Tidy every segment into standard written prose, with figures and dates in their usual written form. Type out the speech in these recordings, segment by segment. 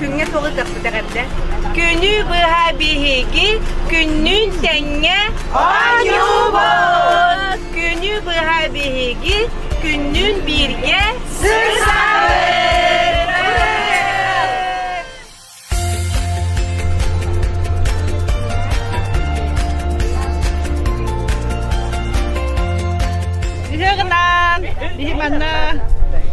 günge toğu tıqtıqırdı. Günü bıha bihigi, günün tenge anyubot. Günü bıha bihigi, günün birge sır sağır. Dihagnan, dihmanna.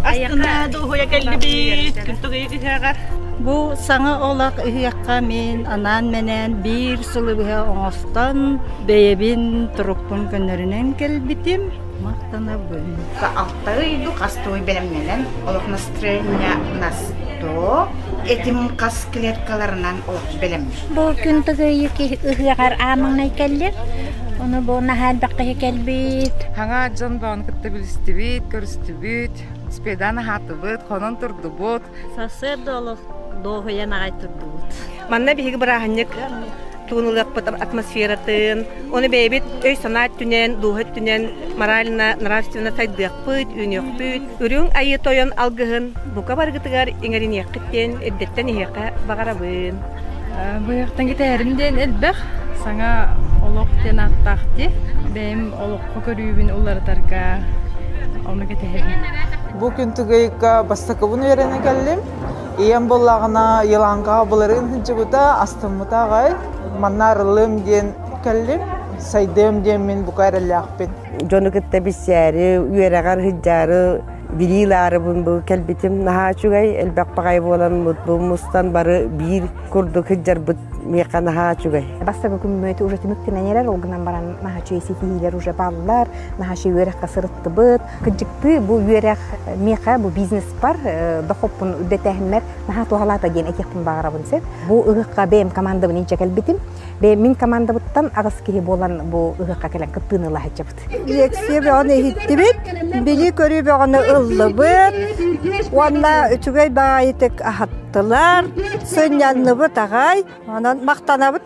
Astana doğuya geldi. Kültürü dihagnar. Bu sana olak ihiyakka min anan menen bir sılı bihe oğustan beyebin turukpun günlerinin gelbitim maktana bölüm. Alttaydı kastoy belemnelen olak nastrenya nasto etim kas kletkalarından olak belem. Bu kültürü ihiyakar amangay keller. Onu bu nahal bakıya gelbit. Hanga can bağını kıttabilistibit, görüstibit, spedana hatıbıt, konan turdubut. Sasır doluk doğuya nağay turdubut. Manna bihigi bırahanyak tuğunuluk atmosferatın, onu beybit öy sanat tünen, duhet tünen, maralina, nararstivna saydıyak pıt, ünyak pıt. Ürün ayı toyan algıhın, buka bargıtıgar ingerin yakıtten, eddetten ihiyaka bağarabın. Bu yaktan giterimden elbek, sana oluk den attaqti. Benim olukku körübün ulardarga onu giterim. Bu küntügeyka bastakabın öğrene geldim. İyem bollağına yılanğa buların hıncıbıda astımıda gay. Manarlım den geldim. Saydım den min bu kayrallaqpin. Jonu kitte bisyari, üyeregar hıccarı, biliları bu kelbitim naha çugay elbek bagay bolan mutlu mustan barı bir kurduk hıccar bıt meka naha çugay. Basta hükümeti uca tümükteneler olgunan baran naha çeysi fihiler uca ballar, naha şey üyerek kasırıttı bıt. Kıcıktı bu üyerek meka bu biznes var, doxopun üddetehimler naha tuhalata gen ekektin bağırabın set. Bu ıhıqqa benim komandamın ince kelbitim. Ve min komandabıttan ağız kihi bolan bu ıhıqqa kelen kıttığını lahıcabıt. Yeksiye bir onu hittibit, bili körü bir onu ıllıbıt. Onunla ütügey bağayıtık ahattılar, sönyanlıbıt ağay, ondan maktanabıt.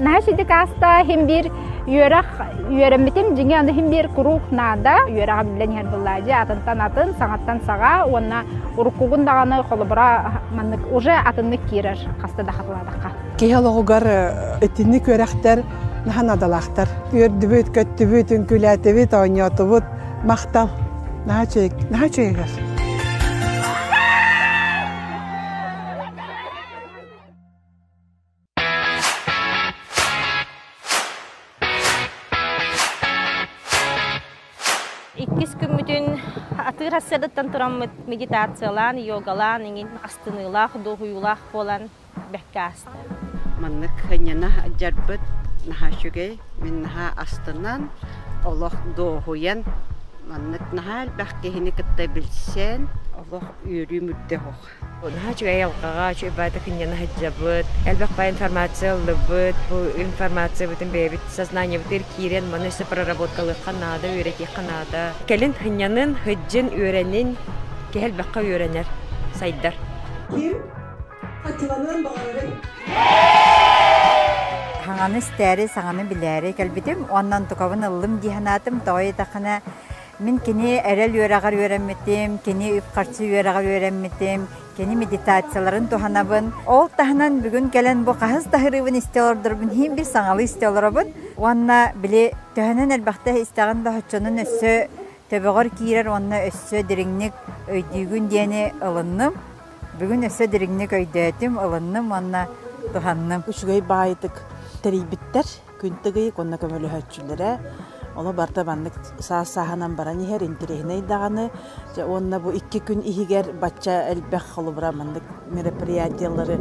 Naha şeyde kasta hem bir yörek yöremitim jingi anda hem bir kuruk nada yörek bilen her bulaji atıntan atın sangattan sağa ona urukugun dağını kolubra manık uca atınlık kirer kasta da hatladaka. Kihaloğugar etinlik örekter nahan adalaktar. Yördübüt, köttübüt, ünkületübüt, oynatübüt, maktal. Naha çeker. İkis kümmütün atır hasırdıttan turan meditasiyalan, yogalan, ingin astınılak, doğuyulak olan bekast. Manlık hanyana acarbıt naha şugay min naha astınan Allah doğuyan manlık nahal bakihini kıtta bilsen Allah yürü müdde hoq. Naha çugay yalqağa şu ibada hanyana hacabıt. Elbaq ba informasiya lıbıt. Bu informasiya bütün bebit saznanya bitir kiren mana işte prarabotkалы kanada öğreti kanada. Kelin hanyanın hıccın öğrenin kelbaqa öğrenir saydar. Kim? Atılanın bağırı. Hanganı isteri, sanganı bileri kelbitim. Ondan tukavın ıllım dihanatım. Doğayı takına min kini erel yöreğar öğrenmedim, kini üpkarçı yöreğar öğrenmedim, kini meditasiyaların tuhanabın. Ol tahanan bugün gelen bu kahız tahırıbın istiyordur. Hem bir sanalı istiyorlarabın. Onunla bile tuhanan elbaqta isteğin da hoçanın össü töbeğar kirer, onunla össü dirinlik öydüğün diyeni ılındım. Bugün össü dirinlik öydüğüm ılındım, onunla tuhandım. Uşugay bağıydık teribitler, küntügey konna kömölü höççülere. Ola barta bandık sahanan barani her intirehine dağını. Onunla bu 2 gün ihiger batça elbek xolubra mandık merepariyatıyaları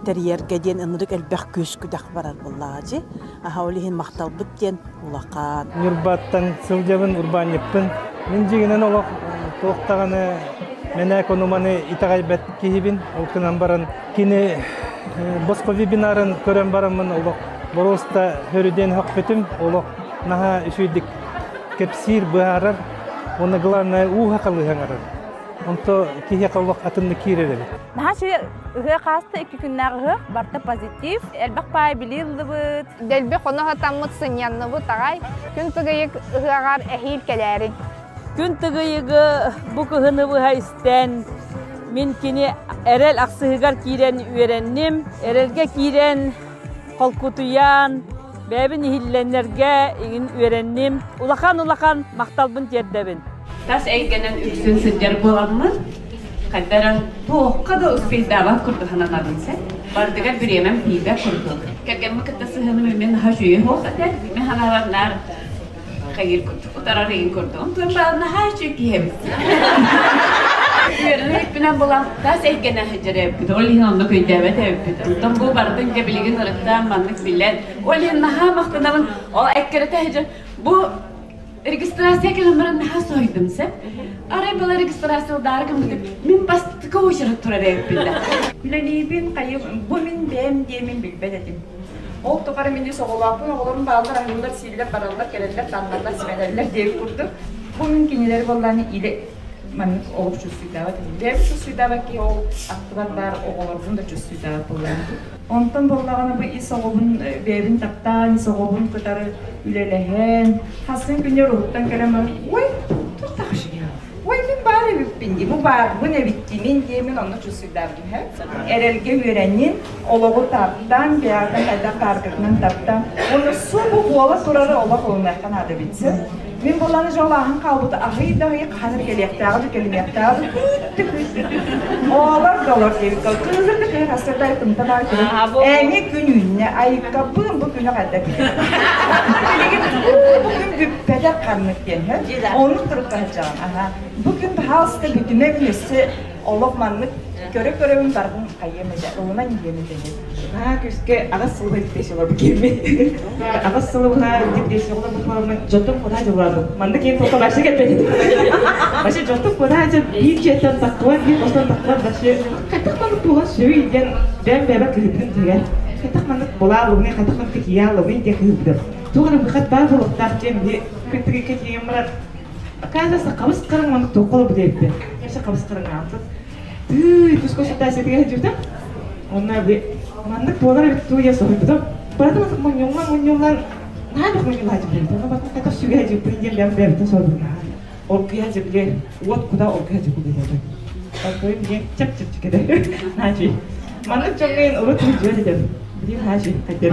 teriyer gediyen ınırık elbek küsküdak barar bullağacı. Ahaulihin maktal bütken ulaqan. Nurbattan sılcabın urban yapın. Min jiginen ola toqtağını mena ekonomanı itagaybet kihibin. Olkınan baran kini bospa webinarın kören baramın ola borosta hörüden haqbetim ola nahaüşüydük kepsir bağırar, onu glana uha kalıhan arar. онто кихе каллах атынны кирелер. Нахаши ыгы каста 2 күннәгы барта позитив, элбак пай билилдыбыт. Делбе хоно хатаммыт сынянныбы тагай, күн тыгыйык ыгагар эхил келәри. Күн тыгыйыгы бу кыһыныбы хайстен, min kini erel aksıhıgar kiren ürennim, erelge kiren kolkutuyan, bebin ihillenlerge ingin ürennim, ulakan maktalbın terdebin. Tas eygenen üksün sıcır bulanmır, kaddaran toğka da uspildava kurdu hananabinse, bardıgar bir yemem pibe kurdu. Kergen mıkıttası hanımı men haşuyu hoğsa der, men hanalarlar kayır kurdu, utararayın kurdu. Ontun bağına her şey ki hep binen bulan, tas eygenen hıcırı yapıdı, olihin onu köydevet yapıdı. Ondan bu bardın gebiligin ırıktan manlık bilen, olihin naha maktanavın, o ekkerete hıcır, bu registrasiya kelimlerini naha soydum sen. Araya bala registrasiya dargın gidip, min bastıka uçarı turar yapıdı. Bilenibin kayıp, bu min beğen diye min bilbededim. O tukarı mini soğulapın, oğulun bağlılar, ahımlar, siller, paralar, kelenler, tanrılar, simelerler diye kurdu. Bu mümkünleri vallahi ile manık olup çözsüydavat. Benim çözsüydavat ki o aktıvatlar oğularbun da çözsüydavat olandı. Ondan bollağına bu is oğulun bebin taptan, is oğulun kıtarı ülelehen. Hasın günler oluktan kelemem, oy, dur takışı ya. Oy, min bari bipindi, bu bar, bu ne bitti, min diye min onu çözsüydavatım hep. Erelge öğrenin, oluğu taptan, beyazdan ayda kargıtından taptan. Onu su bu oğla turarı olak olmaktan adı bitsin. Min bolanı jolağın kalbıdı, ahıyı dahi kanır geliyektağı, kelimektağı, oğlar dolar gibi kal. Kızırdı ki hastadayı tımtalar ki. Emi gününe, ayakkabın bu güne kadar gidiyor. Bugün güppeder karnık gelme. Onu kırıp kalacağım. Bugün hasta güdüme bilirse olakmanlık göre barın kayyemede, ona yiyemede. Küske ağız sıvı dikteşi var bu kelime. Ağız sıvına dikteşi olan bu formun jotuk kodaca vardı. Mandık yeni toka başı gelmedi. Başı jotuk kodaca bir çetten takvar, bir ostan takvar başı. Katak mandık bulan söyleyden ben bebek kırıptım diye. Katak mandık bulan lübne, katak mandık yiyen lübne diye kırıptım. Tuğanı bu kat bazı loktar jem diye kırtık kırtık var. Kaysa kabus kırın mandık tokolu bu deyipti. Yaşa kabus kırın yaptı. Terus kau sudah setia juta, orang beli mana pola itu ya soal itu. Berarti masuk menyumbang, nah dok menyumbang aja beli. Tapi waktu kita sudah aja pinjam yang beli itu soal itu. Oke aja beli, buat kuda oke aja beli aja. Kalau ini cek kita, haji. Mana cengin urut tujuh aja, beli haji aja.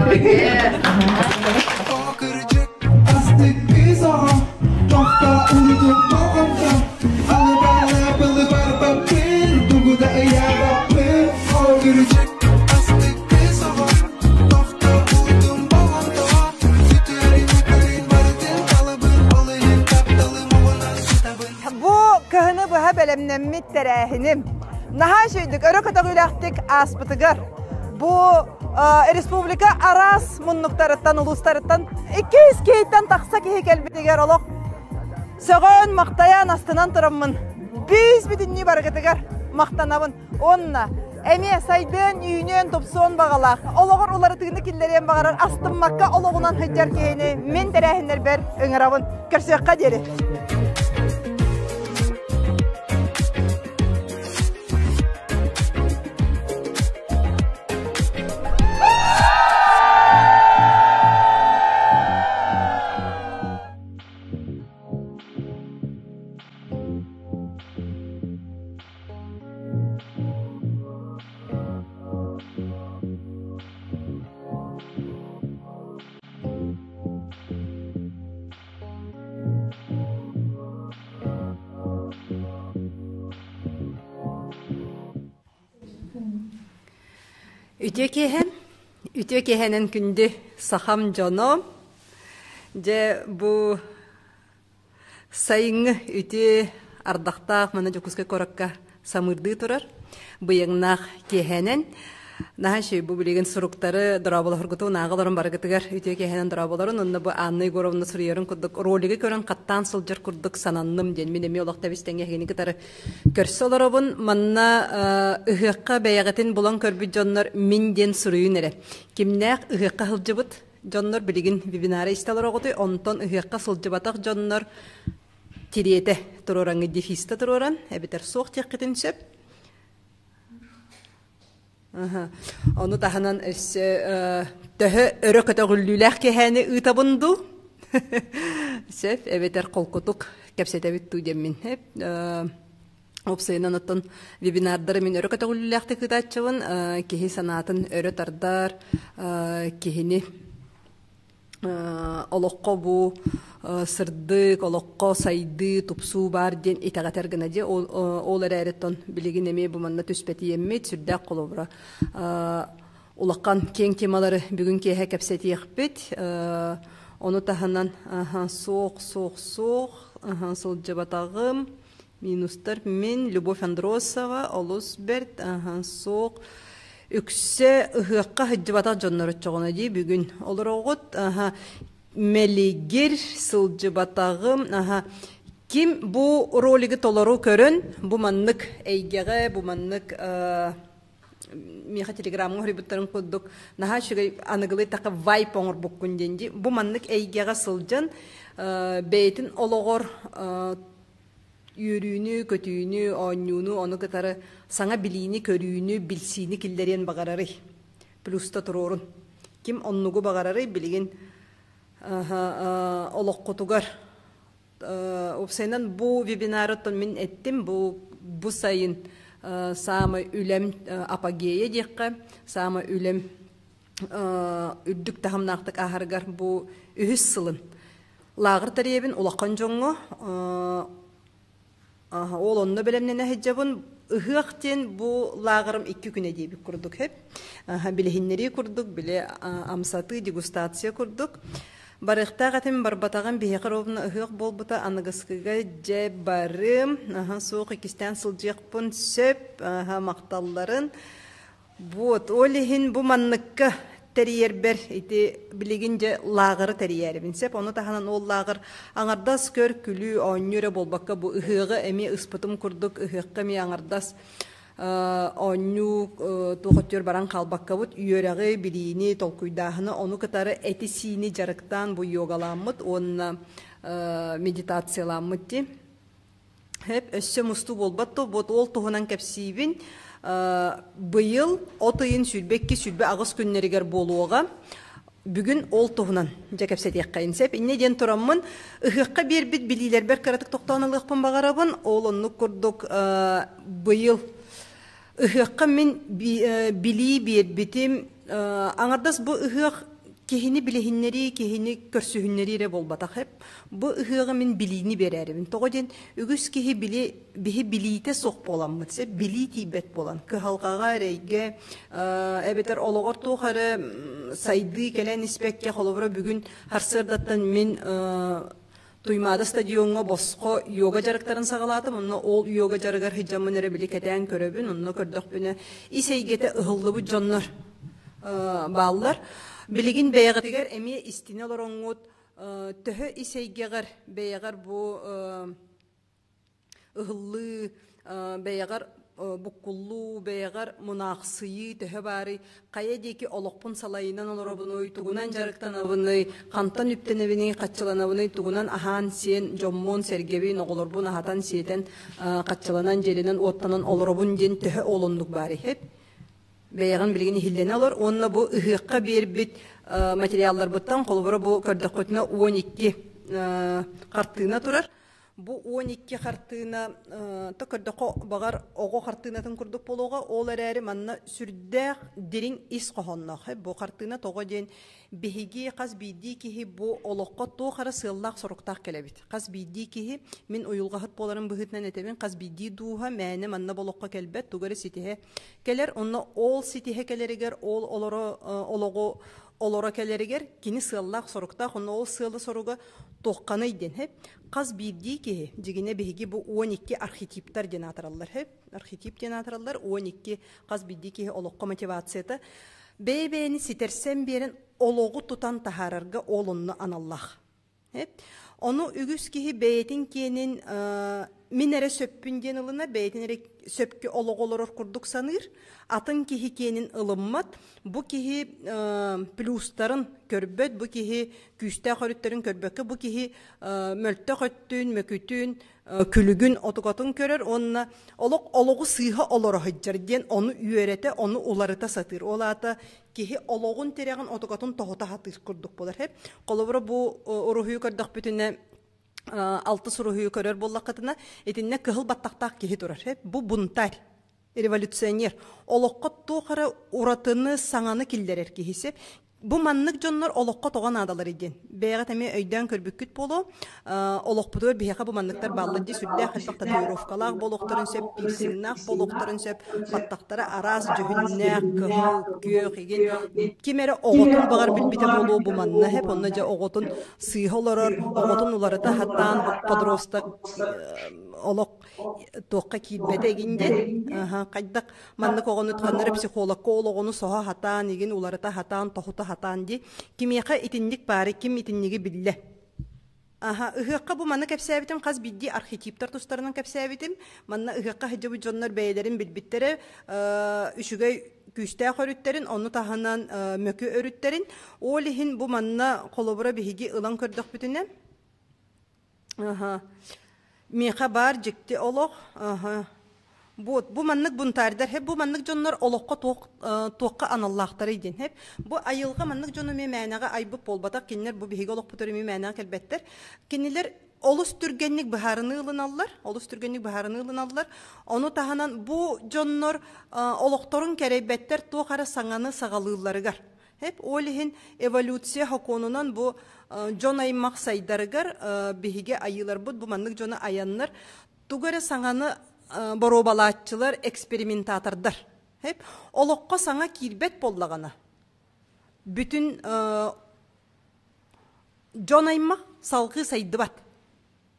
Belemnemmit terehinim. Naha şeydik, öre katagülaktik aspıtıgar. Bu Respublika Aras munnuktarıttan, ulustarıttan 200 keyitten taksa ki hekelbitigar olok. Söğün maqtayan astınan turamın. Biz bir dinni bargıtıgar maqtanabın. Onna emiye saydın, üyünün topsuğun bağalaq. Oloğur uları tığını killereyen bağarar. Astım makka oloğunan hıccar kehini. Min terehinler ber öngırabın. Körsökka deri. Ütü kehen kündü saham canım. Je bu sayın ütü ardaqta mana jokuska korakka samırdı turar. Bu yığnak kehenen naha şey bu bilegen suruktары darabalar hurgutu nağaların bargıtıgar ütü kehenen darabaların onda bu anны gorovna suruyarın kurduk roligi körün kattan sıljar kurduk sanannım den minemi olaqta bistenge hegini gitarı körsolorobun manna ıhıqqa beyagetin bulan körbü jonlar min den suruyun ere kimnaq ıhıqqa hıljıbıt jonlar bilegen webinara istalar ogutu onton ıhıqqa sılcıbatak jonlar тирете турораңы дефиста туроран, эбитер соқ теккетин сөп. Оны таханан төһө өрө көтөгүллүләх кехәне ытабынду. Сөп, эбитер колкутук кепсетебит тудеммин. Опсайынан оттон вебинардары мен өрө көтөгүллүләхте кытачыбын, кехи санатын өрө тардар, кехини олоққа бу сырдык, олоққа сайды, тупсу бар ден итағатар гына де ол әрәреттон білеген еме бұманна түспәті емме түсірдәк қолыбыра. Улаққан кең темалары бүгін кейхе кәпсәті еқпет. Оны таханан соқ, сол жабатағым, минустар мен, Любовь Андросова, Олус Берт, соқ, үксе ыхыққа хыджыбатақ жоннары чоғына дей бүгін олар оғыт мәлегер сылжыбатағым ким бұ ролигі толару көрін бұ маннық әйгеғі бұ маннық меха телеграмға хұрибыттарын құддық наға шүгай анығылы тақы вайп оңыр бұққынденді бұ маннық әйгеғі сылжын бәйтін олығыр үйрүүнү, көтүүнү, ооннууну, ону кытары саңа билийни, көрүүнү, билсийни килдерен багарары. Плюста турорун. Ким оннугу багарары билигин олоққутугар. Опсайнан бу вебинарыттан мен еттим, бу сайын саама үлем апагея дейққа, саама үлем үрдік тахамнақтық ахаргар бу үхіс сылын. Лағыр таребін олаққан жоңы, ол онны білемнен әхеджабын ұхықтен бұл лағырым 2 күне дейбік күрдік хеп. Білехіннері күрдік, біле амсаты дегустация күрдік. Барықтақ әтім барбатаған бейқір обына ұхық бол бұта анығысқыға жә барым. Соқ 2-тен сылжеқпын сөп мақталларын. Олихін бұл манныққа тәрiyerber ити билигинже лагыры тәрiyerбин сеп оны таханан ол лагыр аңардас көр күлү оннюре болбакка бу ыхыгы эми ыспытым курдук ыхыкка ми аңардас онню тухоттөр баран калбакка бут үйөрөгө билини толкуйдахыны ону кытары этисини жарыктан бу йогаламмыт онна медитацияламмыт ти хеп өссө мусту болбатту бут ол тухунан кепсибин быйыл отыйын сүлбекки сүлбе агыс күннеригер болуға бүгін ол туғынан жакепсет яққайын сеп. Инне ден тұрамын, ұхыққа бір бит білейлер бәр қаратық тоқтауынылықпын бағарабын, ол онны күрдік быйыл ұхыққа мен білей бір бітім. Аңардас бұл ұхық кехini bilеһиннери, кехини көрсүһүннери болбатах хеп. Бу ыһыгы мен билини берәрим. Тогоден үгүс кехи биһи билите сок боламмыт. Се билити бет болан. Кыһалгага рейге эбетер ологор тухары сайды келен испекке холобра бүгүн харсырдаттан мен туймада стадионга боско йога жарыктарын сагалатым. Онно ол йога жарыгар хиджамын эре биликетен көрөбүн. Онно көрдөк бүне исейгете ыһыллыбы жоннор баллар. Билигин бәйгәтегәр әме истине лороңут төһө исәйгәгәр бәйгәр бу ыһлы бәйгәр буккуллу бәйгәр мунаксый төһө бары кая деки олоқпун салайынан олоробуны тугунан жарыктан абыны кантан үптенебини катчыланабыны тугунан ахан сен жоммон сергеби ноголорбун ахатан сиетен катчыланан жеринен оттанан олоробун ден төһө олондук бары хеп бәйгән билгән хилләне алар, онна бу ыһыкка бербит материаллар буттан колбора бу көрдөкөтүнө 12 картына турар. Бу 12 картына токөрдөкө багар ого картынатын курдук болууга ол әрәри манна сүрдәк дирин ис кохоннак. Бу картына того ден беһиги каз бидди ки бу олоққа тохара сыллак соруктак келебит. Каз бидди ки мен уюлга хат боларын быһытнан этебин каз бидди духа мәне манна болоққа келбет тугары ситеһе келер онно ол ситеһе келеригер ол олого олора келеригер кини сыллак соруктак онно ол сылы соруга тохканы иден хеп каз бидди ки дигине беһиги бу 12 архетиптар денатыраллар хеп архетип денатыраллар 12 каз бидди ки олоққа мотивацията бейбени ситерсен берин ологу тутан тахарарга олунну аналлах. Onu ügüs kihi beytin kinin Minere söppün den ılına beytinere söpkü oloğoloror kurduk sanır. Atın kihi kenin ılımmat. Bu kihi plusların körböt, bu kihi küste körütlerin körbökü, bu kihi möltte köttün, mökütün, külügün otukatın körür. Onunla oloğu sıyha olora hıccar den onu üyerete, onu ularıta satır. Olata kihi oloğun tereğin otukatın tohuta hatır kurduk bolar hep. Kolubura bu uruhuyu kırdık bütüne altı suruhuyu körür bollakatına etinne kıhıl battaqtaq kihi durar hep. Bu buntar, revolüsyoner. Oloqqa tuğara uratını saŋanı killerer kihisip. Bu manнык jonlar oloqqa toğan adalar eden. Beyga temi öyden körbüküt bolu. Oloq budur beyga bu manныктар ballıcı sülle xalbaq tatuировкалар boloqtарын söp, piercingnak boloqtарын söp, battaqtara aras jühünnek, kıhıl, köy egen. Kimere oğotun bağır bilbite bolu bu manna hep onnaca oğotun sıyı oloror, oğotun ularıda hatan podrostak oloq toqqa kilbete eginde. Qaydaq manнык oğonu tqanları psikologka oloğunu soha hatan egen ularıda hatan tohuta hatan di. Kimiyaka itinlik bari kim itinligi bille. Ihıqqa bu manna kapsabitim qaz biddi arxetiptar tustlarının kapsabitim. Manna ihıqqa hıcı bu jonlar beylerin bilbittere üşügey küste körütlerin onu tahanan mökü örütlerin. Olihin bu manna kolobura bihigi ılan kördük bütüne. Miqa bar jikti oloq. Bu manнык buntarдар hep bu manнык jonlar oloqqa toqqa anallaqtар idin hep. Bu ayılga manнык jonu me managa aybıp bolbatak kinler bu bihige oloq puturi me managa kelbetler. Kinler olus türgenlik baharını ılınallar. Olus türgenlik baharını ılınallar. Onu tahanan bu jonlar oloqtorun kereybetler toqara saŋanı sağalıllarıgar. Hep olihin evolüsiya hakonunan bu jon aymaq saydarıgar bihige ayılar bu manнык jonu ayanlar. Tugara saŋanı borobalatçılar eksperimentatorlar. Hep oloqqa saŋa kirbet bollagana. Bütün jon aymaq salgı saydıbat.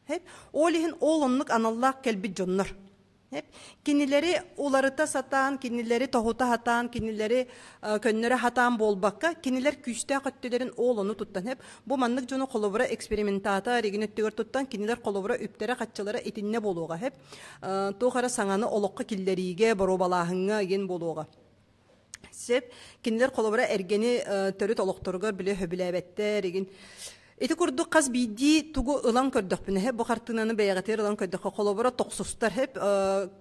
Hep olihin olonluk anallaq kelbit jonlar. Hep kinileri ularıta satan, kinileri tohuta hatan, kinileri könlere hatan bolbakka, kiniler küste köttelerin oğlunu tuttan hep. Bu manнык jonu kolobura eksperimentata reginettiger tuttan, kiniler kolobura üptere katçalara etinne boluğa hep. Toğara saŋanı oloqqa killerige, borobalahınga gen boluğa. Sep kiniler kolobura ergeni törüt oloqtorgar bile höbülebetter regin. Eti kurduk qaz biddi tugu ılan kördük bine hep bu kartınanı beyagatır ılan kördük kolobura toqsustar hep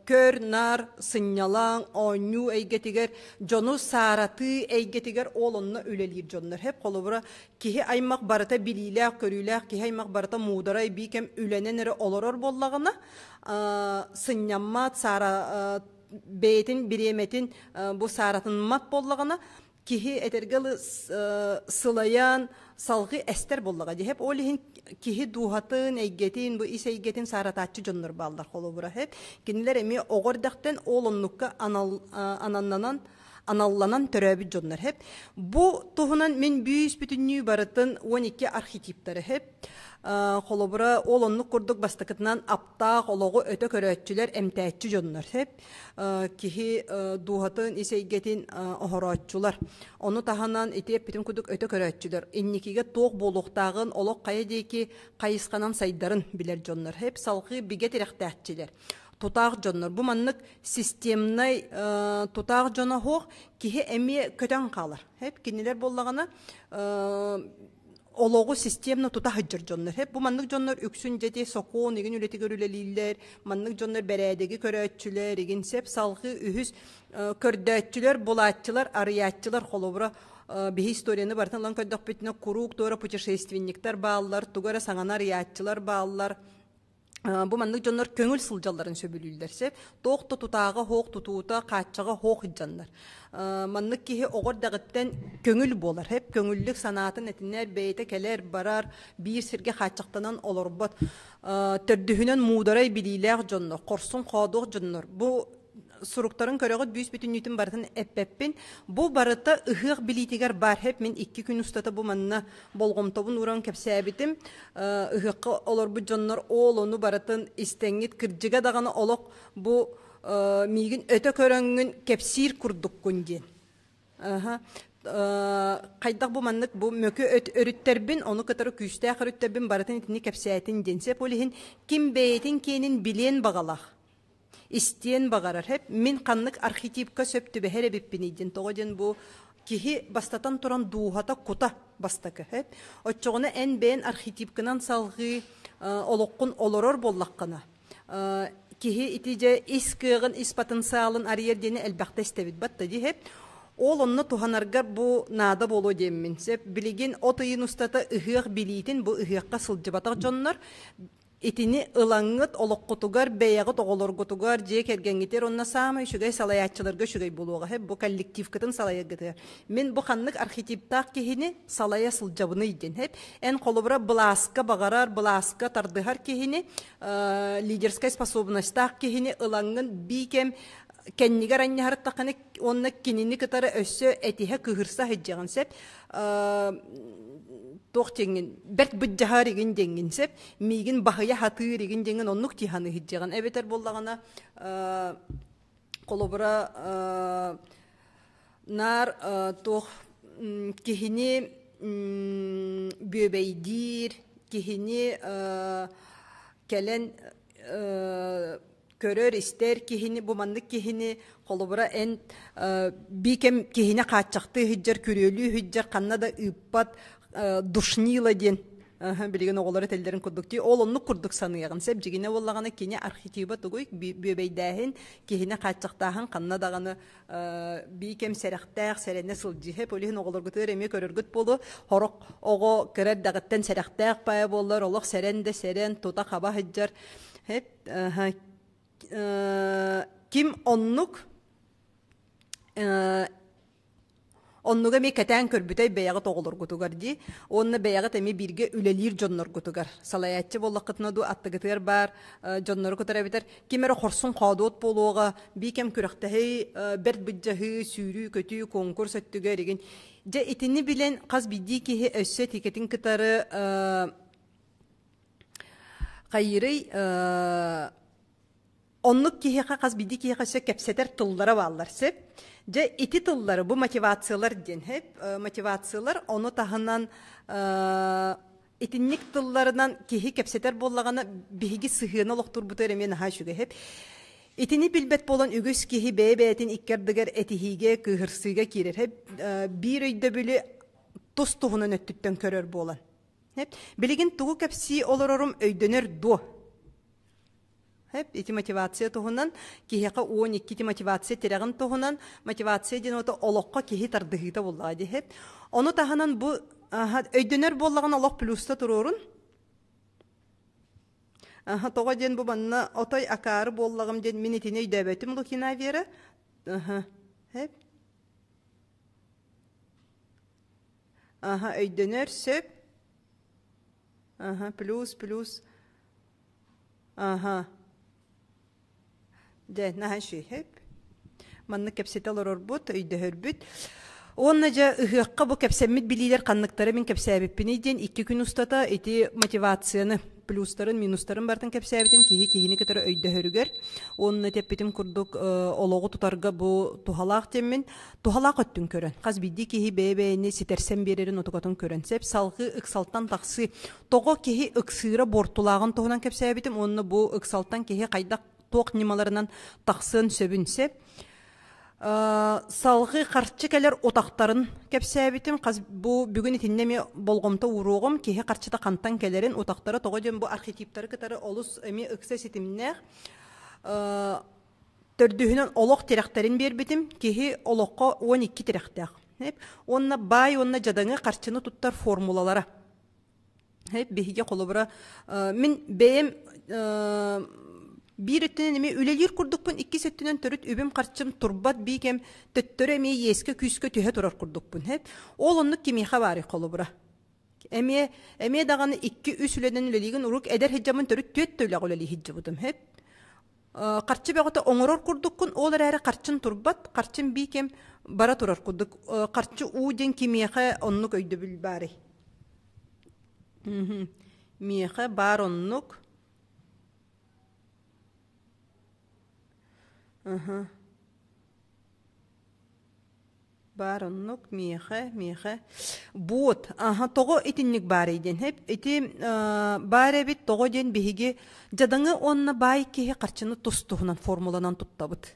kör, nar, sınyalan, onyu eygetiger, jonu saratı eygetiger oğlunna ölelir jonlar hep kolobura kihi aymaq barata bililak, körülak, kihi aymaq barata mudaray bikem ülenenere oloror bollağına sınyanmat, sara beytin, biremetin bu saratın mat bollağına kihi etergalı sılayan salgı ester bollaga hep olihin kihi duhatın eygetin bu is eygetin saratatçı jonlar ballar kolobura hep kiniler emi ogordakten olonnukka anallanan töröbü jonlar hep bu tuhunan min büyüs bütünlüğü baratın 12 arxetipleri hep kolobura olonnuk kurduk bastakıtından aptaq oloğu öte körötçüler emtätçi jonlar hep kihi duhatın iseygetin ohoratçılar onu tahanan etep bütün kurduk öte körötçüler innikiге toq boluqtağın oloq qayedeki qayısqanan saydarın biler jonlar hep salgı bige tirektätçiler tutaq jonlar bu manнык sistemnay tutaq jona hoq kihi emi kötän qalar hep kiniler bollagana oloğu sistemna tuta hıcır jonlar hep bu manнык jonlar üksün jeti sokon egen ületi görüleliller manнык jonlar beredegi körötçüler egen sep salgı ühüs kördötçüler bulatçılar arıyatçılar kolobura bir historiyanı bartan lan kördök bitine kuruk doğru putешественниктер bağlılar tugara saŋana arıyatçılar bağlılar bu manнык jonlar köngül sıljaların söbülüllerse toqta tutağı hoq tututa qaççaga hoq hıccanlar manнык kihi oğor dağıttan köngül bolar hep köngüllük sanatın etinler beyte keler barar bir sirge qaççaqtanan olorbat tördühünen mudaray bililer jonlar qorsun qadoq jonlar bu surukların körögöt büyüs bütünlüğün barıtın eppepin bu barıta ıhık bilitiger bar hep min 2 gün ustata bu manna bolgomtobun uran kepsabitim ıhık olur bu jonlar oğlunu barıtın istengit kırcıga dağını oloq bu migin öte köröngün kepsir kurduk günden Кайдак бу маннык бу мөкө өрүттербин, оны кытары күстәк өрүттербин баратын итини кепсәтин денсеп олиһин ким бейтин кенин билен багалах. Истен багарар хеп мин каннык архетипка сөптү бехере биппинидин тогоден бу кихи бастатан туран дуухата кута бастакы хеп. Отчоғына ән бәйін архетипкынан салғы олоққын олорор боллаққына. Кихи итиже искығын, потенциалын арьер дені әлбәқті істебет батты де хеп. Ол онны туханаргар бу нада болу деммин. Сеп билеген отыйын устата ыхыақ билейтін бу ыхыаққа сылжыбатақ жоннар. Итини ылаңыт олоққутугар, бәяғыт оғолорғутугар, же кергенгетер, онна самай шүгай салаятчыларға шүгай болуға. Бу коллективкатын салаяғыты. Мен бу ханнык архетиптақ кехini салая сылжабыны иден. Ән қолыбыра быласқа бағарар, быласқа тардығар кехini, лидерскай способностақ кехини ылаңын бейкем кәннигер анне харыттақаны онна кенини кытары өссө әтиһә кыһырса хыджаган сеп тоқтеңин бәт бүджахар иген деңин сеп мигин бахая хатыр иген деңин оннук тиханы хыджаган эбетер боллагана колобра нар тох кихини бөбейдир кихини келен көрөр истер кихини бумандык кихини колубура эн бикем кихине качакты хыджар көрөлүү хыджар каннада ыппат душнила ден билген оголары телдерин курдукти ол онну курдук саныягын сеп жигине боллаганы кини архетипа тугуй бөбейдахин кихине качактахан каннадаганы бикем серехтах серене сылжихе полихин оголоргутыр эме көрөргүт болу хорок ого керер дагыттан серехтах пая боллар олох серенде серен тута хаба хыджар хеп ким оннук оннуга ми катан көрбүтөй бэягы тоголоргутугар ди онна бэягы теми бирге үлелир жонноргутугар салаятчы боллакытына ду аттыгытыр бар жонноргутура битер кимере хорсун кадот болуга бикем күрөктөй берт бүджахы сүүрүү көтүү конкурс өттүгөр деген же итини билен каз бидди ки өссө тикетин кытары кайрый оннук кихиха каз биди кихиха сө кепсетер тыллара баллар сеп же ити тыллары бу мотивациялар ден хеп мотивациялар оны тахынан итинник тылларынан кихи кепсетер боллагана биһиги сыһыына олохтур бутер эмен хашуга хеп итини билбет болон үгүс кихи бэбэтин иккердигер этихиге кыһырсыга кирер хеп бир өйдө бүлү тус туһунан өттүттөн көрөр болан хеп билигин тугу кепси олорорум өйдөнөр ду эти мотивация туһунан киһиқа 12 мотивация терегин туһунан мотивация ден ото олоққа киһи тардыгыта булла ди хеп ону таханан бу өйдөнөр боллаган олоқ плюста турурун тога ден бу банна отой акары боллагым ден минитине өйдөбөтүм лукина вера хеп өйдөнөр сөп плюс де нахаши хеп манны кепсеталар орбут өйдөхөрбүт онна жа ыхыкка бу кепсеммит билилер канныктары мен кепсәбиппини ден 2 күн устата эти мотивацияны плюстарын минустарын бартын кепсәбитим кихини кетер өйдөхөрүгөр онна теппитим курдук ологу тутарга бу тухалак теммен тухалак өттүн көрөн каз бидди кихи бебени ситерсен берерин отукотун көрөн сеп салгы ыксалтан таксы того кихи ыксыра бортулагын тугунан кепсәбитим онна бу ыксалтан кихи кайда тоқ нималарынан тақсын сөбінсе салғы қарчы кәлер отақтарын кәпсәбітім бұл бүгін итіннеме болғымта ұруғым кейі қарчыда қантан кәлерін отақтары тоғы ден бұл архетиптары кітары олыс әме үксі сетіміне төрдігінен олық теректерін бербітім кейі олыққа 12 теректәк онна бай онна жадаңы қарчыны тұттар формулалары бейге қолыбыра мен бәйім bir ötünün ülelir kurdukpun 2 söttünün törüt übüm qarçım turbat bigem töttörü mi yeske küskö tühe turar kurdukpun hep olunluk kimiha bari kolubura eme dağını 2-3 üleden üleligin uruk eder hicamın törüt töttölü uleli hicabudum hep qarçı bağıta oңорор kurdukpun olar әрі qarçın turbat qarçın bigem bara turar kurduk qarçı uden kimiha onluk öydü bil bari miha bar onluk Бар оннук миэхэ. Буот, того итинник бар иден. Хеп, ити бар эбит того ден биһиги жадаңы онна бай киһи қарчыны тустуһунан формуланан туттабыт.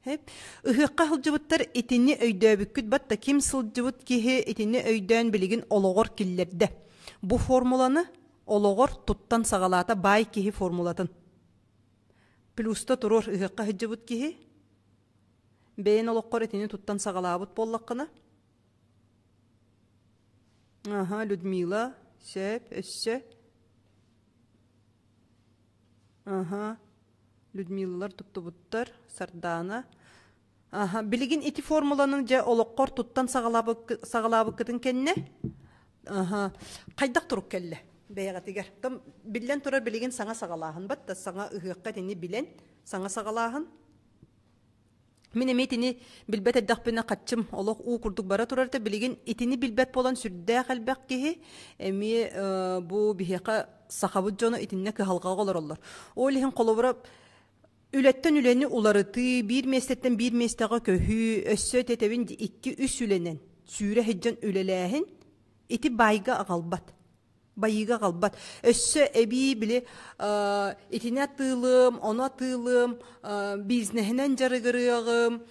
Хеп, ыһыҡҡа сылжыбыттар итинни өйдөбүккүт батта ким сылжыбыт киһи итинни өйдөөн билигин ологор киллерде. Бу формуланы ологор туттан сагалаата бай киһи формулатын. Плюста турор ыһыҡҡа сылжыбыт киһи бейін олоққор етіне туттан сағалабыт боллаққына. Людмила, сөп, өссө. Людмилалар туттубуттар, Сардана. Билигин ити формуланын же олоққор туттан сағалабы кытын кенне? Қайдақ тұрук келі, бейғатигер. Билен тұрар билигин саңа сағалағын бат, саңа ұғыққа тені билен саңа сағалағын. Мен эметини билбет эддақпына қатчым олық уу курдук бара турарда билигин итини билбет болан сүрдә қалбақ кеһи эми бу бихеқа сахабыт жону итинне кыһалға олар. Ол ихин қолыбыра үлеттен үлені уларыты бир местеттен бир местеға көһү өссө тетебин 2-3 үленен сүйре хеджан үлеләһин ити байга ағалбат. Байыга қалбат. Өссө эби биле итине атылым, оны атылым, бизнесінен жарыгырыгым,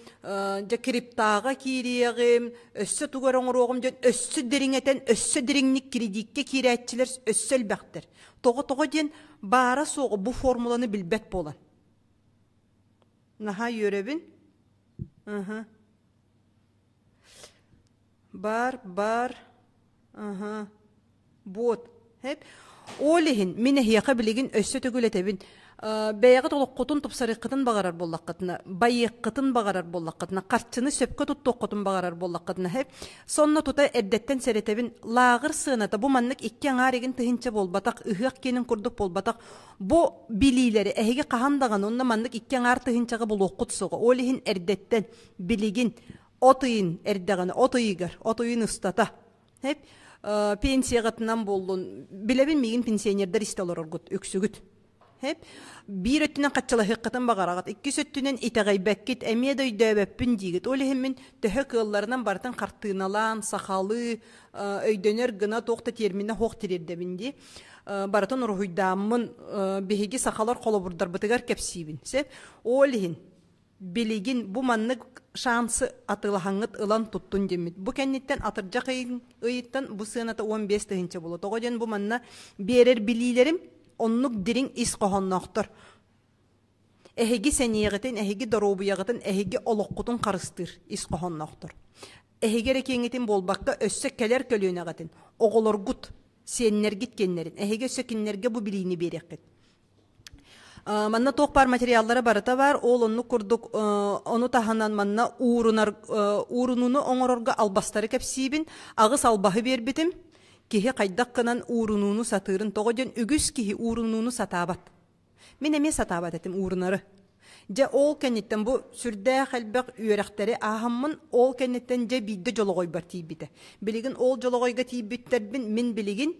жа криптаға кириягым, өссө тугар оңыроғым, өссө деріңетен, өссө деріңник кредитке кириятчилер өссө әлбәқтір. Тоғы ден бара соғы бұ формуланы билбет болан. Наха йөребін? Бар. Бот. Олихин мине хияқа билигин өссө төгүлетебин. Бәйәгы толоққотун тупсарыqқытын бағарар боллаққытына, байыққытын бағарар боллаққытына, қарчыны сөпкі туттоққотун бағарар боллаққытына. Сонна тута әбдеттен сәретебин лағыр сыната бу маннык 2 аңарегин тыһынча болбатақ, ыһыақ кенин курдук болбатақ. Бу билилери әһиге қахандаған онна маннык 2 аңар тыһынчаға бұл оққыт соғы. Олихин әрдеттен билигин отыйын әрдегіні, отыйын ыстата. Пенсияғатынан болдun. Билебин мегин пенсионердар исталар оргут, өксүгүт. Bir öttünen қатчала хыqqатын бағарағат, 2 сөттүнен итағайбәккет, әмеда өйдөбәппін дейгіт. Олы хеммен төһө кылларынан бартын қартыналан, сақалы, өйдөнер гына тоқта термине хоқ терердебінде. Баратын ұрғыйдамын беге сақалар қолы бұрдар бұтығар кәпсейбін. Олы хен белеген бұ манны шансы атылахаңыт ылан туттун демет. Бұ кәннеттен атыржақ ұйыттан бұ сыйната 15 тыгынча болу. Тоғаден бұ манна берер білейлерім оннук дирин ис қоғаннақтыр. Әхеги сәнеғетін, әхеги даробыяғытын, әхеги олыққытын қарыстыр ис қоғаннақтыр. Әхеги рекеңетін болбаққа өссі кәлер көліөнағатын, оғылыр ғұт, сеннер гиткеннерін, әхеги өссі кеннерге бұ білейіні берекет. Манна тоқ бар материаллары барыта бар, ол онны күрдік, оны таханан манна уырынуны оңырырға албастары кәпсейбін, ағыс албағы бербетім, кеһи қайдаққынан уырынуны сатырын тоғыден үгіс кеһи уырынуны сатабат. Мен әме сатабат әтім уырынары. Жа ол кәнеттен бұ сүрдә қалбақ үйерақтары ағамын ол кәнеттен жа бейді жолығой бар тейбіті. Білігін ол жолығойға тейбіттербін мен білігін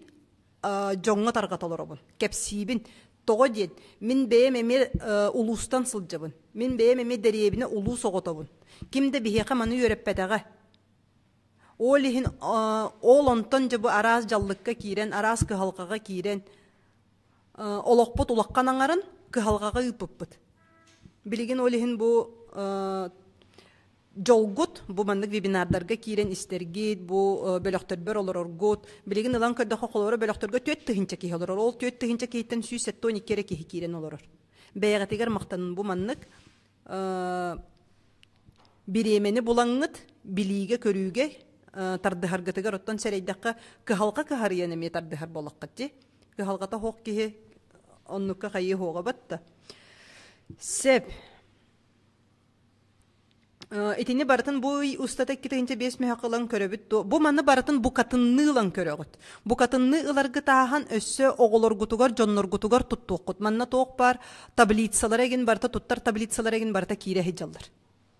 жоңға тарғат олырабын. Кәпсейбін. Тоғыден мен бәйім әме ұлыстан сылжабын. Мен бәйім әме дәребіне ұлы соғытабын. Кімді бейеқі маны үйереппәдіға? Олихин ол онтон жабы араз жаллыққа кейрен, араз кыхалқаға кейрен, олықпыт улаққан аңарын кыхалқаға үпіппіт. Білеген олихин бұ жолгут, бұ мандық вебинардарға кейрен істергейд, бұ бөліқтірбір олар оргут. Білеген ұлан көрдіқі қолары бөліқтірге 4 тыхынча кей олар. Ол 4 тыхынча кейттен сүйсетті 12 кері кей кейрен олар. Бәйғатегер мақтанын бұ мандық біремені бұлаңғыт, біліге көріге тардыхаргатыгар оттан сәрейдаққа кыхалқа кыхарияны ме тардыхар болаққатти. Кыхалқата хоқ кеге оннукка қайы хоға батта. Сәп. Итini барытын бұй ұстата 2-5 мехақылан көрөбіт. Бұ маны барытын бұқатынны ұлан көрөғыт. Бұқатынны ұларғы тағын өссі оғылар ғутуғар, жонлар ғутуғар тұттуқыт. Манна тоқ бар таблицалар еген барыта тұттар таблицалар еген барыта кейре хеджалдар.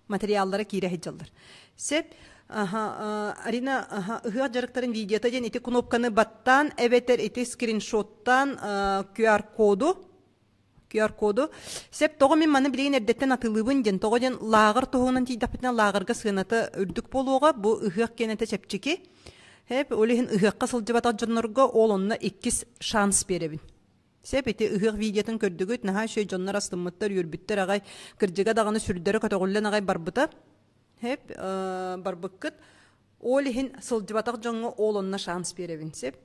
Материаллары кейре хеджалдар. Сәп. Арина ыгыак жарыктарын видеота ден эти кнопканы баттан, эбетер эти скриншоттан QR коду QR коду. Сеп тоғы мен маны білеген әрдеттен атылыбын ден, тоғы ден лағыр тоғынан тейдапытына лағырға сығынаты үрдік болуға, бұл ұғық кенеті чепчеке. Хеп, олеген ұғыққа сылжыбатақ жонларға ол онына 2 шанс беребін. Сеп, еті ұғық видеотын көрдігіт, наға шөй жонлар астымыттар, үрбіттер ағай, кіржіға дағаны сүрдері көтіғылен ағай барбыта. Хеп, барбыққыт. Олеген сылжыбатақ жонға ол онына шанс беребін. Сеп.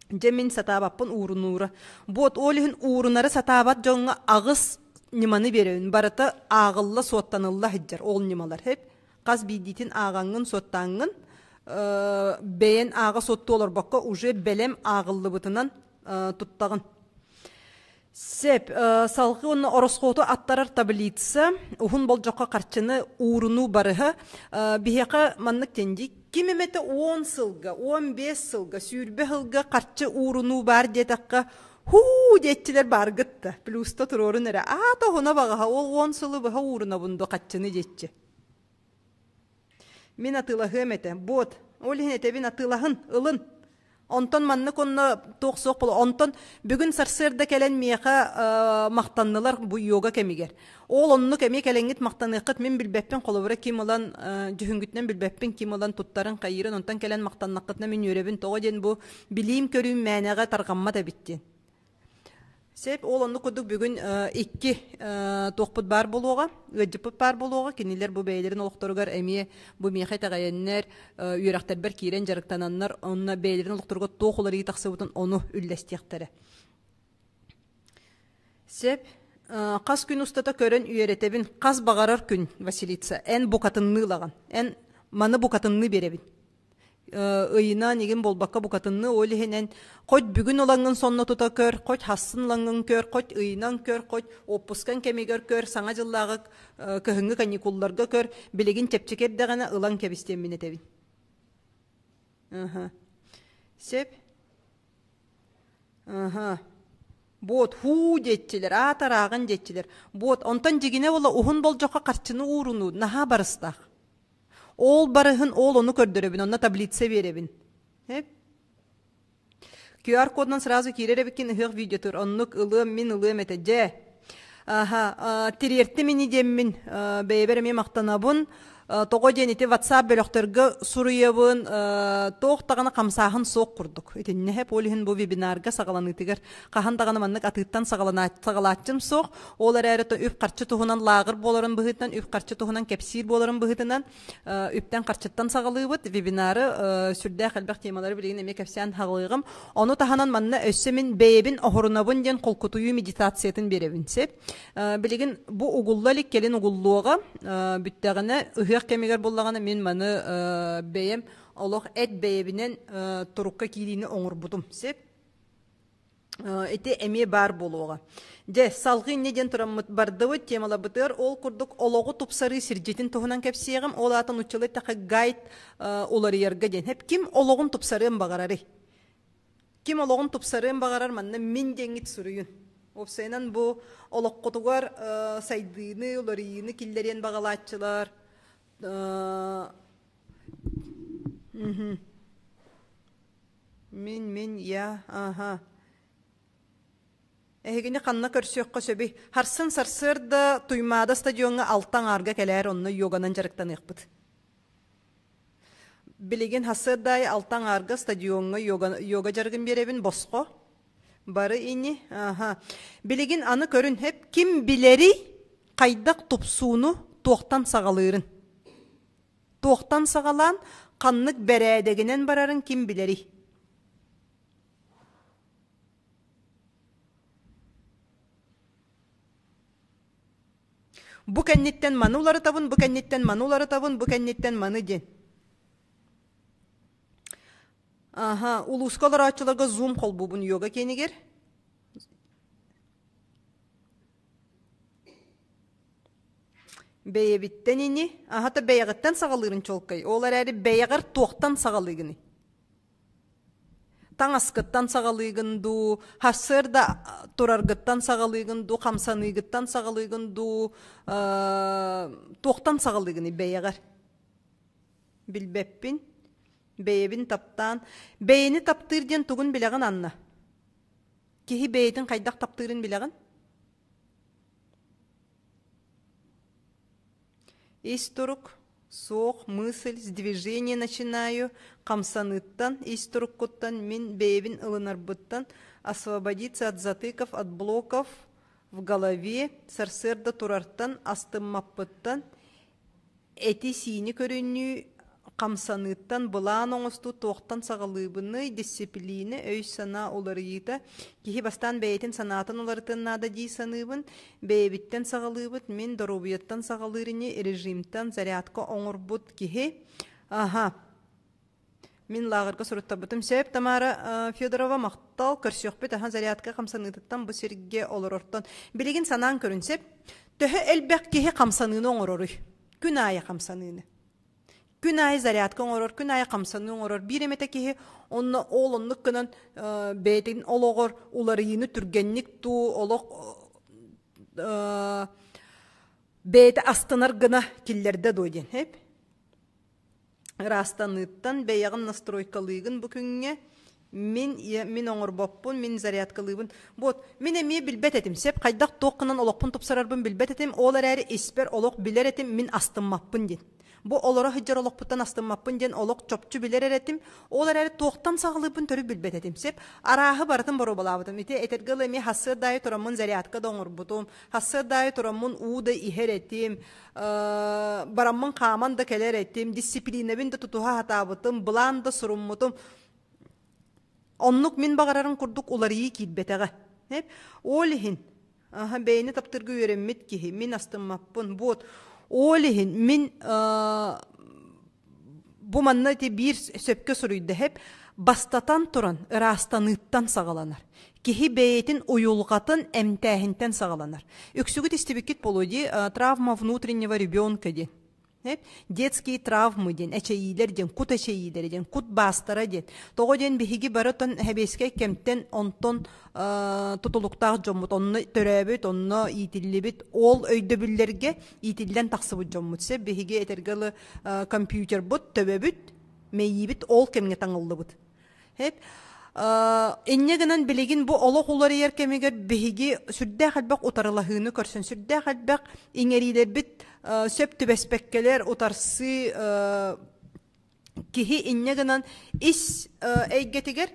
Жемин сатабаппын уурунура. Бот олихин уурунары сатабат жоңга агыс ниманы беребин. Барыта агылла соттанылла хиджар. Ол нималар хеп. Каз бидитин агаңын соттаңын. Бейен ага сотты олар баққа уже белем агылlı бытынан туттағын. Сеп, салқы оны оросқоты аттарар таблица. Ухун бол жоққа қарчыны уруну барыға. Бихеқа маннық тенди. Кимеметі 10 сылға, 15 сылға, сүйірбе хылға қарчы уруну бар детаққа ху деттілер бар гытта. Плюста тұрорын әрі. Ата хуна бағаға, ол 10 сылы бұға уруна бұнды қатчыны детчі. Мен атылағы әметі, бот, ол хенеті бен атылағын, ылын. Онтон манны конна тоқсоқ болу. Онтон бүгін сарсырда кәлен меға мақтаннылар бұ йога кәмегер. Ол онны кәме кәленгет мақтанықыт мен білбәппен қолыбыра кем олан жүхінгітнен білбәппен кем олан туттарын қайырын. Онтан кәлен мақтаннақытына мен өребін тоға ден бұ білейім көрейім мәнеға тарғамма да біттен. Сеп, ол онны күдік бүгін 2 тоқпыт бар болуға, өджіпіт бар болуға, кенелер бұл бәйлерін олықтырғар әме бұл меқай тағайыннар, үйрақтар бір кейрен жарықтананлар, онына бәйлерін олықтырға тоқылар ей тақсы бұтын оны үлләстияқтары. Сеп, қас күн ұстата көрін үйеретебін, қас бағарар күн, Василица, ән бұқатынны лаған, ән маны бұқатынны беребін. Ыйына неген болбаққа бұқатынны олихенен қойт бүгін олаңын сонна тұта көр, қойт хасын лаңын көр, қойт ыйынан көр, қойт оппускан кемегер көр, саңа жыллағы көхіңгі каникулларға көр, білеген тепчекердіғана ылан кәбістен мінетебін. Сеп. Бот, ху детчілер, атарағын детчілер. Бот, онтан жегіне ола ұғын бол жоққа қарчыны ұруну, наға барыстақ. Ол барыхын ол onu көрдөрөбүн, онна таблица беребин. QR кодынан сразу киреребикин ыхык видеотур, оннук ылым мин ылым эте же. Тирерти мини деммин бейбереме мактанабын. Тоғы денеті WhatsApp бөліқтіргі сұруебін тоқтағаны қамсағын соқ құрдық. Етіне хеп олығын бұл вебинарға сағаланытығыр. Қағандағаны маннық атыттан сағалатчым соқ. Олар әріті үп қарчы тұғынан лағыр боларын бұғытынан, үп қарчы тұғынан кәпсир боларын бұғытынан, үптен қарчыттан сағалығыт. Вебинары сүрді қалбақ темалары білеген әме кәпсиян хағылығым. Оны тағанан манны өссемін бейбін оғырынабын ден қолқытуы медитациятын беребінсеп. Білеген бұл ұғыллалік келін ұғыллуға бүттіғіне кемегер боллағаны мен маны бейім олық әт бейбінен тұрыққа кейдейіні оңыр бұдым. Сеп, әте әме бар болуға. Де, салғы неден тұрамыт бардығы темала бұтыр, ол күрдік олығы тұпсары сіржетін тұғынан кәпсеғім, ол атын ұчылы тақы гайд олары ерге ден. Хеп, кім олығын тұпсарын бағарары? Кім олығын тұпсарын бағарар, манна мен денгет сүрүйін. Опсайынан бұл олық құтығар сайдыны, оларыйыны келдерен бағалатчылар. Мен, я, Әгені қанна көрсөкқа сөбей. Харсын сарсырда туймада стадионға алтан арға кәләр онны йоганан жарықтан еқпіт. Білеген хасырдай алтан арға стадионға йога жарғын беребін босқо. Бары ені. Білеген аны көрін хеп. Кім білері қайдақ тұпсуыны тоқтан сағалырын. Тоқтан сағалан қаннық бәрәдегінен барарын кім білері. Бұ кәннеттен манулары табын, бұ кәннеттен манулары табын, бұ кәннеттен маны ден. Улускалар ачыларға зум қол бұбын йога кенігер. Бәйебіттен ені, ағата бәйіғіттен сағалырын чолқай. Олар әрі бәйіғір тоқтан сағалығыны. Таң асқыттан сағалығынду, хасырда тұрарғыттан сағалығынду, қамсанығыттан сағалығынду, тоқтан сағалығыны бәйіғір. Білбәппін, бәйебін таптан. Бәйіні таптырден тұғын біліғін анна. Киһи бэйэтин хайдах таптырын билэгин? Истурук, соох, мысль, с движения начинаю, камсаныттан, истуруккуттан, мин бэйбин ылынарбыттан, освободиться от затыков, от блоков в голове, сарсырда турартан, астыммаппыттан, эти сини көрүнүү, камсаныттан, былаан оңосту тоқтан сағалыбыны, дисциплины, өй сана оларыйыта, кихи бастан бәйтін санатын оларытын нада дей саныбын, бәйбіттен сағалыбыт, мен дорубияттан сағалырыны, режимтан, зарядка оңырбыт кихи. Ага. Мен лағырға сұрыттабытым. Сөйіп Тамара Федорова мақтал көрсөкпет, аха зарядка камсаныттан бұл серге оларортан. Білеген санан көрінсеп, төхі әлбәк кихи камсаныны оңырорый. Күн айы камсаныны. Күн айы зарядка оңырор, күн айы камсаны оңырор. Bir emete кихи онна олонлық кынан бәйтін олоғыр, уларыйыны түргенник ту, олық бәйті астынар гына киллерде дойден. Растаныттан бәйяғын настройкалығын бүкінге мен оңыр боппун, мен зарядкалығын. Вот, мен әме білбет етім. Сеп қайдақ тоқынан олықпын тұпсарарбын білбет етім. Олар әрі еспер олық білер етім, мен астынмаппын ден. Бу олара хыджар олықпыттан астынмаппын ден олық чопчу білер етім. Олар әрі тоқтан сағылыбын түрі білбет етім. Сеп арағы бартын бару балабытым. Этергілі ме хасы дайы тұрамын зарядка доңыр бұтым. Хасы дайы тұрамын ууда ихер етім. Барамын қаман да келер етім. Дисциплинабин да тұтуға хатабытым. Бұлан да сұрыммытым. Оннук мен бағарарын құрдық оларыйы кейтбетеға. Олихин, бәйіні таптырғы өреммет кейі, мен астынмаппын. Олихин, мен бұ манна бір сөпке сұрыйды хеп, бастатан тұран, ырастаныттан сағаланар. Кейі бәйетін ойылғатын әмтәхінтен сағаланар. Өксігіт істебекет болуды травма внутреннего ребенка ден. Детские травмы ден, әчейілер ден, кут әчейілер ден, кут бастара ден. Тоғы ден бігігі барытын әбеске кемтен онтон тұтылықтақ жоммут, онны төрәбіт, онны итілібіт, ол өйдөбілерге итілден тақсыбыт жоммутсе, бігігі әтергілі компьютер бұт, төбәбіт, мейібіт, ол кемге таңылды бұт. Эннегінен білеген бұл олық олар еркемегер бігігі сүрдә қалбақ ұтарылағыны көрсін, сүрдә қалбақ еңерилер біт сөп түбәспәккелер ұтарсы кихи эннегінен ис әйгетігер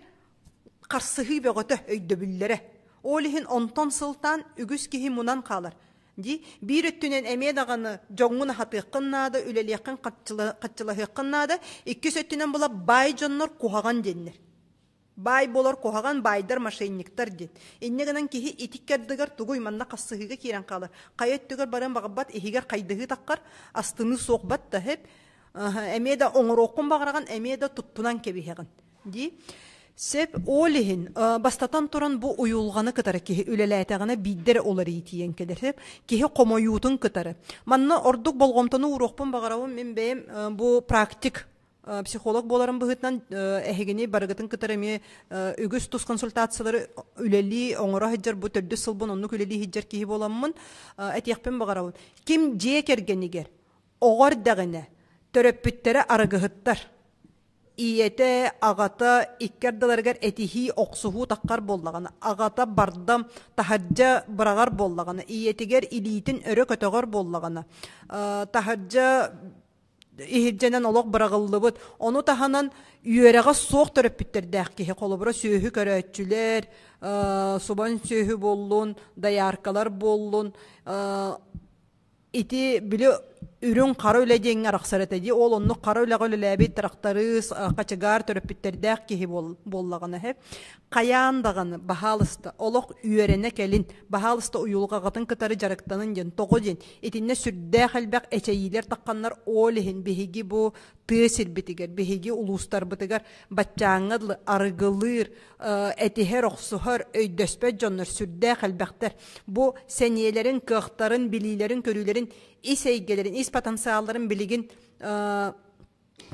қарсығы бәғыты өйдөбіллері. Олихин онтон сылтан үгіз кихи мұнан қалар. Bir öttünen emeğe dağını joğun hatıqqınnadı, üleliyakın қатчылahıqqınnadı, iki öttünen bula bay jonlar kuhagan denler. Bay bolar kohagan baydar maşenniktar den. Ennegenen kihi itikkerdigar tuguy manna qassıhıga kiren qalır. Qayettigar baran bagabbat ehigar qaydığı taqqar, astını soqbat da hep emeda oңроqun bagaragan emeda tuttunan kebihegan. Di sep olihin bastatan turan bu uyulğanı qıtarı kihi üleləyətəğine bidder olar itiyen kedir hep kihi qomoyutun qıtarı. Manna orduq bolğomtanu uroqpun bagarawın men beyim bu praktik психолог боларын бұғытнан әхегені барығытын кітарыме үгіз тұс консультациялары үлелі оңыра хиджар бұ түрді сылбын оннық үлелі хиджар кейі боламын әтияқпен бағарауын. Кем же кергенігер оғар дағыны төрөппіттері арығығыттар. Iyete ağata ikkerdalаргар этихи оқсуһу таққар боллағаны, ağata бардам тахаржа бырағар боллағаны, иетигер илитин өрі көтөғар боллағаны, тахаржа ihircenen olaq bırağıllıbıt. Onu tahanan üyereğe soğuk töröpütterdəq ki, kolubura söhü körətçüler, suban söhü bollun, dayarkalar bollun, iti bili ürün qara ölədiğin araqsarat edi, ol onu qara öləğə öləbit taraqtarız, qaçıgar töröpütterdəq ki bollağını hep. Qayandağını bahalısta, olaq üyerene kelin, bahalısta uyulğağıtın kıtarı jarıqtanın den, toğu den, etinne sürdəq elbəq eçeyiler taqqanlar olihin, behigi bu tığsil bitiger, behigi ulustar bitiger, batçağıdlı, arıgılır, etiher oqsuhar, öydöspet jonlar sürdəq elbəqtər. Bu seniyelerin, kıqtarın, bililerin, körülerin, is eygelerin, is potansiyalların biligin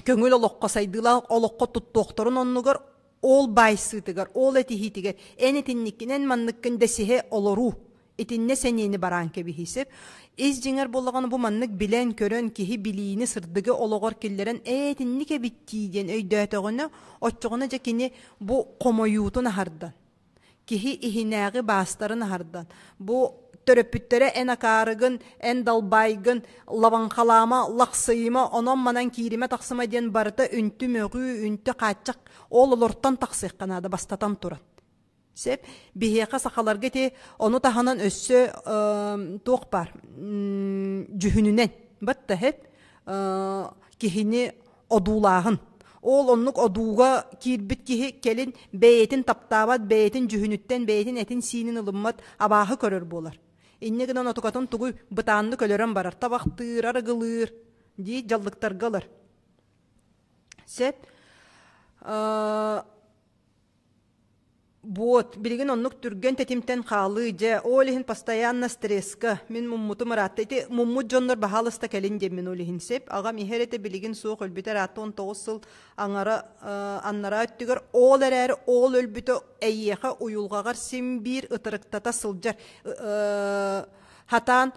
köngül oloqqa saydılar, oloqqa tuttuqtarın onnugar, ol baysıtıgar, ol etihitigar, en etinnikin, en manlıkkın desihe oloru, etinne seniyeni baran kebi hisip. Ez jinger bollağını bu manlık bilen körön kihi biliğini sırdığı oloğar killerin etinnike bittiyden öydöğütüğünü, otçuğuna jakini bu komoyutun ahardan. Kihi ihinägi bastарын hardan. Bu töröpüttere en akarıgın, en dalbaygın, lavankalama, laksıyma, onon manan kirime taksıma diyen barıta üntü mögü, üntü kaçak, ol olortan taksıyık kanada bastatan turan. Sep, bihiyaka sakalarga te, onu tahanan össü toq bar, cühününen, batta hep, kihini odulağın. Ol onluk oduğa kirbit kihi kelin beyetin taptabat, beyetin cühünütten, beyetin etin sinin ılımmat abahı körür bolar. İnne gıdan otukatın tuğu bıtanlı kölören barar. Tabaktır, arıgılır, diye jallıktar galır. Sep, Бот, билигин оннук түрген тетимтен халы же, олихин постоянно стресска, мен муммуту мыратты, эти муммут жоннор бахалыста келин жеммен олихин сеп, ага михерете билигин суық өлбітер аты 19 сыл аннара өттігір, ол әрі ол өлбіті әйеға уюлғағар сен бір ытырықтата сылжар. Хатан,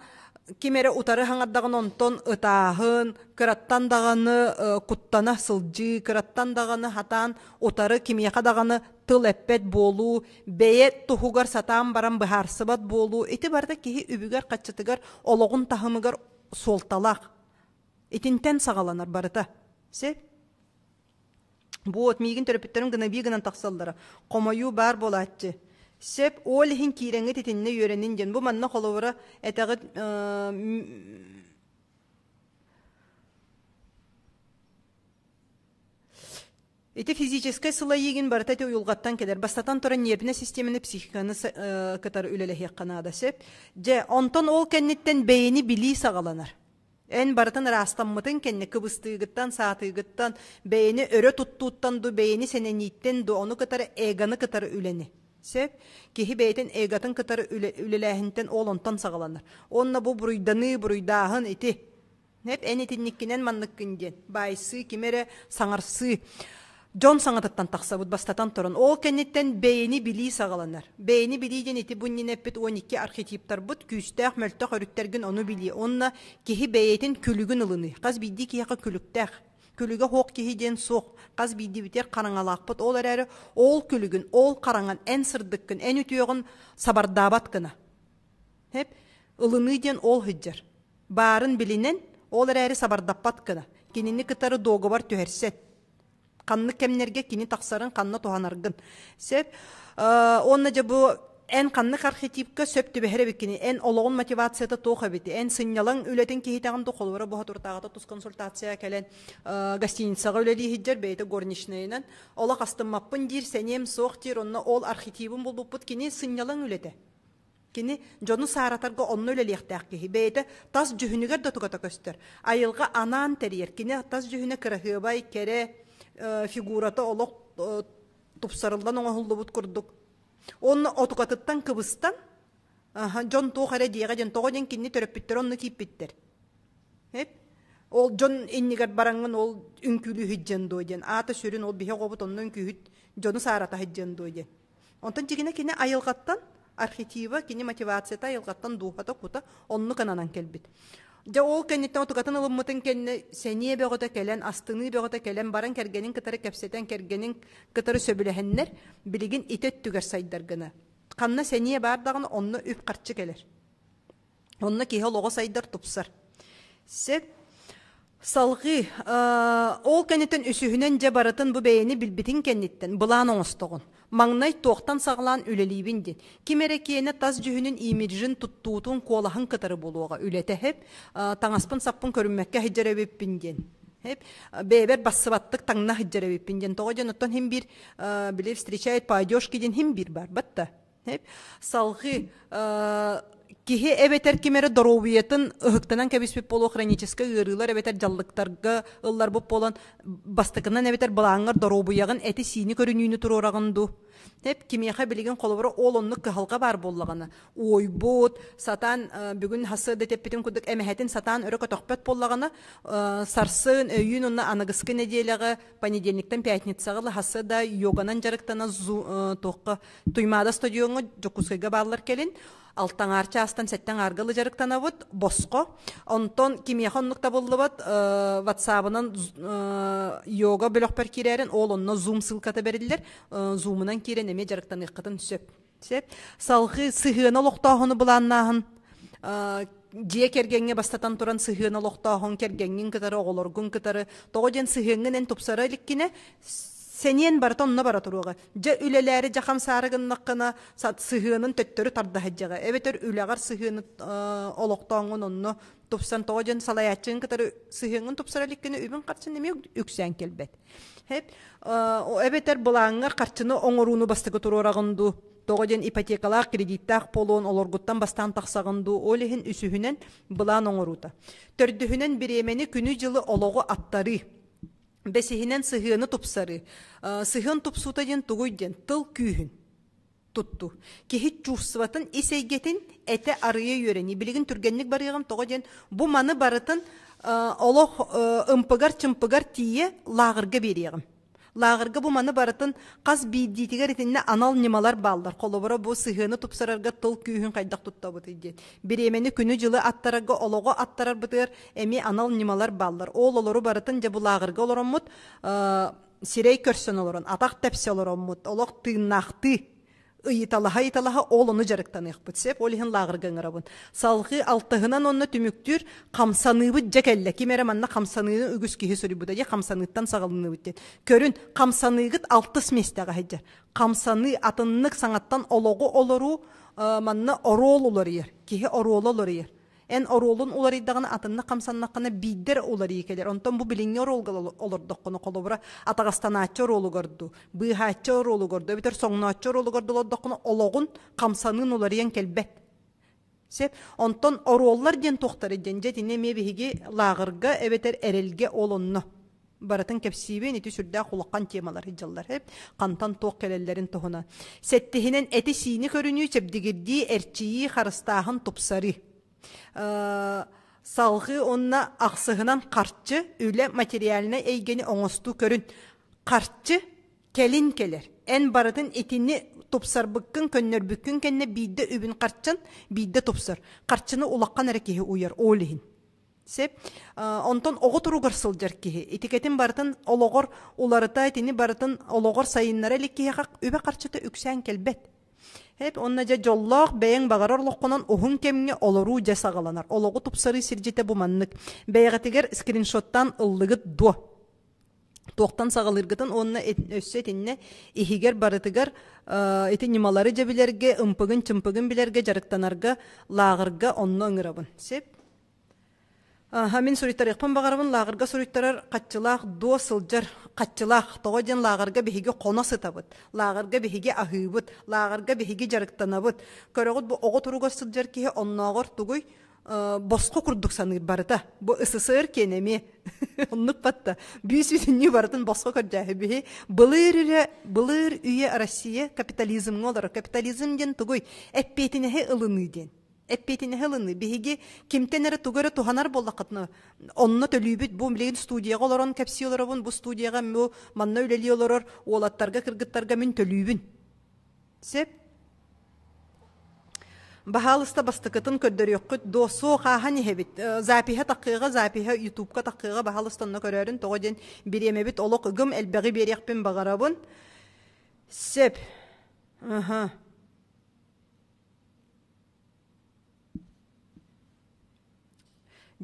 кемері утары хаңардағын онтон ытағын, кыраттан дағаны куттана сылжы, кыраттан дағаны хатан утары кемеяқа дағаны тыл әппет болу, бәйе тұхугар сатан баран бұхарсыбат болу, еті барда кеге үбігер қатчытыгар олығын тахымыгар солталақ. Етінтен сағаланар барыта. Сеп? Бұот, мейгін төрөпіттерін гына бейгінен тақсалдары. Қомайу бар болатчы. Сеп, ол хин киреңі тетінне үйренін жен. Бұ манна қолуыра әтәғыт эти физическая сыла еген барыта те уйулгаттан келер. Бастатан туран нервная системаны психиканы кытар үлелехе канада сеп. Же онтон ол кеннеттен бейни били сагаланар. Эн барытын растаммытын кенне кыбыстыгыттан, саатыгыттан, бейни өрө туттуттан ду, бейни сенениттен ду, onu кытар эганы кытар үлени. Сеп, кихи бейтен эгатын кытар үлелехинтен ол онтон сагаланар. Онна бу буруйданы, буруйдахын ити. Hep en etinlikinen manlıkkınden. Baysı, kimere sanarsı. John sanattan taksabut bastatan torun. O kennetten beyni bili sağalanar. Beyni biliyden iti bunun hepet 12 arketiptar but küstah möltah örüktergin onu bili. Onna kihi beyetin külügün ılını. Kaz bildi ki yaka külüktah. Külüge hoq kihiden soq. Kaz bildi biter karangalaqpıt. Olar әрі ol külügün, ol karangan, en sırdıkkın, en ütüyoğun sabardabatkına. Hep ılınıden ol hıccar. Barın bilinen olar әрі sabardabatkına. Kenini kıtarı doğu var tüherset. Kanlı kemlerge kini taksarın kanlı tohanargın. Sep, onunca bu en kanlı arhetipka söptü behere bikini, en oloğun motivasyada toğa biti, en sinyalan ületin kihitağın toğulura bu haturtağıda tuz konsultasiya kelen gastinisaga üleli hiccar beyti gornişneyinen. Ola kastım mappın dir, senem soğuk dir, onna ol arhetipin bul buput kini sinyalan ülete. Kini jonu saratarga onnu üleliyaqtaq kihi. Beyti tas cühünüger da tukata köster. Ayılga anan teriyer, kini tas cühüne kırahıbay kere figurata olaq tupsarıldan ona hullubut kurduk. Onu otukatıttan kıbıstan John toğara diye jen toğajen kinni töröpüttür onu kippitter. Hep ol John innigar barangın ol ünkülü hicjen dojen. Ata sürün ol bihe qobut onun ünkühüt John'u sarata hicjen dojen. Ondan jigine kinni ayılgattan arxetiba kinni motivatsiyata ayılgattan duhata kuta onu kananan kelbit. Ja ol kennetten otukatan ılımmıtın kenne seniye beğota kelen, astını beğota kelen, baran kergenin kıtarı kepseten kergenin kıtarı söbülehenler, biligin itet tüger saydargına. Kanna seniye bardağını onunla üp kartçı keler. Onunla kihe loğo saydar tupsar. Sep, salgı, ol kennetten üsühünen ja baratın bu beyni bilbitin kennetten, bulan oğustoğun. Mağnay toğtan sağlan üleliyibindin. Kimerekiyene taz cühünün imirjin tuttuğutun kolahın kıtarı buluğa ülete hep, tağaspın sappın körünmekke hiccar evippindin. Hep, beber basıbattık tağna hiccar evippindin. Toğacan ottan hem bir, bile встречает пойдёшкидin hem bir bar, batta. Hep, salgı, kihi ebeter kimere doroviyatın ıhıktanan kebisbip bolu хронический ырылар ebeter jallıktarga ıllar bop bolan bastıkından ebeter balağınlar doroviyagın eti sini körünüğünü turorağındu. Hep kimiyaka bilgin kolubara olonluk kıhalga bar bollağına. Oybut, satan, bugün hası deteppitin kuduk emehetin satan öröke toqpet bollağına sarsın, öyün onna anagıskı nediyelağı panedельниктен пятницағылы hası da yoganan jarıktana toqqa tuymada stadiyonu jokuskayga bağlar kelin. Alttan arça astan setten argalı jarıktan avut, bosko. Onton kimiyakonnukta bulluvat, WhatsApp'ının yoga blokper kirerin, ol onna Zoom sılkata berildiler. Zoom'unan kiren eme jarıktan ıqqatın söp. Сеп, салғы сыхыны лоқтағыны бұланнағын, жие кергенге бастатан туран сыхыны лоқтағын кергенген кытары, оғылыргын кытары, тоғыден сыхыңын ән тупсары ліккіне, сенен барыта онна бара тұруға. Жа үлелері жақам сарығыннаққына сыхынын төттөрі тардығы жаға. Әбетер үләғар сыхыны олоқтағын онны тупсан тоғыден салаятчын кытары сыхыңын тупсары ліккіне үбін қарчын неме үксән келбет. Әбетер бұлаңыр қарчыны оңыруыны бастығы тұрорағынду. Тоғыден ипотекалар, кредиттақ полуын олоргуттан бастан тақсағынду. Олихин үсүхінен бұлан оңыруыда. Төрдүхінен біремені күні жылы олығы аттары. Бәсихинен сыхыны тупсары. Сыхын тупсутаден тугуйден тыл күйін тутту. Кехит чувстватын исейгетін әті арыя йөрені. Білігін түргенлік барығым тоғыден бұ маны барытын олық ымпыгар-чымпыгар тие лағырға берегім. Лағырға бұ маны барытын қаз бейдетігер етінне анал немалар балдар. Қолыбыра бұ сыхыны тупсарарға тыл күйін қайдақ тұтта бұты ден. Біремені күні жылы аттарарға олығы аттарар бұтығыр әме анал немалар балдар. Ол олары барытын жа бұ лағырға оларым мұт, сирей көрсен оларын, атақ тәпсе оларым мұт, олық тынақты. Ыйталаха олыны жарықтан еқпітсеп, олығын лағырған арабын. Салғы алтығынан онны түміктір қамсанығы жәкәлі. Кемері манна қамсанығын үгіз кейі сөрі бұда, е қамсанығыттан сағылыны бұдден. Көрін, қамсанығыт 6 местаға хәджар. Қамсаны атынлық саңаттан олығы олару манна орол олар ер. Кейі орол олар ер. Эн оролун уларыйдагына атынна камсаннаккана биддер улары екелер. Онтон бу билиңе оролгал олордоккону колобура атагастанаачы оролу горду, быйхаачы оролу горду, битер соңнаачы оролу горду олордоккону ологун камсанын уларыян келбет. Сеп, онтон ороллар ден тоқтары ден жетине мебиги лагырга эбетер эрелге олонну. Баратын кепсибен ити сүрдә кулаккан темалар хиҗаллар хеп кантан тоқ келелләрен тохуна. Сеттихинен эти сини көрүнү чепдигирди эрчии харыстахын тупсары. Салғы онна ақсығынан қарчы үлі материалына әйгені оңысту көрін. Қарчы келін келер. Ән барытын етіні топсар бүккін, көннер бүккін кәнне бейді үбін қарчын, бейді топсар. Қарчыны улаққан әрекеге уяр, олығын. Сеп, онтон оғы тұру ғырсыл жар кеге. Етикетін барытын олығыр, оларыта етіні барытын олығыр сайынлары әліккеге қақ өбі қарчыты үксән келбет. Hep onna ja jollaq beyin bagarar loqonan ohun kemge oloru jasagalanар. Ologu tupsары sirjete bu manныk. Beyagatiger screenshottan ıllıgıt do. Toqtan sağalırgıtın onna össetinne ihiger barıtıgar eti nimaları jabilerge ımpıgın çımpıgın bilerge jarıktanarga lağırga onna ıngırabın. Sep Hamin surittar yaqpan bagarabın lağırga surittarar qaççılaq do sıljar qaççılaq toğajan lağırga bihige qona sıtabıt. Lağırga bihige ahıbıt. Lağırga bihige jarıktanabıt. Körögüt bu oğu turuga sıljar kihe onnağır tuguy bosqa kurduk sanır barıta. Bu ısısır kenemi. Onnuk batta. Büyüsüdünni barıtın bosqa kırcahı bihi. Bılır üye Россия kapitalizm olur. Kapitalizmden tuguy eppetinehe ılını den. Эппетине хылыны биһиги кимтенере тугары туханар боллакытны онно төлүбүт бу билеген студияга олорон кепсиолорун бу студияга мо манна үлелиолорор олаттарга кыргыттарга мен төлүбүн сеп бахалыста бастыкытын көддөрөккүт досо хахани хебит запиха такыга запиха ютубка такыга бахалыстанна көрөрүн тогоден биремебит олок ыгым элбеги берекпен багарабын сеп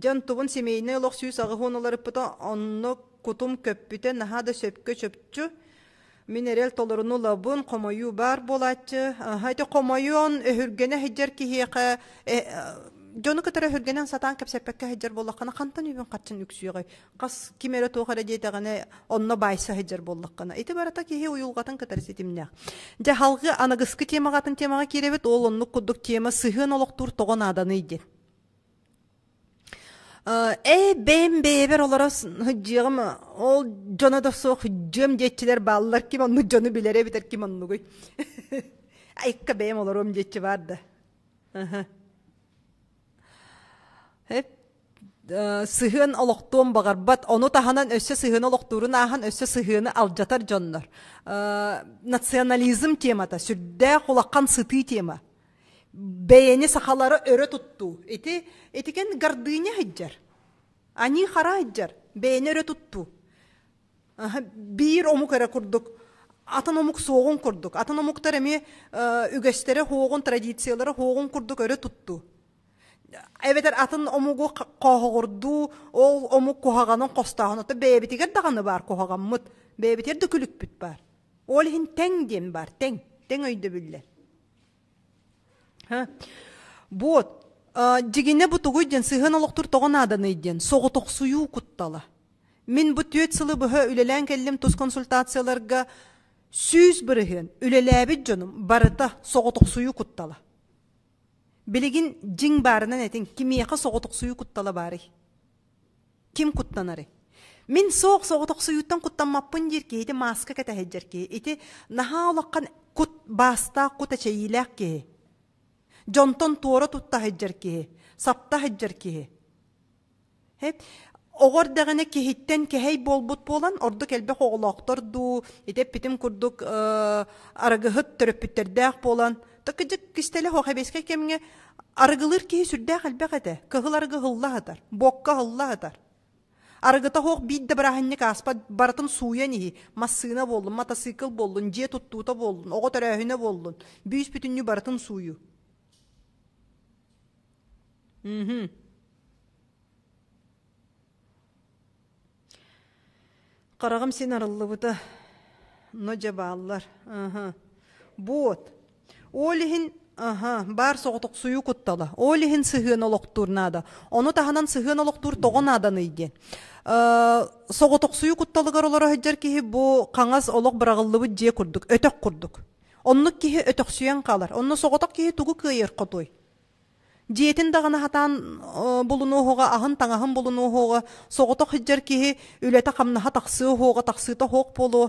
Жан тубун семейне лох сүйс агыхоналары пыта онно кутум көппүтен нахада сөпкө чөпчү минерал толоруну лабун комою бар болачы хайты комойон өһүргене хеджер кихиека жону кытара өһүргенен сатан кепсепекке хеджер боллакана кантан үбүн катчын үксүйгай кас кимере тоохара дейтагане онно байса хеджер боллакана ити барата кихи уюлгатын кытарситимне жа халгы анагыскы темагатын темага киребит ол онну кудук тема сыгын олоктур тогон аданы иди бем бебер оларас хыджыгым ол жона да сок хыджым жетчилер баллар ким анну жону билере битер ким аннугуй айка бем оларом жетчи барды сыгын олоктуун багарбат ону таханан өссө сыгын олоктурун ахан өссө сыгыны алжатар жоннор национализм темата сүрдэ кулаккан сыты тема бейени сахалары өрө тутту. Этикен гордыня хыджар. Ани хара хыджар. Бейени өрө тутту. Бир ому кара курдук. атын омук соğun курдук. Атын омуктар эми үгөстери хоğun традициялары хоğun курдук өрө тутту. Эбетер атын омугу кохогурду, ол омук кохаганын костагыныты бэбитигер даганы бар кохаганмыт. Бэбитер дүкүлүкпүт бар. Ол хин тең дем бар, тең өйдө билер. Вот, жигине бутугуйден сыгын олоктур тогон аданыйден, соғытоқсуyu куттала. Мен бу төт сылы бұхы үлелән келлим туз консультацияларга сүз бірігін, үлеләбі жоным барыта соғытоқсуyu куттала. Билигин жин барынан этин кимияқа соғытоқсуyu куттала бары. Ким куттанары? Мен соғытоқсуюттан куттанмаппын жерке, еті маска кәтәхет жерке, еті наха олаққан кут баста кута чайиләк ке. Жонтон туора тутта хеджерки, сапта хеджерки. Хеп, огор даганы кехиттен кехей болбут болан, орду келбе хоголоқторду, етеп битим курдук арагыхыт төрөппүттердәк болан. Такыжык кистеле хохебеске кемге арагылыр кехи сүрдәк әлбәк әте, кыгыларгы хылла хатар, бокка хылла хатар. Арагыта хоқ бидді бірахынник аспа барытын суя нехи, массына болдun, мотоцикл болдun, же туттута болдun, оғы төрәхіне болдun, бүйіс бүтінні барытын сую. Қарағым сен арылы бұта, но жабалар. Вот. Олихин бар соғытық суyu kuttala. Олихин сығын олықтурнада. Оны таханан сығын олықтур тоғын аданы иген. Соғытық суyu kuttalıgar olara hüccar ki bu қаңас олық бірағылы бұд же күрдік, өтік күрдік. Онлық ки өтік сүйен қалар. Оны соғытық ки туғы күйер қотой. Диетин дағына хатан болунуғуға, ағын таңағын болунуғуға, соғытық хыджар кихи үлеті қамнаға тақсыуғуға, тақсыта хоқ болу.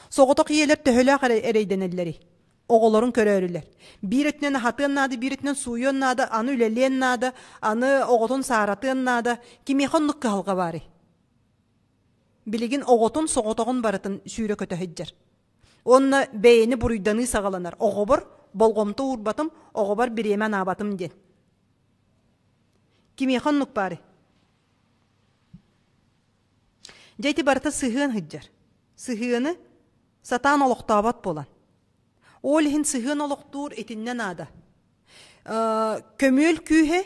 Соғытық елер төхілі әрейденелері, оғыларын көрерілер. Bir өтінен хатын нады, bir өтінен суйын нады, аны үлелен нады, аны оғытын саратын нады, кемеқан нүккі халға бары. Білігін оғытын соғытығын барытын сүйрі көті хыджар. Онна бәйіні бұруйданы сағаланар. Оғыбыр, болғымты урбатым, оғыбар біремен абатым ден. Кемеқан нүк бары. Жәйті барыта сығын хыджар. Сығыны сатан олықтабат болан. Олхин сығын олықтур етіннен ада. Көмел күйе,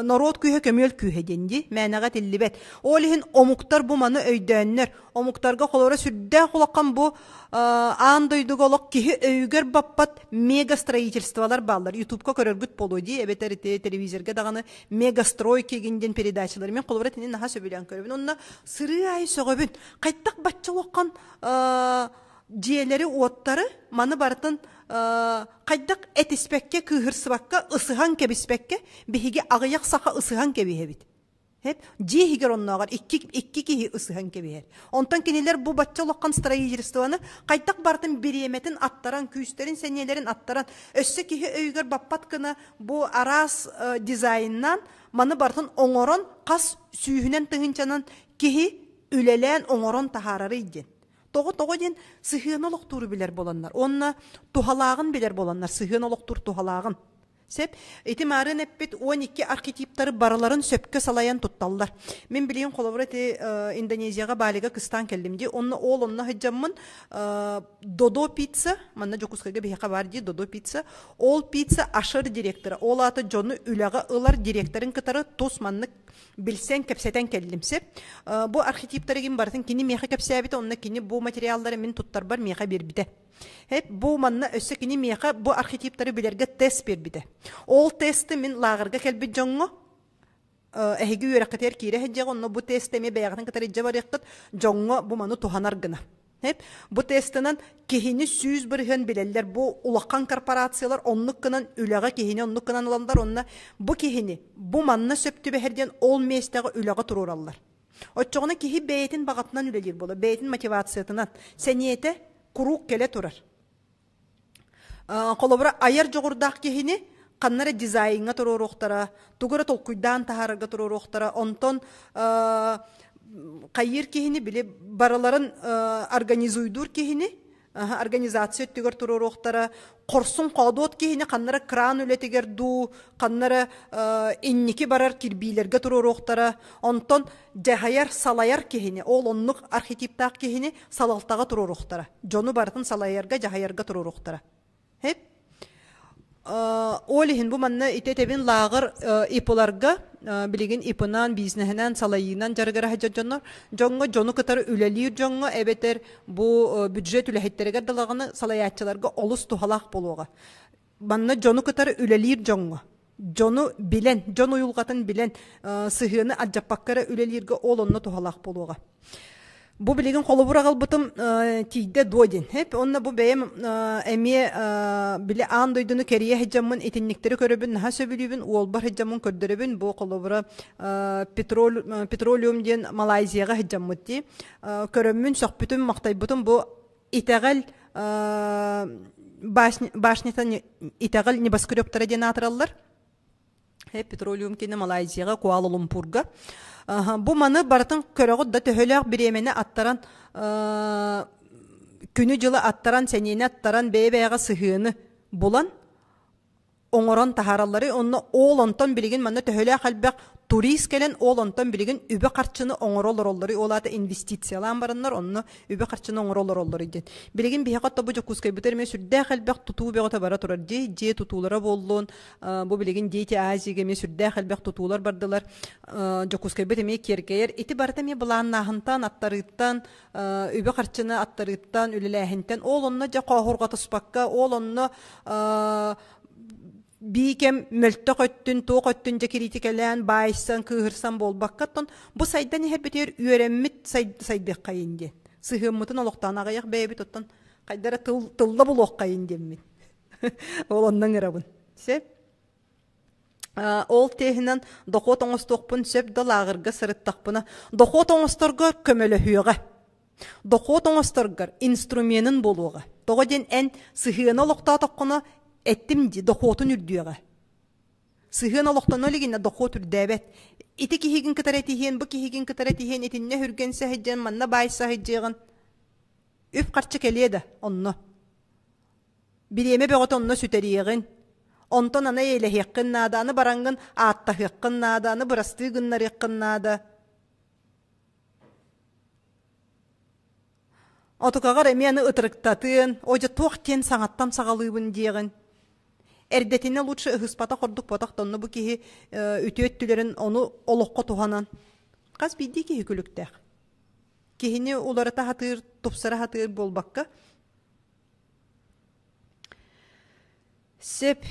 народ күйе көмел күйе денді, мәнеға тілібет. Олхин омуктар bu manı өйдәннер. Омуктарға қолора сүрдә қолаққан bu андойдық олық кихи өйгер баппат мега строительстволар балдар. Ютубка көрергіт болу дей, әбетер телевизорға дағаны мегастрой кегенден передачалар. Мен қолора тенен наға сөбелен көрібін. Онына сыры ай соғыбын. Қайттақ батчал оққан жиелері оттары маны бартын қайдақ әтіспәкке, күйірсібаққа, ысыған кебіспәкке, бігіге ағыяқ сақа ысыған кебіхебіт. Же хигер оннағар, икки кихи ысыған кебіхер. Онтан кенелер бұл батча олыққан строительствоны қайдақ бартын береметін аттаран, күйістерін, сәнелерін аттаран, өссі кихи өйгер баппат кіні бұл арас дизайннан маны бартын оңорон қас сүйінен тыңынчанан кихи үлелен оңорон тахарары иден. Тоғы ден сыхын олықтуру білер боланlar. Онна тухалағын білер боланlar. Сыхын олықтур тухалағын. Сеп, эти марын эппет 12 архетиптары бараларын сөпкө салаян тутталдар. Мен билейін қолавыр Индонезияға балиға кыстан келдімде. Онна хыджамын Додо пицца, манна жокускайга бейқа бар де Додо пицца. Ол пицца ашыр директоры. Ол аты жоны үліға ылар директорын кытары тос манны билсен кепсетен келдімсеп. Бұл архетиптарыгин бартын кені меха кепсәбіті, онна кені бұл материалдары мен туттар бар меха бербіде. Hep bu manna össe kini meha bu arhetipleri bilerge test berbide. Ol testi min lağırga kelbi jongo ehigi yöreketer kire hecce onno bu testemi beyagın kadar hecce var yakıt jongo bu manu tuhanar gına. Hep bu testinden kehini süz birhen bileller bu ulaqan korporatsiyalar onluk kınan ülağa kehini onluk kınan olanlar onna bu kehini bu manna söptü beherden ol mestağı ülağa tururallar. Oçoğuna kehi beytin bağatından ülelir bolu. Beytin motivatsiyatından seniyete kuruk kele turar. Kolobra ayar joğurdaq kehini qannara dizaynga turur oqtara, tugura tolkuydan taharga turur oqtara, onton qayır kehini bile baraların organizuydur kehini организация түгөр туруруктара корсун кодот кихине каннара кран үлетигер ду каннара инники барар кирбилерге туруруктара онтон жахаяр салаяр кихине ол оннук архетиптак кихине салалтага туруруктара жону бартын салаярга жахаярга туруруктара хеп олихин бу манна итетебин лагыр ипыларга билигин ипынан бизнесинен салайынан жаргара хаджоннор жоңго жону кытары үлелир жоңго эбетер бу бюджет үлехеттерге далаганы салаячыларга олус тухалак болууга манна жону кытары үлелир жоңго жону билен жон уюлгатын билен сыхыны аджаппаккара үлелирге олонно тухалак болууга бу билигин холобура калбытым тийде додин хеп онна бу бэм эми биле андойдуну керие хеджамын итинниктери көрөбүн наха сөбүлүбүн уолбар хеджамын көрдөрөбүн бу холобура петролиум ден Малайзияга хеджаммытти көрөмүн сохпүтүм мактайбытым бу итагал башнятан итагал небоскрёптара ден атыраллар хеп петролиум кене Малайзияга Куала-Лумпурга бу маны бартын көрөгөт да төхөлөк биремени аттаран күнү жылы аттаран сенени аттаран бэйбэйга сыхыны булан оңорон тахараллары онно олонтон билигин маны төхөлөк албак турист келен олонтон билигин үбө карчыны оңоролороллары олата инвестициялан барыннар онно үбө карчыны оңоролороллары ден билигин бихакатта бу жокускай бутерме сүрдэ халбак тутуу бегота бара турар же тутуулара боллун бу билигин дети азиге ме сүрдэ халбак тутуулар бардылар жокускай бутеме керкейер ити бартаме буланнахынтан аттарыттан үбө карчыны аттарыттан үлелэхинтен олонно жа кохурга туспакка олонно бикем мөлтө көттүн тоо көттүн же критикалан байсан кыырсан болбаккаттан бу сайдан хер бетер үйренмит сайдык кайынде сыгыммытын олоктан агаяк бэби тоттон кайдара тылда булок кайындеммит ол ондан ырабын сеп ол технен дохот оңостокпун сеп далагырга сырыттакпына дохот оңосторго көмөлөһүгө дохот оңосторгор инструментин болууга тогоден эн сыгын олокта токкуна Эттимди дохотун үрдүгө. Сыгын олоктон олигине дохот үрдәбет. Ити кихигин кытаретиһен, бу кихигин кытаретиһен итинне хүргенсе хеджен манна байса хеджеген. Үп карчы келеде онно. Биреме бегот онно сүтериеген. Онтон ана элехеккин наданы барангын аттахеккин наданы бырастыгыннареккин нада. Отукагар эмени ытырыктатын, ожа тоқтен саңаттан сагалыбын деген. Эрдетине лучше ыхыспата хордук потактонну бу кихи үтөттүлөрүн ону олокко туханан. Каз бидди кихи күлүктэх. Кихини уларыта хатыр, тупсара хатыр болбакка. Сеп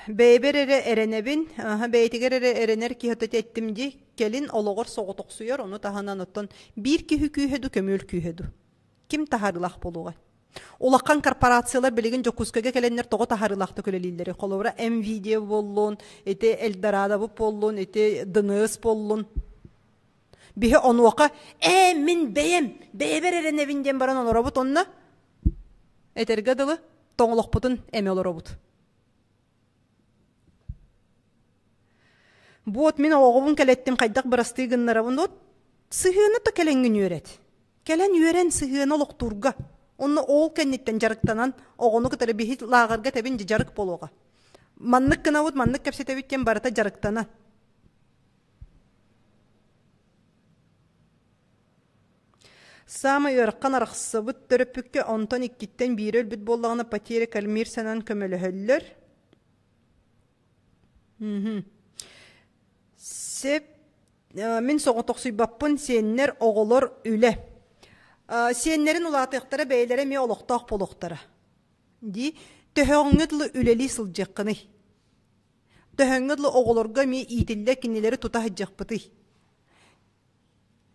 бейберере эренебин, бейтигерере эренер кихотет еттимди, келин ологор соғытоқсуйор, onu tahanan oттон bir kihü kühedü kömül kühedü. Kim taharılaq boluğa? Olaqan korporatsiyalar bilgin jokuskaga kelenler togo taharılaqta kölelilleri. Kolora Nvidia bollun, ete Eldorado bollun, ete DNS bollun. Bihe onu oqa, min beyem, beyber erenevinden baran ol robot onna. Etergadılı, toğuluq butun ol robot. Бот мен оғыбын кәлеттім қайдақ бірастығынлары бұнды сығыны да кәленгін үйрет. Кәлен үйрен сығыны олық тұрға. Оны ол кәнеттен жарықтанан оғыны күтірі бейхет лағырға тәбін жарық болуға. Маннық кіна бұд, маннық кәпсе тәбіттен барыта жарықтанан. Самы өріққан арықсы бұд түріпікке онтан иккеттен бейрел бүд болағына патері кәлмер санан көмілі хөллер. Сеп, мен соғытоқсуй баппын сеннер оғылыр үлі. Сеннерін ұлатықтары бәйлері ме олықтақ болуқтары. Ди, төхөңгідлі үлелі сылжыққыны. Төхөңгідлі оғылырға ме итілі кенелері тұта жықпыты.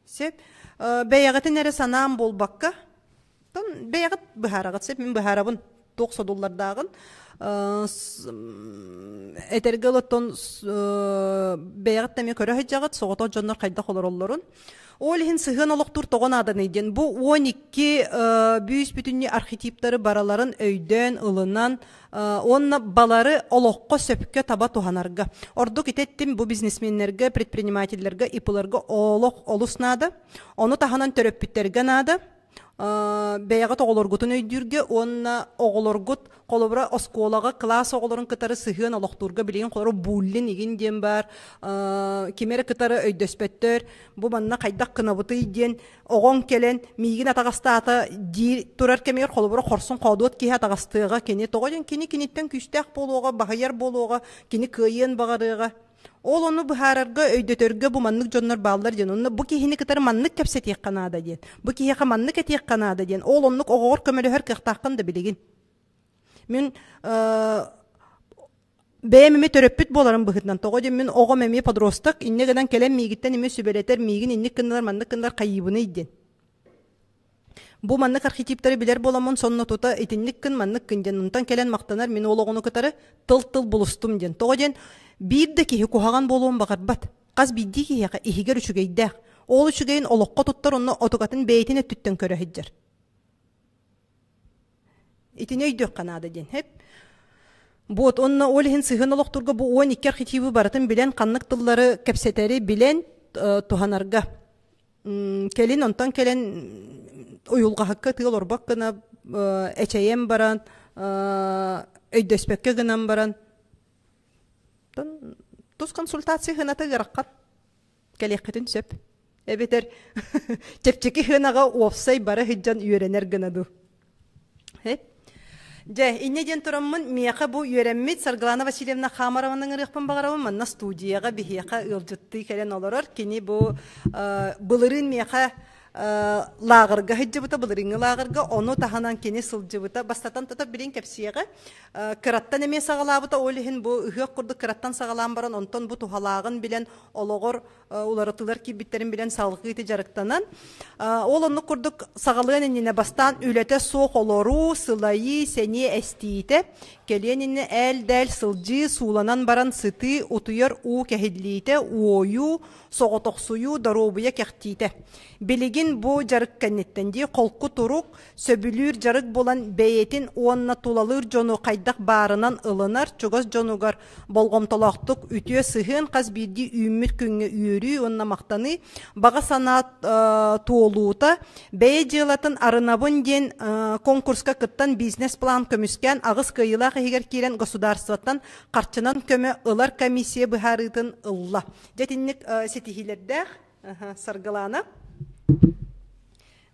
Сеп, бәйіғетін әрі санаам болбаққа. Бәйіғіт бұхарағыт сеп, мен бұхарабын $90 Этергелоттон бәйгәттә ме көрә һәҗәгат соғыта җаннар кайда холоролларын. Ол һин сыгын олоктур тоган адан иден. Бу 12 бүйүс бүтүнне архетиптары бараларын өйдән ылынан онна балары олокко сөпкә таба туханарга. Ордук итеттим бу бизнесменнәргә, предпринимательләргә, ипыларга олок олуснады. Оны таханан төрөп битәргә нады. бәйәгәт оголоргутун өйдүргө онна оголоргут колобра осколага класс оголорун кытары сыгын олохтурга билген колору буллин игин дем бар кимере кытары өйдөспөттөр бу манна кайдак кынабыты иден огон келен мигин атагастаата ди турар кемер колобра хорсун кодот ки атагастыга кени тогойен киниттен күстәк болуга багаяр болуга кини кыйын багарыга ол оны бухарарга өйдөтөргө бу маннык жоннор баалар ден онны бу кихини кытары маннык кепсетиек канада ден бу кихиха маннык этиек канада ден ол оннук огоор көмөлөһөр кыктакын да билигин мен бээмими төрөппүт боларым быхытнан того ден мен ого меми подросток иннегеден келен мигиттен эме сүбелетер мигин инник кындар маннык кындар кайыбыны иден бу маннык архетиптары билер боламын сонно тута этинник кын маннык кын ден унтан келен мактанар мен ол огону кытары тыл булустум ден того ден бир де кихи кухаган болуун багарбат каз бидди кихига ихигер үчүгейдэх ол үчүгейин олокко туттар онно отугатын бейтине түттен көрөһиджер итине өйдөк канада ден хеп бот онно олихин сыгын олоктурга бу 12 архетипы баратын билен каннык тыллары кепсетери билен туханарга келин онтан келен уюлга хакка тыл орбак гына эчейем баран өйдөспекке гынан баран тус консультация хынаты гыраккат келеккетин сөп эбетер чепчеки хынага офсай бара хиджан үйренер гынаду же иннеден тураммын мияка бу үйренмит Саргалана Васильевна Хамарованың ырыкпын багарабын манна студияга бихияка ылжытты келен олорор кини бу былырын мияка лагырга хиджыбыта былырыңы лагырга ону таханан кини сылжыбыта бастатан тата билин кепсияга кыраттан эме сагалабыта олихин бу ыхык курду кыраттан сагалаан баран онтон бу тухалагын билен ологор уларатылар кибиттерин билен салгыйты жарыктанан ол онну курдук сагалыын инне бастан үлете соох олору сылайы сени эстиите келенинне әл дәл сылжы сууланан баран сыты утуяр у кехидлиите уою соғотоқсую даробуя кехтиите билигин бу жарык кеннеттенди колку турук сөбүлүр жарык болан бейетин уонна тулалыр жону кайдак баарынан ылынар чогос жонугар болгомтолоктук үтүө сыхын каз бирди үймүт күнгө үйөрүү онна мактаны бага санаат туолуута бее жылатын арынабын ден конкурска кыттан бизнес план көмүскән агыс кыйыла хигер кирен государствоттан карчынан көмө ылар комиссия быхарытын ылла жетинник сетихилердер Саргалана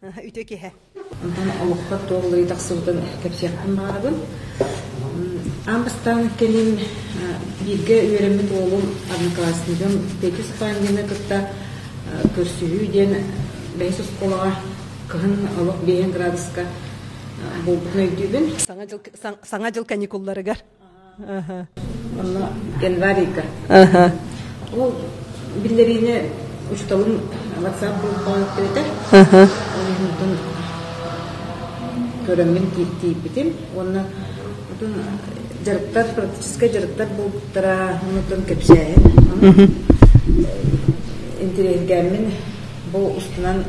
үтөкеһе онтан олукка тооллый таксыбытын кепсияктын баарабын амбастан келин бирге үйренмит оолум одноклассникым пети спангена кытта көрсүүү ден бейс школага кыһын олук 5 градуска болбутун өйдүүбүн саңа жыл каникулларыгар онно январийка ол биллерине учталым WhatsApp группалык өтө онун көрөмүн тийиппитим онна жарыктар практический жарыктар болуптара онутун кепсээм интерегемин бу устунан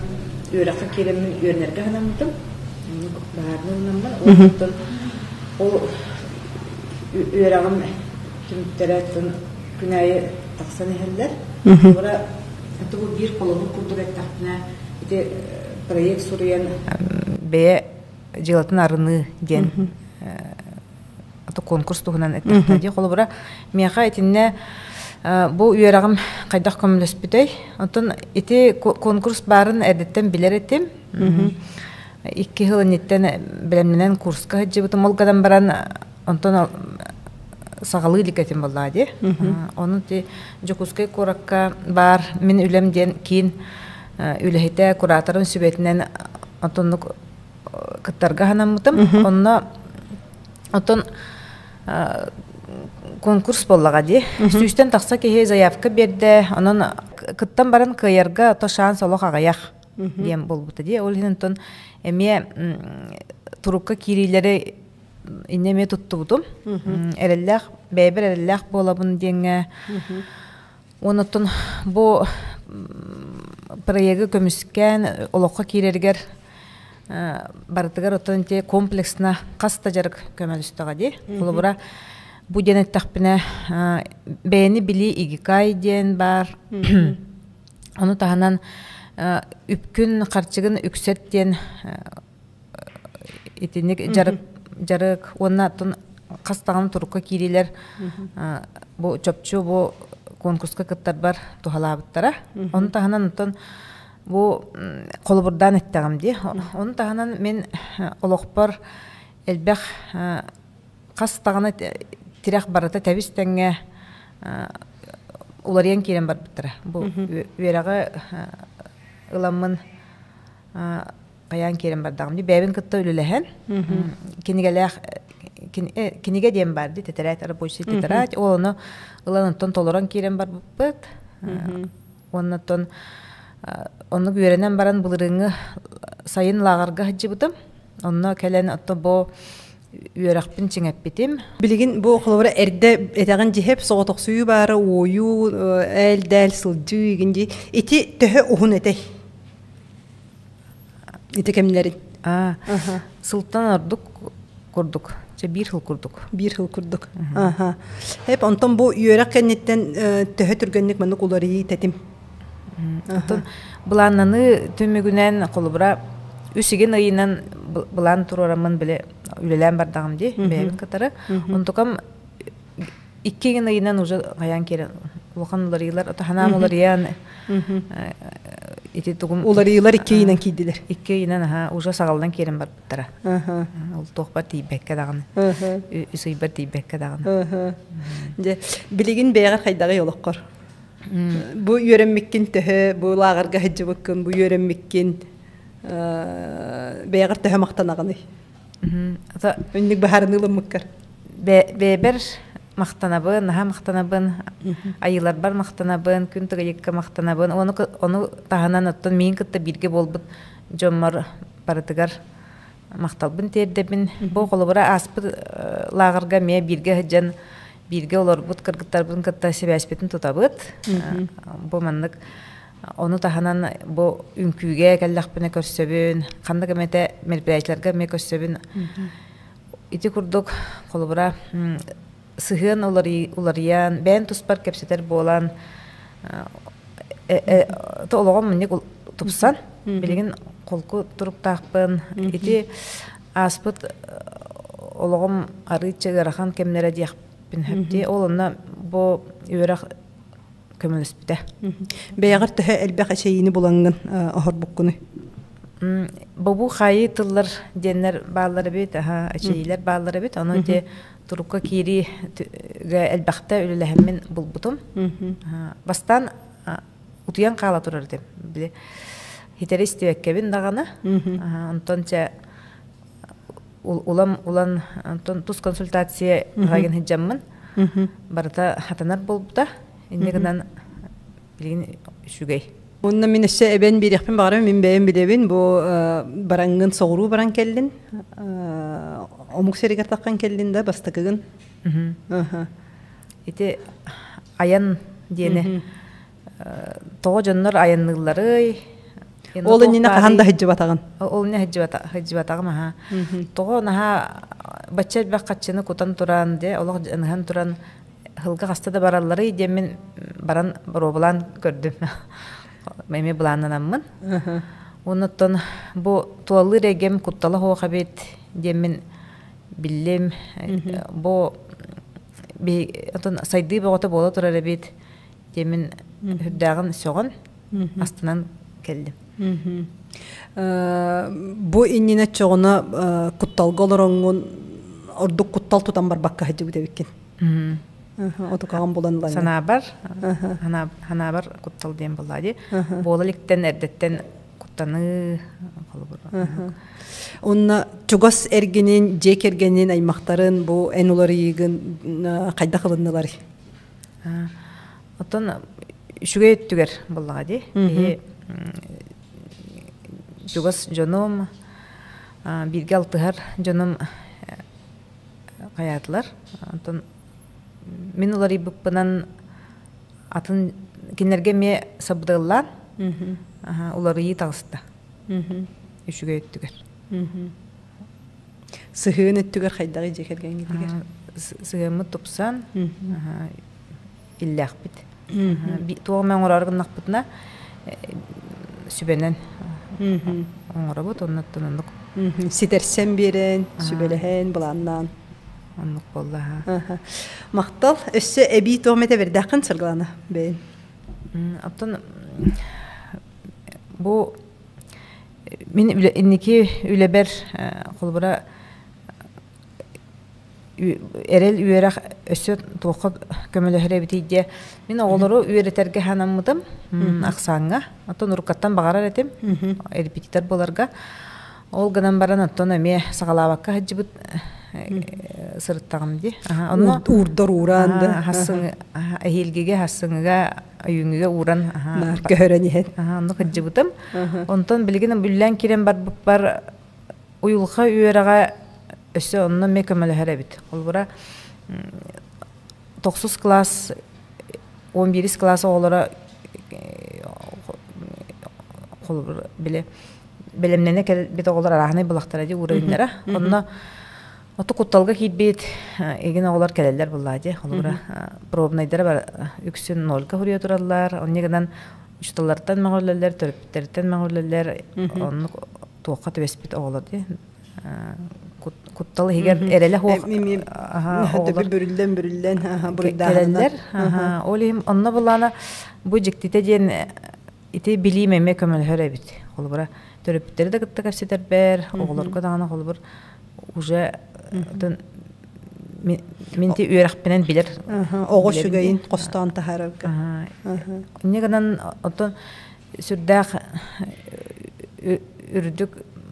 үйракка киремин үйренерге ханамытым баарынын онутун ол үйрагым түмүттереттин күнайы таксан эхеллер ора атуу бир колобу курдук эттактына ите проект суруян бе жылатын арыны ден аты конкурс туһунан эттактына ди колобура мияка этинне бу үйрагым кайдак көмөлөспүтөй онтон ити конкурс барын эдеттен билер этим 2 жыл ниттен билемнен курска жыбытым олгадан баран онтон сагалыйлык этим боллади onu ti жокускай коракка бар мен үлемден кийин үлехите кураторун сүбетинен отоннук кыттарга ханамытым онно отон конкурс боллага ди сүстен такса кеhe заявка берди онон кыттан баран кыярга то шанс олох агаях дем болбута ди ол хинтон эме турукка кирилери инеме туттубутум эреллах бебер эреллах болабын деңе онотон бу проекты көмүскән олокка кирергер бардыгар отон те комплексна каста жарык көмөлүстөгө ди булбура бу денет тахпина бени били игикай ден бар ону таханан үпкүн қарчыгын үксеттен итинник жарык оннаттын қастағын турукка кирилер бу чопчу бу конкурска кыттар бар тухалабыттара. Оны таханан онтон бу колубурдан эттегам ди. Оны таханан мен олоқпар элбэх қастағына тирах барата табистенге улариян кирен бар биттара. Бу үерага ыламын каян кирен бардагам ди. Бәбин кытта үлелehen. Киниге дем бар ди. Тетерайт рабочий тетерайт. Оны ыланытон толоран кирен бар бит. Оннотон оны үеренен баран булырыңы сайын лагарга хаҗыбытым. Онно келен отто бу үеракпин чиңеппитим. Билигин бу холора эрде этеген жеп соготок сүйү бары ою элдел сылжы игинди ити төһө ухун этей. Ити кемлерин? Сылтан ордук курдук. Бир хыл курдук. Бир хыл курдук. Хеп онтон бу үерак кеннеттен төһө түргөннүк маны кулары тетим. Буланнаны төмөгүнен колубура үсиген айынан булан турарамын биле үлелен бардагым ди бәбин катары. Онтукам 2 айынан уже гаян керен. Улхан уларыйлар ата ханам уларыян ити тугум уларыйлар 2 айынан кийдилер. 2 айынан уже сагалдан керен барбыттара. Ул тохпа тибекке даганы. Үсүй бар тибекке даганы. Же билигин бәгәр хайдагы йолоккор. Бу йөрәммеккин төһө, бу лагырга хаҗыбыккын, бу йөрәммеккин бәгәр төһө мактанаганы. Үнник баһарнылы мыккар. Бәбер мактанабын, наһа мактанабын, айылар бар мактанабын, күн тыгыйыкка мактанабын. Оны таһанан оттон мин кытта бирге болбут жоммар барытыгар макталбын тердебин. Бу колубура аспы лагырга ме бирге хаҗан бирге олар бут кыргыттарбын кытта себәспетин тутабыт. Бу маннык оны таһанан бу үнкүгә каллахпына көрсөбүн, кандай гамете мероприятияларга ме көрсөбүн. Ити курдук колубура сыгын уларыян, бән туспар кепсетер болан тоологом мынник тупсан, билигин колку туруп тақпын. Ити аспыт ологом арычы гарахан кемнере диякпин хепти. Олонна бу үерак көмөлөспүтэ. Бәягар төһө элбек эшейини буланган ахыр буккуны. Бу хайы тыллар деннер баалары бит, эшейлер баалары бит. Аны де турукка кири элбекте үлелехемин булбутум. Бастан утуян кала турар деп. Биле хитеристебеккебин даганы. Антонча улан антон тус консультация гаген хиджаммын. Барта хатанар болбута. Иннегенен билген шүгей. Онна мен эше эбен бирекпин барам, мен бэйен билебин, бу барангын соғыру баран келдин. Омук серигер таккан келдин да бастакыгын. Ити аян диене тоғы жоннор аяннылары. Ол нина каханда хиджибатаган. Ол не хиджибатаган ха. Тоғы наха бачча баккачыны кутан туран де, олог жынхан туран хылга кастада бараллары демен баран робулан көрдүм. Меме буланнанаммын. Онуттан бу туаллы регем куттала хоға бет демен биллем бу сайды боғыта бола турар бет демен хүрдағын соған астынан келдім. Бу иннина чоғына кутталга олороңун ордук куттал тутан бар бакка хаджы бүтебеккен. Отукаган боланлар. Санабар, ханабар куттал дем боллади. Болаликтен эрдеттен куттаны калыбыр. Онна чугас эргенин, жек эргенин аймактарын бу энулары ийгин кайда кылыннылар? Отон шугай түгер боллади. Чугас жоном бирге алтыгар жоном каятлар. Отон мен улары буппынан атын кинерге ме сабдыллар. Улары ий тагыста. Үшүгө өттүгөр. Сыгын өттүгөр кайдагы жекерген гидигер. Сыгымы тупсан, иллах бит. Тугы мен ораргынак бутна sübenen оңорабыт оннаттан оннук ситерсен берен сүбелehen буланнан оннук болла. Мактал өссө эби томете бердакын сырглана бен. Оттон бу мен инники үлебер колбура эрел үйерак өссө туокка көмөлөһөрө битийде мен оголору үйретерге ханаммытым аксаңга оттон уруккаттан багарар этим репетитор боларга ол гынан баран оттон эме сагалабакка хаджыбыт сырыттагым ди онно урдар уранды хасын эхилгеге хасыңга үйүнгө уран көрөнүһен онно хаджыбытым онтон билген бүллән кирен бар уюлга үйерага өссө онно ме көмөлөһөрө бит ол бура 9 класс 11 класс оголора колбур биле белемнене бит оголор арахны булактара ди уровеньдера онно оту кутталга кийбит эген оголор келелер буллади ол бура пробнайдара бар үксүн нолга хурия тураллар оннегенен учталардан магырлерлер төрөптөрдөн магырлерлер онну туокка төбеспит оголор ди куттал хигер эреле хох бүрүлден бурдалар олим онно булана бу жиктите ден ите билиме ме көмөлһөрө бит ол бура төрөптөр да кытта капсетер бер оголорго дагана холбур уже менти үйрәкпенен билер ого сүгәйин костан тахарга негенен оттон сүрдәк үрдүк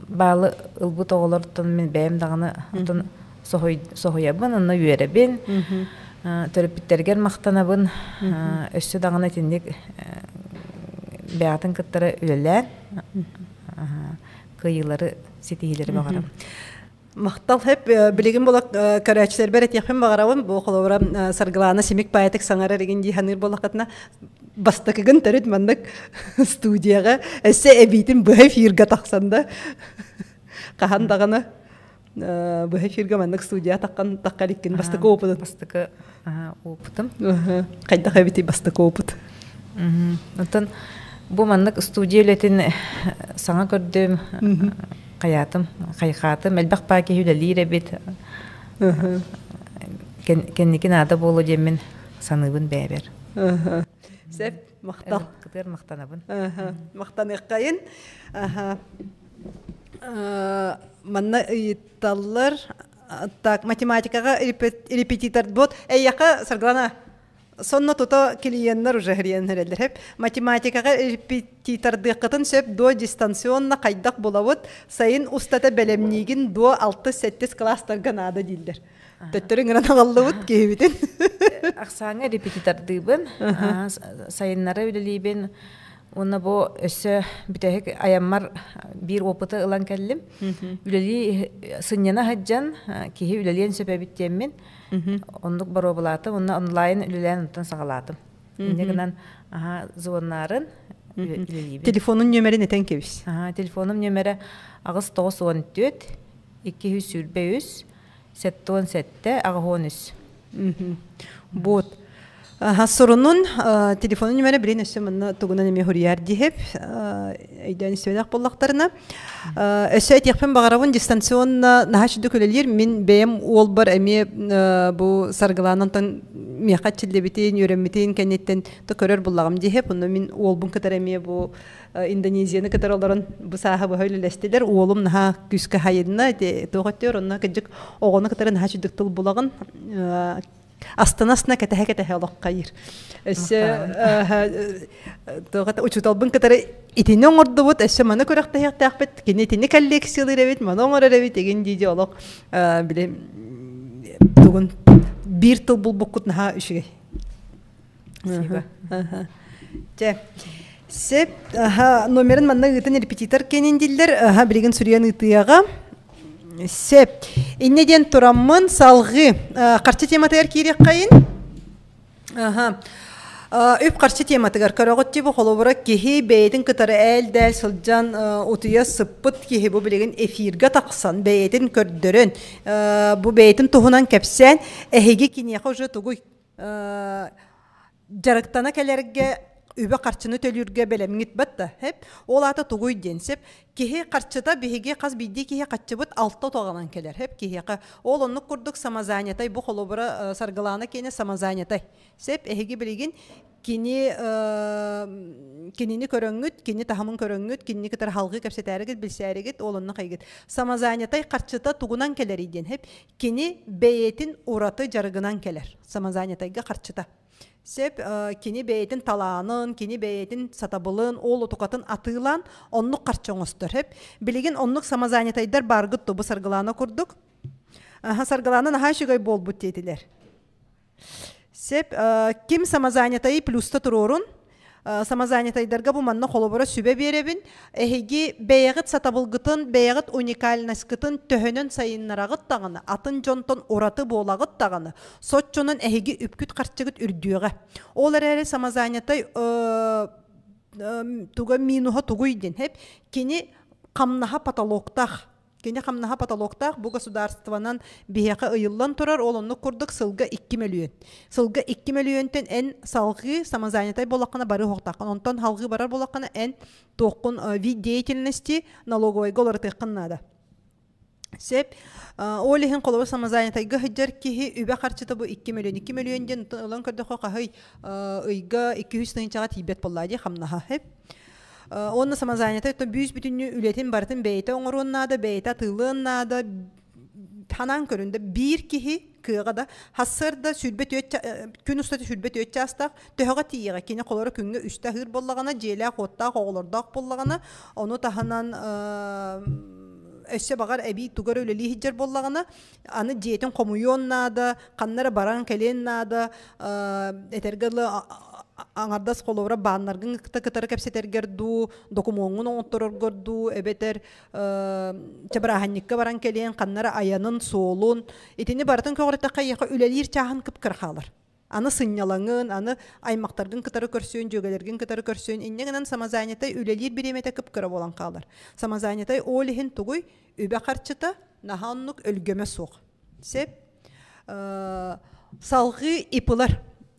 балы ылбыт оголордон мен бәйем даганы оттон сохоябын онно үйрәбен төрөппиттерген мактанабын өссө дагана тиндик бәятын кыттары үлелән кыйылары сетихилери багарам Мактал хеп билеген болак карачтер берет яхын багарабын бу холовра сарглана семик паятык саңара деген диханыр болакатна бастакыгын төрөт мандык студияга эссе эбитин бу эфирга таксанда кахан дагана бу эфирга мандык студия таккан таккаликкен бастакы опытын бастакы опытым кайда хабити бастакы опыт онтон бу мандык студия үлетин саңа көрдүм каятым кайхатым элбак паки хүлелире бит кенниkin ада болу демен саныбын бәбер сеп мактал кытыр мактанабын мактаныккайын манна ыйытталлар так математикага репетитор бот яка сарглана сонно туто клиенттер уже хриеннерлер хеп математикага репетитордыкытын сөп до дистанционно кайдак болобут сайын устата белемнигин до 6-7 класстарга нада дилдер төттөрүн гана агаллыбыт кебитин аксаңа репетитордыбын сайыннары үлелибен Онна бу өссө битехек аяммар бир опыты ылан келлим. Үлели сынняна хаджан кихи үлелиен сөпебиттеммен. Ондук бару булаты, онна онлайн үлелен онтан сагалатым. Индегенен звоннарын үлелибин. Телефонун нөмери нетен кебис? Телефонум нөмери агыс 914 245 717 агыс 13. Бот. Sorunun telefonu numara birin ösümünü tuğunan eme huriyar dihep eyden istedik bollaklarına. Ösüet yakın bağıravun distansiyonla nahaşı dökülelir. Min beyim olbar eme bu sargılanan miyaqat çillebitin, yörembitin, kennetten tökörör bollağım dihep. Onu min olbun kadar eme bu Indonezya'nı kadar oların bu sahabı höylelestiler. Oğlum naha küske hayedina toğutuyor. Ona kıcık oğuna kadar nahaşı döktül bollağın Astanasına kete olaq qayır. Toğata uçutalbın kadar itini oңорdu bud, mana körək tayaqtaqbet, kenetini kolleksiyalar evet, mana oңor evet egen diyece olaq. Bile tuğun bir tıl bulbukut naha üşüge. Спасибо. Sep numerin manna ıtın repetitor kenindiller, bilgin sürüyen ıtıyağa. Sep. İnneden turamın salgı. Qarşı tematayar kirek qayın? Öp qarşı tematayar. Karağıtçı bu xolubura kehi beydin kıtarı el del sılcan utuya sıppıt kehi bu bilgin efirga taqsan. Beydin kördürün. Bu beydin tuhunan kepsen. Ehegi kiniyaka ucu tuğuy. Jarıktana kelerge үбе қарчыны төлүрге белемгит батта хеп ол ата тугуй денсеп кихи қарчыта биһиге қаз бидди кихи қатчыбыт алта тоғанан келер хеп кихиқа ол оннук курдук самозанятай бу холобура саргалана кене самозанятай сеп эхиги билигин кинини көрөңүт кини тахамын көрөңүт кини кытар халгы кепсетәригит билсәригит олонну кайгыт самозанятай қарчыта тугунан келер иден хеп кини бейетин ураты жарыгынан келер самозанятайга қарчыта сеп кини бейетин талаанын, кини бейетин сатабылын, ол отукатын атыылан, оннук қарчоңостор хеп. Билигин оннук самозанятайдар баргытту бу саргылана курдук. Саргылана наха шугай болбут детилер. Сеп ким самозанятай плюста турорун, самозанятайдарга бу манна холобора сүбе беребин, эхиги бейгит сатабылгытын, бейгит уникальностьгытын төһөнөн сайыннарагыт таганы, атын жонтон ораты болагыт таганы, сотчонун эхиги үпкүт карчыгыт үрдүөгө. Олар эре самозанятай туга минуха тугуйден хеп, кини камнаха потолоктах Кене хамнаха потолоктах бу государствонан бияка ыйыллан турар, олонну курдук сылга 2 миллион. Сылга 2 миллионтен эн салгы самозанятай болакана бары хоктакан, онтон халгы барар болакана эн тоқун вид деятельности налоговой голар текканнада. Сеп олихин колобо самозанятайга хыджар кихи үбе карчыта бу 2 миллион. 2 миллион ден ылан көрдөхө кахый ыйга 200 тыгынчага тибет боллади хамнаха хеп. Онна самозанятай то бүүс бүтүнү үлетин бартын бейте оңорууннаада бейте тылыыннаада танан көрүндө бир кихи кыгада хассырда сүрбет күн устаты сүрбет өтчастак төһөгө тиеге кини колору күнгө үстө хыр боллагана желе хотта оголордак боллагана ону таханан өссө багар эби тугар өлели хиджер боллагана аны жетин комуйоннаада каннара баран келеннаада этергеле аңардас коловра баннаргын кытары кепсетергерду докумоңун оңотторор горду эбетер чабараханникка баран келен каннара аянын соолун итини бартын когорта кайыка үлелир чахан кыпкырхалар аны сыннялаңын аны аймактардын кытары көрсөөн жөгөлөргүн кытары көрсөөн иннегенен самозанятай үлелир биремете кыпкыра болан калар самозанятай олихин тугуй үбе карчыта наханнук өлгөмө сук сеп салгы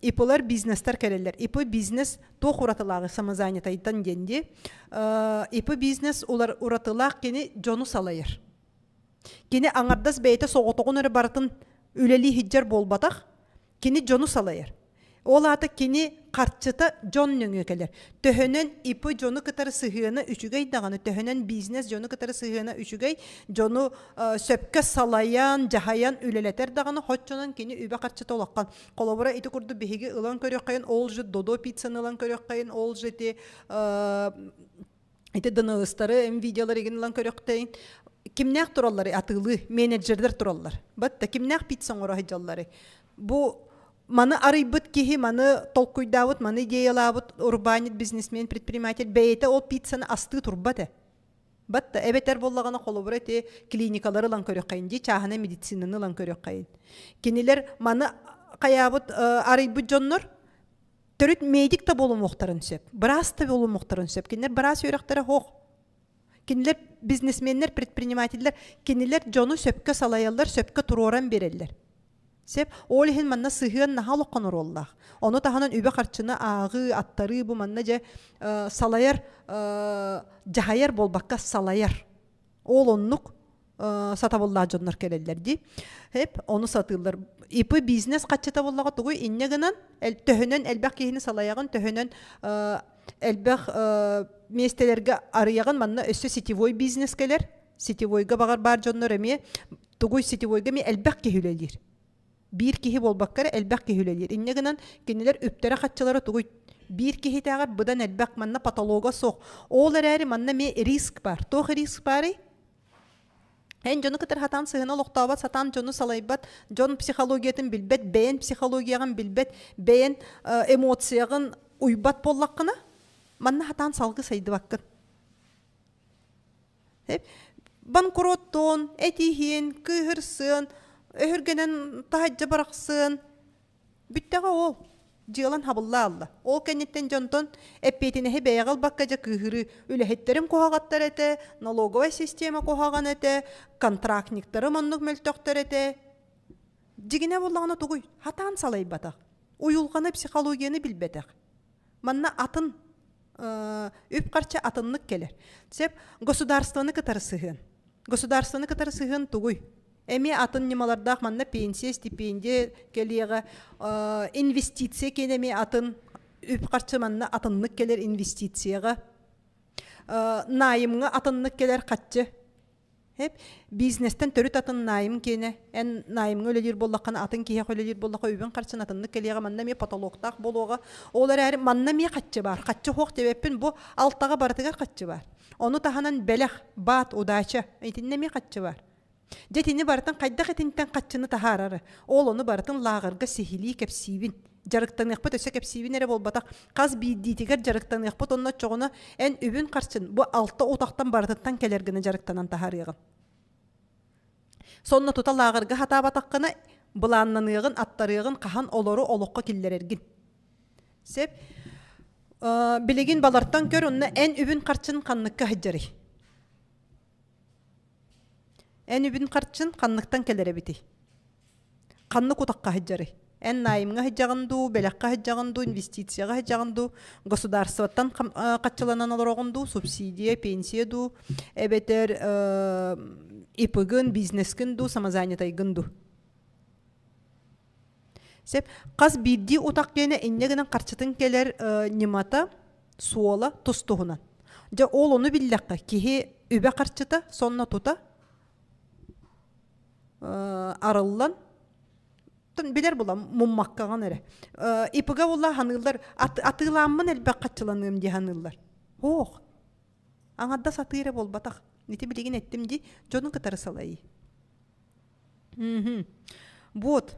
ипылар бизнестер келелер. Ипы бизнес тоқ уратылағы самозанятайдан денде. Ипы бизнес олар уратылақ кені жону салайыр. Кені аңардас бәйті соғытығын өрі барытын үлелі хиджар болбатақ, кені жону салайыр. Ол аты кені қарчыта жон нөңі келер. Төхөнен ипы жону кытары сығыны үшігей дағаны, төхөнен бизнес жону кытары сығыны үшігей, жону сөпке салаян, жахаян үлелетер дағаны, хотчонан кені үбе қарчыта олаққан. Қолабыра ити күрді бігіге ұлан көрек қайын, ол жы додо пиццаны ұлан көрек қайын, ол жы ити дынығыстары, видеолар еген ұлан көрек қайын. Кимнәк туралары атылы, менеджердер туралар. Бәтті кимнәк пиццан ұра хиджалары. Бұ маны арыйбыт кихи, маны толкуйдавыт, маны идеялавыт, урбанит, бизнесмен, предприниматель, бейте ол пиццаны асты турбаты. Батта, эбетер боллагана қолыбыр әте клиникалары лан көрек қайын, де чағына медицинаны лан көрек қайын. Кенелер маны қаябыт арыйбыт жоннор, түріт медик та болу мұқтарын сөп, біраз та болу мұқтарын сөп, кенелер біраз өректері хоқ. Кенелер бизнесменлер, предпринимательлер, кенелер жону сөпке салаялар, сөпке туроран берелер. Сеп, олихин манна сыгын нахалы конороллах. Оны таханан үбе қарчыны ағы, аттары бу манна же салаяр, жахаяр болбаққа салаяр. Ол оннук сатабылла жоннар келелер ди. Хеп, оны сатылар. Ипы бизнес қатчыта боллаға тугуй иннегінен, төхінен әлбәқ кейіні салаяғын, төхінен әлбәқ местелерге арыяғын манна өссі сетевой бизнес келер. Сетевойға бағар бар жоннар әме, тугуй сетевойға ме әлбәқ кейілелер. Bir kihi bolbakkara elbaq kihülelir. İnnegenen kendiler üptere katçaları tuğuy. Bir kihi tağar budan elbaq manna patologa soğ. Oğlar eri manna me risk var. Toğ risk bari. Hen jonu kıtır hatan sığına loqtabat, satan jonu salaybat, jon psixologiyatin bilbet, beyin psixologiyagan bilbet, beyin emosiyagan uybat bollaqqına, manna hatan salgı saydı bakkın. Bankrotton, etihin, kıhırsın, öhürgenen tahacca baraqsın. Büttəğə ol. Jilan habılla Allah. Ol kennetten jonton epetine beyagal bakkaca kıhırı ülehetlerim kohağattar ete, налоговая система kohağan ete, kontraktniktары mannuk möltöktör ete. Jigine bollağına tuğuy. Hatan salay bataq. Uyulğanı psixologiyani bilbetaq. Манна атын үп қарча атынлык келер. Сеп государстваны кытары сыгын. Государстваны кытары сыгын тугуй. Эми атын немалардах манна пенсия, стипендия келега, инвестиция келеме атын үп қарча манна атынлык келер инвестицияга. Найымга атынлык келер катчы. Hep бизнестен төрүт атын найым кене, эн найымга өлелер боллакан атын кие өлелер боллака үбүн карчын атынны келега манна ме потолоктак болуга. Олар әри манна ме катчы бар. Катчы хок дебеппин бу алтага бартыгар катчы бар. Ону таханан белех бат удача. Айтинне ме катчы бар. Жетини бартын кайда кетинтен катчыны тахарары. Ол ону бартын лагырга сихили кепсибин. Жарыктан якпыт өсө кепсибин эре болбатак. Каз биддитигер жарыктан якпыт онна чогуна эн үбүн карчын бу алты утактан бартыттан келергени жарыктанан тахарыгын. Сонна тута лагырга хатабатаккына буланнаныгын аттарыгын кахан олору олокко киллерергин. Сеп билигин балартан көр онна эн үбүн карчын канныкка хыжжары. Эн үбүн карчын канныктан келеребити. Каннык утакка хыжжары. Эн найымга хыжжагынду, белекка хыжжагынду, инвестицияга хыжжагынду, государствоттан катчыланан олорогунду, субсидия, пенсия ду, эбетер ипыгын, бизнескынду, самозанятайгынду. Сеп, каз бидди утак кене эннегенен карчытын келер немата суола тустугунан. Жа ол ону биллекка кихи үбе карчыта, сонна тута арыллан билер булам муммаккаган эре. Ипыга улла ханылдар атыламмын элбек катчыланым ди ханылдар. Ох. Аңадда сатыйре болбатак. Нити билигин эттим ди жонун кытары салайы. Вот.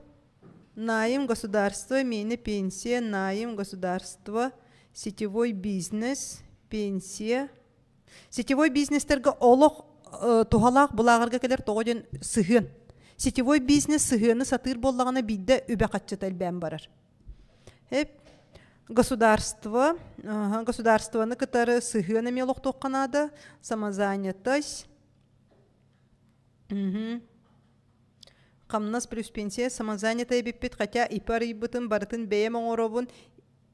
Найм государство, мени пенсия, найм государство, сетевой бизнес, пенсия. Сетевой бизнестерге олох тухалак булагырга келер тогоден сыгын. Сетевой бизнес сыгыны сатыр боллагана бидде үбе катчыта элбен барар. Хеп государство, государствоны кытары сыгыны мелок токканада, самозанятость. Камнас плюс пенсия, самозанятая биппит, хотя ипар ибытын барытын бейем оңоробун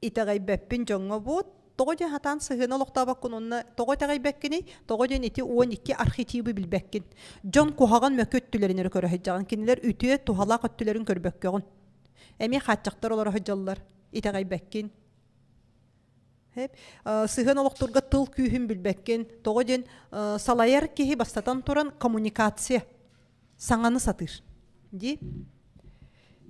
итагай беппин жоңго бут. Тогоден хатан сыгыны локтабаккын онна тоготагай беккини, тогоден ити 12 архетипы билбеккин. Жон кухаган мөкөттүлөрүнө көрөһөжжаган кинилер үтүө тухала көттүлөрүн көрбөккөгөн. Эми хатчактар олар хөжаллар итагай беккин. Хеп сыгыны локтурга тыл күйүн билбеккин, тогоден салайар кихи бастатан туран коммуникация саңаны сатыр. Ди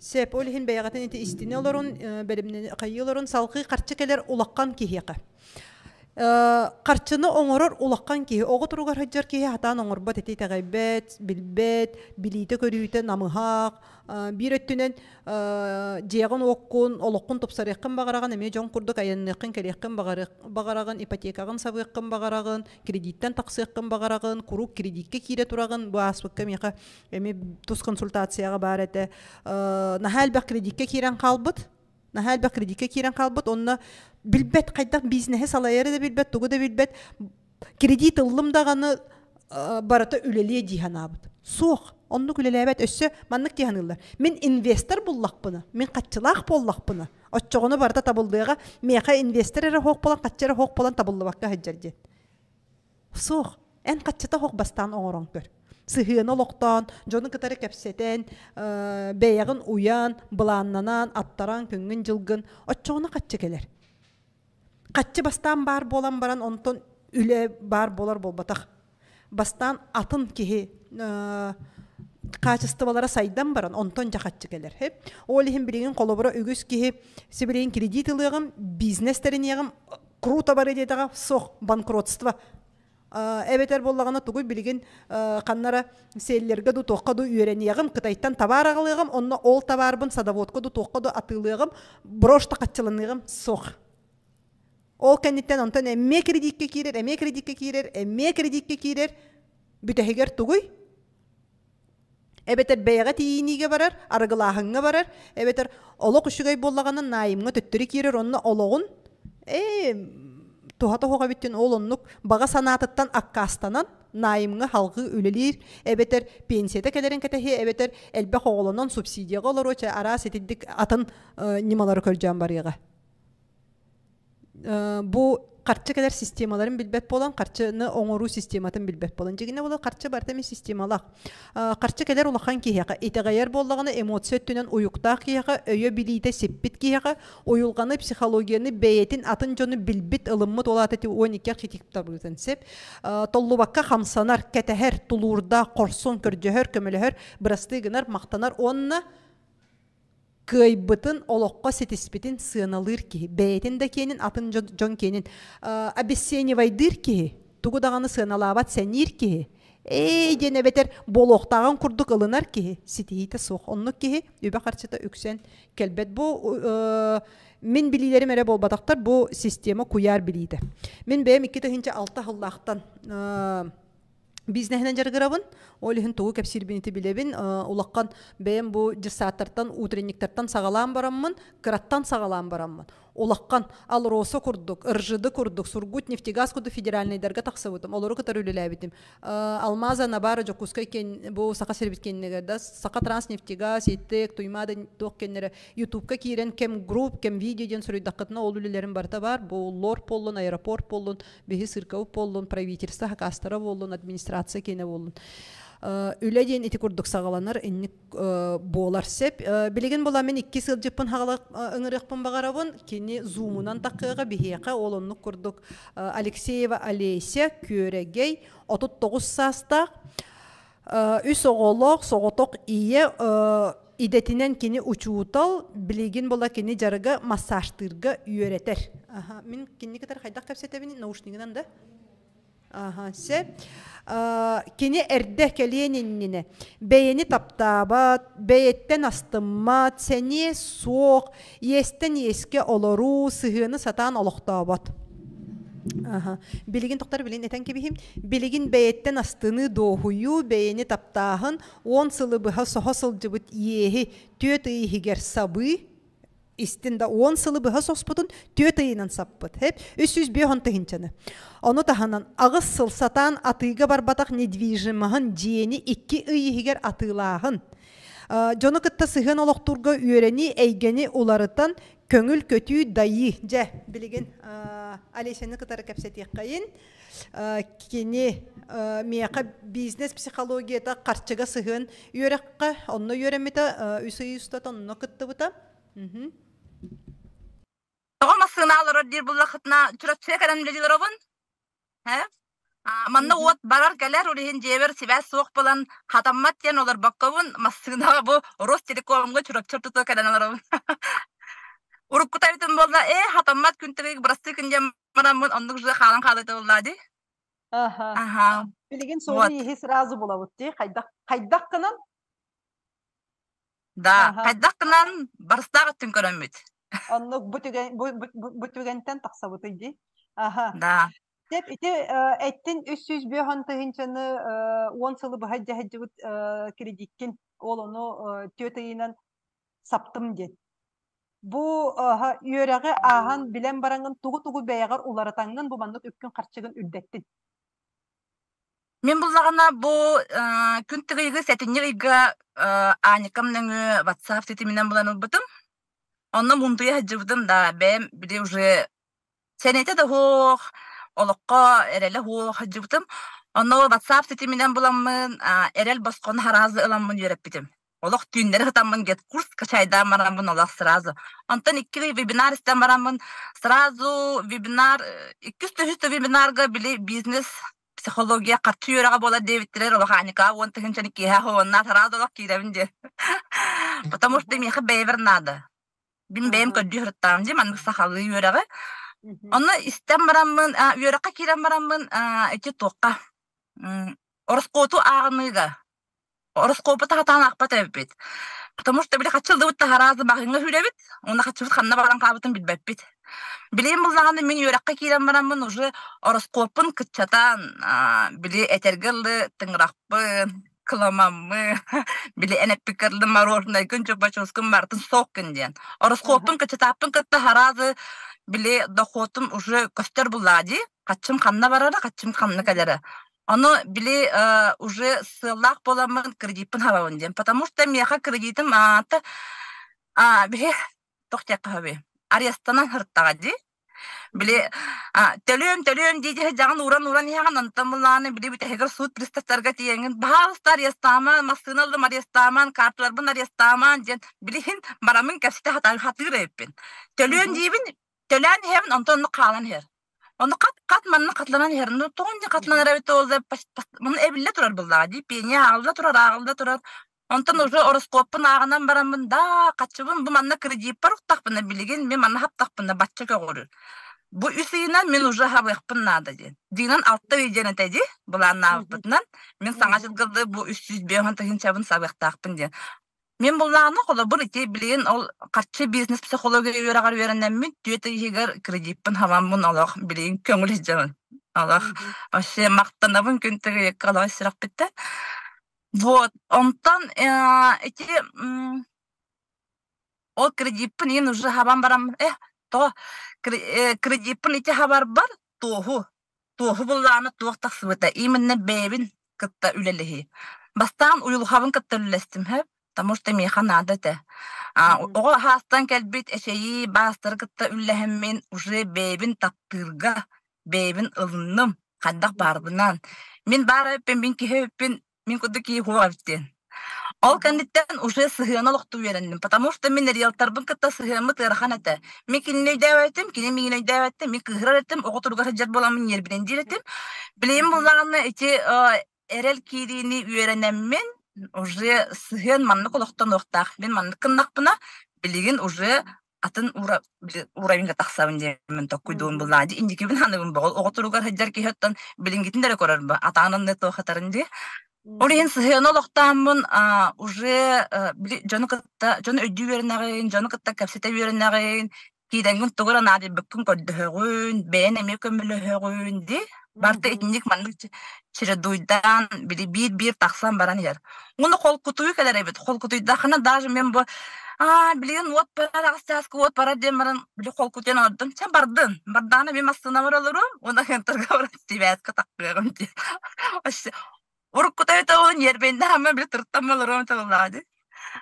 Сеп олихин бәягатын ити истине олорун, бәлемнен қайылорун салқы қарчыкелер улаққан кихеқі. Қарчыны оңорор улаққан кихе, оғы тұруғар хаджар кихе хатан оңорбат еті тәғайбет, білбет, білейті көрүйті намығақ, бір өттінен жеғын оққын, олыққын топсарыққын бағарағын, әме жон күрдік айыныққын кәрекқын бағарағын, ипотекағын сабыққын бағарағын, кредиттен тақсыққын бағарағын, құруқ кредитке кейре тұрағын, бұл аспыққа меқа әме тұс консультацияға бар әті. Нахал бәк кредитке кейрен қалбыт, Нахал бәк кредитке кейрен қалбыт, онына билбет кайдак бизнесе салайары да билбет, тугу да билбет. Кредит ыллымдаганы барата үлелие диханабыт. Соқ, онну үлелебет өссө маннык диханылар. Мен инвестор буллакпыны, мен катчылак боллакпыны. Отчогону барата табылдыга меха инвестор эре хок болан, катчары хок болан табылдыбакка хаджаржет. Соқ, эн катчыта хок бастан оңорон көр. Сыгыны локтан, жону кытары кепсетен, бейягын уян, быланнанан, аттаран, күнгін жылгын, отчогону катчы келер. Катчы бастан бар болан баран, онтон үле бар болар болбатақ. Бастан атын кихи качестволара сайдан баран, онтон жақатчы келер. Олихин билигин колобура үгіз кихи, сибирин кредит ылығым, бизнестерин егім, круто бар едетаға, соқ, банкротство. Эбетер боллагана тугуй билигин каннара селлерге ду тоққа ду үйренегім, кытайттан табар ағылығым, онна ол табарбын садаводқа ду тоққа ду атылығым, брошта қатчылынығым, соқ. Ол кәнеттен онтан әмме кредитке кейрер, әмме кредитке кейрер, әмме кредитке кейрер, бүтәхегер тугуй. Эбетер бәйға тиінеге барар, арғылағыңға барар, эбетер олық үшігай боллағанын найымға төттірі кейрер, онна олығын, Тухата хоға биттен ол оннук баға санатыттан аккастанан найымға халғы үлелер, әбетер пенсияда кәлерін кәтәхе, әбетер әлбә хоғылынан субсидияға олар өте ара сетеддік атын немалары көржен барыға. бу карчы кадер системаларын билбет болан, карчыны оңору систематын билбет болан. Жегине болан карчы бартами системалак. Карчы кадер улахан кияка, итегайер боллаганы эмоция түнен уюктак кияка, өйө билийте сеппит кияка, уюлганы психологияны бейетин атын жону билбит ылыммыт олатати 12 хитиктар бұлытын сеп. Толлубакка хамсанар, кәтәһәр, тулурда, корсон, көржөһөр, көмөлөһөр, бырастыгынар, мақтанар, онна кыйбытын олоққа сетиспитин сыналыр ки, бәйтін да кенин, атын жон кенин, обесценивайдыр ки, тугудағаны сыналабат сәнир ки, дене бетер болоқтаған күрдік ылынар ки, сетейті соқ, онны ки, өбе қарчыта үксен келбет. Бұл мен билилерим эре болбатақтар, бұл система куяр билиді. Мен бәйім 2-6 хыллақтан бизнесінен жарғырабын, олихін туғы кәпсирбенеті білебін, улаққан бәйім бұл жысаттартан, утренниктартан сағалан барамын, кыраттан сағалан барамын. Улаққан ал роса күрдік, ыржыды күрдік, Сургут нефтегаз күрді федеральныйдарға тақса бұтым, олары кытар үлілі әбітім. Алмаза набары жоқускай бұл сақа сербет кеннегерді, сақа транснефтегаз, еттек, туймады тоқ кеннері, ютубка кейрен кем групп, кем видеоден сұрыйдақытына ол үлілерін барда бар, бұл лор полын, аэропорт полын, бейі сыркау полын, правительство хакастара болын, администрация кене болын. Үләден ити күрдік сағаланар, инник болар сеп. Білеген бола мен 2 сыл жыппын ыңырықпын бағарабын, кені зумынан тақыға бігеқа олынны күрдік Алексеева Олеся көрегей 39 састақ, үс оғылық, соғытық ие идетінен кені учуутал, білеген бола кені жарыға массажтырға үйеретер. Мен кені кітар қайдақ кәпсетебін наушнигінен да? Сеп. Кені әрді кәленініне бәйені таптабат, бәйеттен астыммат, сәне соқ, естен еске олару, сығыны сатан олықтабат. Білеген тоқтар білен әтен кебейім. Білеген бәйеттен астыны доғую, бәйені таптағын, 10 сылы бұға соға сылжыбыт ехі, төт үйігер сабы, истинда 10 сылы бұға соқспытын, төт үйінен саппыт. 305 тығынчаны. Оны таханан ағыз сылсатан атыға барбатақ недвижимағын жиені 2 үйігер атылағын. Жоны кытта сығын олықтырға үйрені әйгені оларытан көңіл көтүй дайы. Жә, білеген Алесені кытары кәпсетек қайын. Кені мияқа бизнес психологията қарчыға сығын үйрекқа, онны үйреметі үсі үстатан оны кытты бұта. Тоғама сығыналары дер бұл лақытына түрәтсек әрәмледілер обын? Манна от барар кәлер үрейін жебер себәс соқ болан хатаммат ден олар баққауын массығынаға бұл Ростелекомға түрәпчір тұты кәләналар обын. Ұрып күтәбітін болда, хатаммат күнтігі бұрасты күнде марамын, ондық жүзі қалан қалайды болады. Білеген соғы ехе сразу бола өтті, қайдақ қынан? Да, қайдақ қынан барыстағы түн көріммет. Ондық бүтігентен тақса бұтыйды. Да. Деп, ити әттін 305 тығынчаны 10 сылы бұға жәхәджігіт кредиткен ол оны төтейінен саптым ден. Бұл үйерәғі ағын білен бараңын тұғы-тұғы бәйіғар ұларатаңын бұл мандық өпкін қарчығын үлдәттін. Мен бұлағына бұл күн тығыйғы сәтінер үйгі анекамның WhatsApp сетімінен бұланыл бұтым. Оны мұндуя әджігідім да бәйім біле уже сәнеті де хоқ, олыққа әрелі хоқ әджігідім. Оны WhatsApp сетімінен бұламын әрел басқаны харазы ыламын үйеріп бітім. Олық түйіндері ғытамын гет курс качайда марамын олақ сразу. Онтан 2 вебинар істен марамын сразу вебинар, 200 вебинарға біле бизнес психология қатты үйераға бола девиттілер олық аника, он тығынчаны кейе хоғынна сразу олық кейдевін де. Потому что меқі бәйвер нады. Бин бәйім көдді үріттам де, манық сақалы үйераға. Оны істен марамын, үйераққа кейден марамын, әте тоққа. Орысқоту ағыныға. Ороскопы тағатан ақпат әбіпет. Потому что біле қачылды бұтты харазы бағыңы хүлебет, оны қачылды қанна баран қабытын білбәппет. Білейм бұлзағанды мен үйраққа кейден барамын, уже ороскопын күтчатан, біле әтергілі тыңырақпын, кыламамы, біле әнәппікірлі морожындай күн чөпачоскын бартын соқ күнден. Ороскопын күтчатапын күтті харазы, біле доходым уже көстер бұллади, қачым қанна барары, қачым қанны кәлері. Оно били уже ссылак боламын кредитпін хавауын дем. Потому что меха кредитім аты били тоқтек хавы. Арестанан хырттаға ди. Били төлөм диже жаган уран яган антамланы били бит хегер суд приставтарга тиеңин баалстар ястаман масыналды арестаман картларбын арестаман ден билин барамын кәсите хатыр эппин төлөм дибин төлән хевин антонны калан хер оны кат манны катланан хер ну тоңди катланар эбит олда мун эбилле турар булда ди пене агылда турар онтон уже ороскоппун агынан барамын да качыбын бу манна кредит бар уктакпын билген мен манна хаптакпын батча көгөрү бу үсүйүнөн мен уже хабыкпын нада ден динан алтта видеоны теди булан абытынан мен саңа жылгылды бу 300 тагын чабын сабыктакпын ден мен буланы кола бу ите билген ол качы бизнес психология үйрөгөр үйрөнөм мен түөтө егер кредитпин хамамын алак билген көңүл жаман алак вообще мактанабын күнтөгө калай сырак битте вот онтан эти ол кредитпин ен уже хабам барам то кредитпин ите хабар бар туху буланы туактаксыбыта именно бебин кытта үлелехи бастан уюлхабын кытта үлелестим хеп потому что меха надо те ого хастан келбит эшеи бастыр кытта үллехем мен уже бебин таптырга бебин ылынным каддак барбынан мен бары мен кихеппин мен кудуки хуаптен ол кандиттен уже сыгыналыкту верендим потому что мен риэлторбын кытта сыгымы тырхан эте мен кинне дэвэтим мен кыгыратым ого турга хаджат боламын нербинен диретим билем буллаганы эти эрел кирини үйренем мен уже сыгын манны колоктон октак мен манны кыннакпына билеген уже атын уравенге таксабын демен токуйдуун буллади индики бин ханыбын бол ого турга хаджар кихеттен билингитиндер көрөрбү атанын не тохатарынди Орин сыгыналыктамын уже жону өйдүү веренагын, жону кытта капсете веренагын, кийденгин тугура нади бүккүн көддөһөгүн, бээн эме көмөлөһөгүн ди. Барта этник мандык чиредуйдан бир таксан баран ер. Уну кол кутуй келер эбит. Кол кутуйда хана даже мен бу билген вот пара аксаска вот пара демаран били кол кутен ордун. Сен бардын. Барданы мен мастына баралырым. Онда хентерге бар тибетка такпыгым ди. Уруккута он ербенде хама бир тырттамаларым тагылады.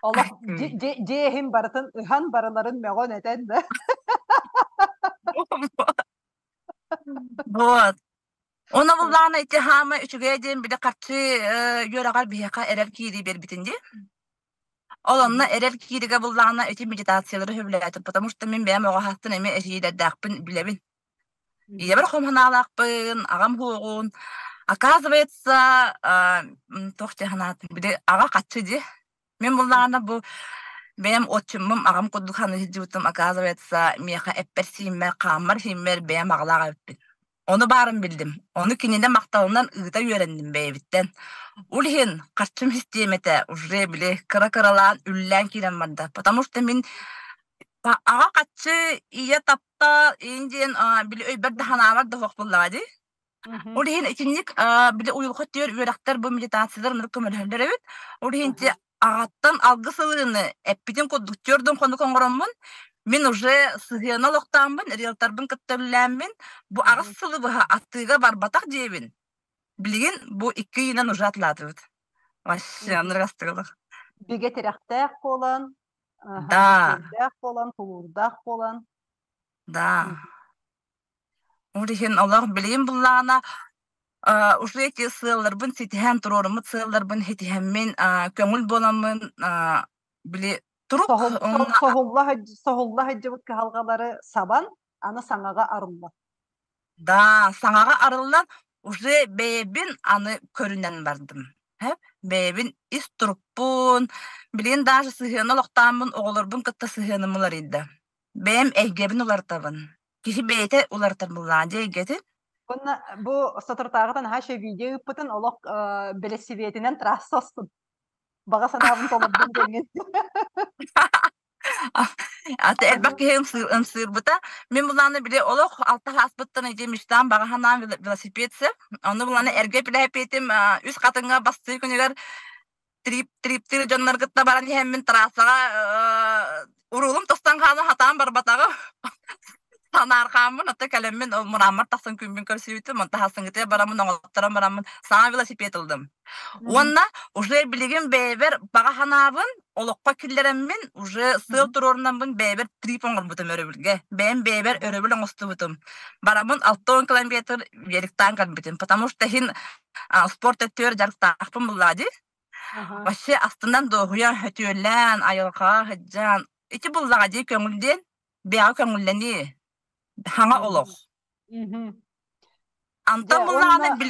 Allah jehim baratın ıhan baraların megon eten de. Вот. Onu bulduğuna ittihama üçügeyden bir de karşı yöreğer bir heka erel kiri bir bitindi. Olanla erel kiriga bulduğuna eti meditasyonları hüvleyetim. Потому что мен benim oğa hastın emi eşiği dağpın bilebin. İyi bir komhanalakpın, ağam huğun. Оказывается, тохтеханат биде ага качыди. Мен булларына бу бем отчумум агам кудуханы хижутум оказывается меха эпперсимме камар химмер бем аглага өттү. Onu barım bildim. Onu kininde maktалынан ыта үйрендим бейбиттен. Улхин качым системете уже биле кыра-кыралан үллән кирен барды. Потому что мен ага качы ие тапта инден биле өйберде ханавар да хокбуллады. Улхин ичинник биле уйулга төр үйрәктер бу медитациялар мөркөмөлөр эбит. Улхин те агаттан алгы сылыны эппитин кодуктөрдөн кону коңгороммун. Мен уже сыгыналыктамын, риэлторбын кыттөлләммин. Бу агыс сылы бу аттыга бар батак дебин. Билген бу 2 йынан уже атлатыбыт. Вообще аныргастыгылык. Биге терәктәк болан, Да. терәк болан, тулурдак болан. Да. Улхин Аллах билем буллана уже эти сылларбын ситиһен турорумут сылларбын хитиһеммен көңүл боламын биле турук Soğulla hıcıbıt halgaları saban, ana sanaga arılla. Да, саңага арылдан уже бебин аны көрүнен бардым. Хеп, бебин ис туруппун, билен даже сыгыналыктамын, оголорбун кытта сыгынымылар иде. Бем эгебин улартабын. Киши бейте улартар буллан жегетин. Bu satırtağıdan her şey video yapıtın olak belesiviyetinden trassostun. Baga sanavın tolabın dengin. Ata elbaki hem sır buta. Men bulanı bile olak altta hasbıttan edemişten baga hanan velosipedse. Onu bulanı erge bile hepetim üst katına bastığı günler trip canlar gıtta baran hemen trasaga urulum tostan kanı hatan barbatağı. Sanarkamın ata kalemmin ol muramar tasın kümbün körsüyütü monta hasıngıtı baramın oğuttaran baramın sana velosiped aldım. Onna уже bilgin beber baga hanabın olokpa killeremmin уже sığ turorundan bun beber tripon olbutum örebilge. Ben beber örebilen ostubutum. Baramın 6 kilometre yerikten kalbitim. Потому что хин спорт ettör jarıktaqpın bulladı. Başı astından doğuyan hötülen ayılqa hıccan. İki bulladı köngülden beya köngülleni. Hanga oloq. Антон bullağını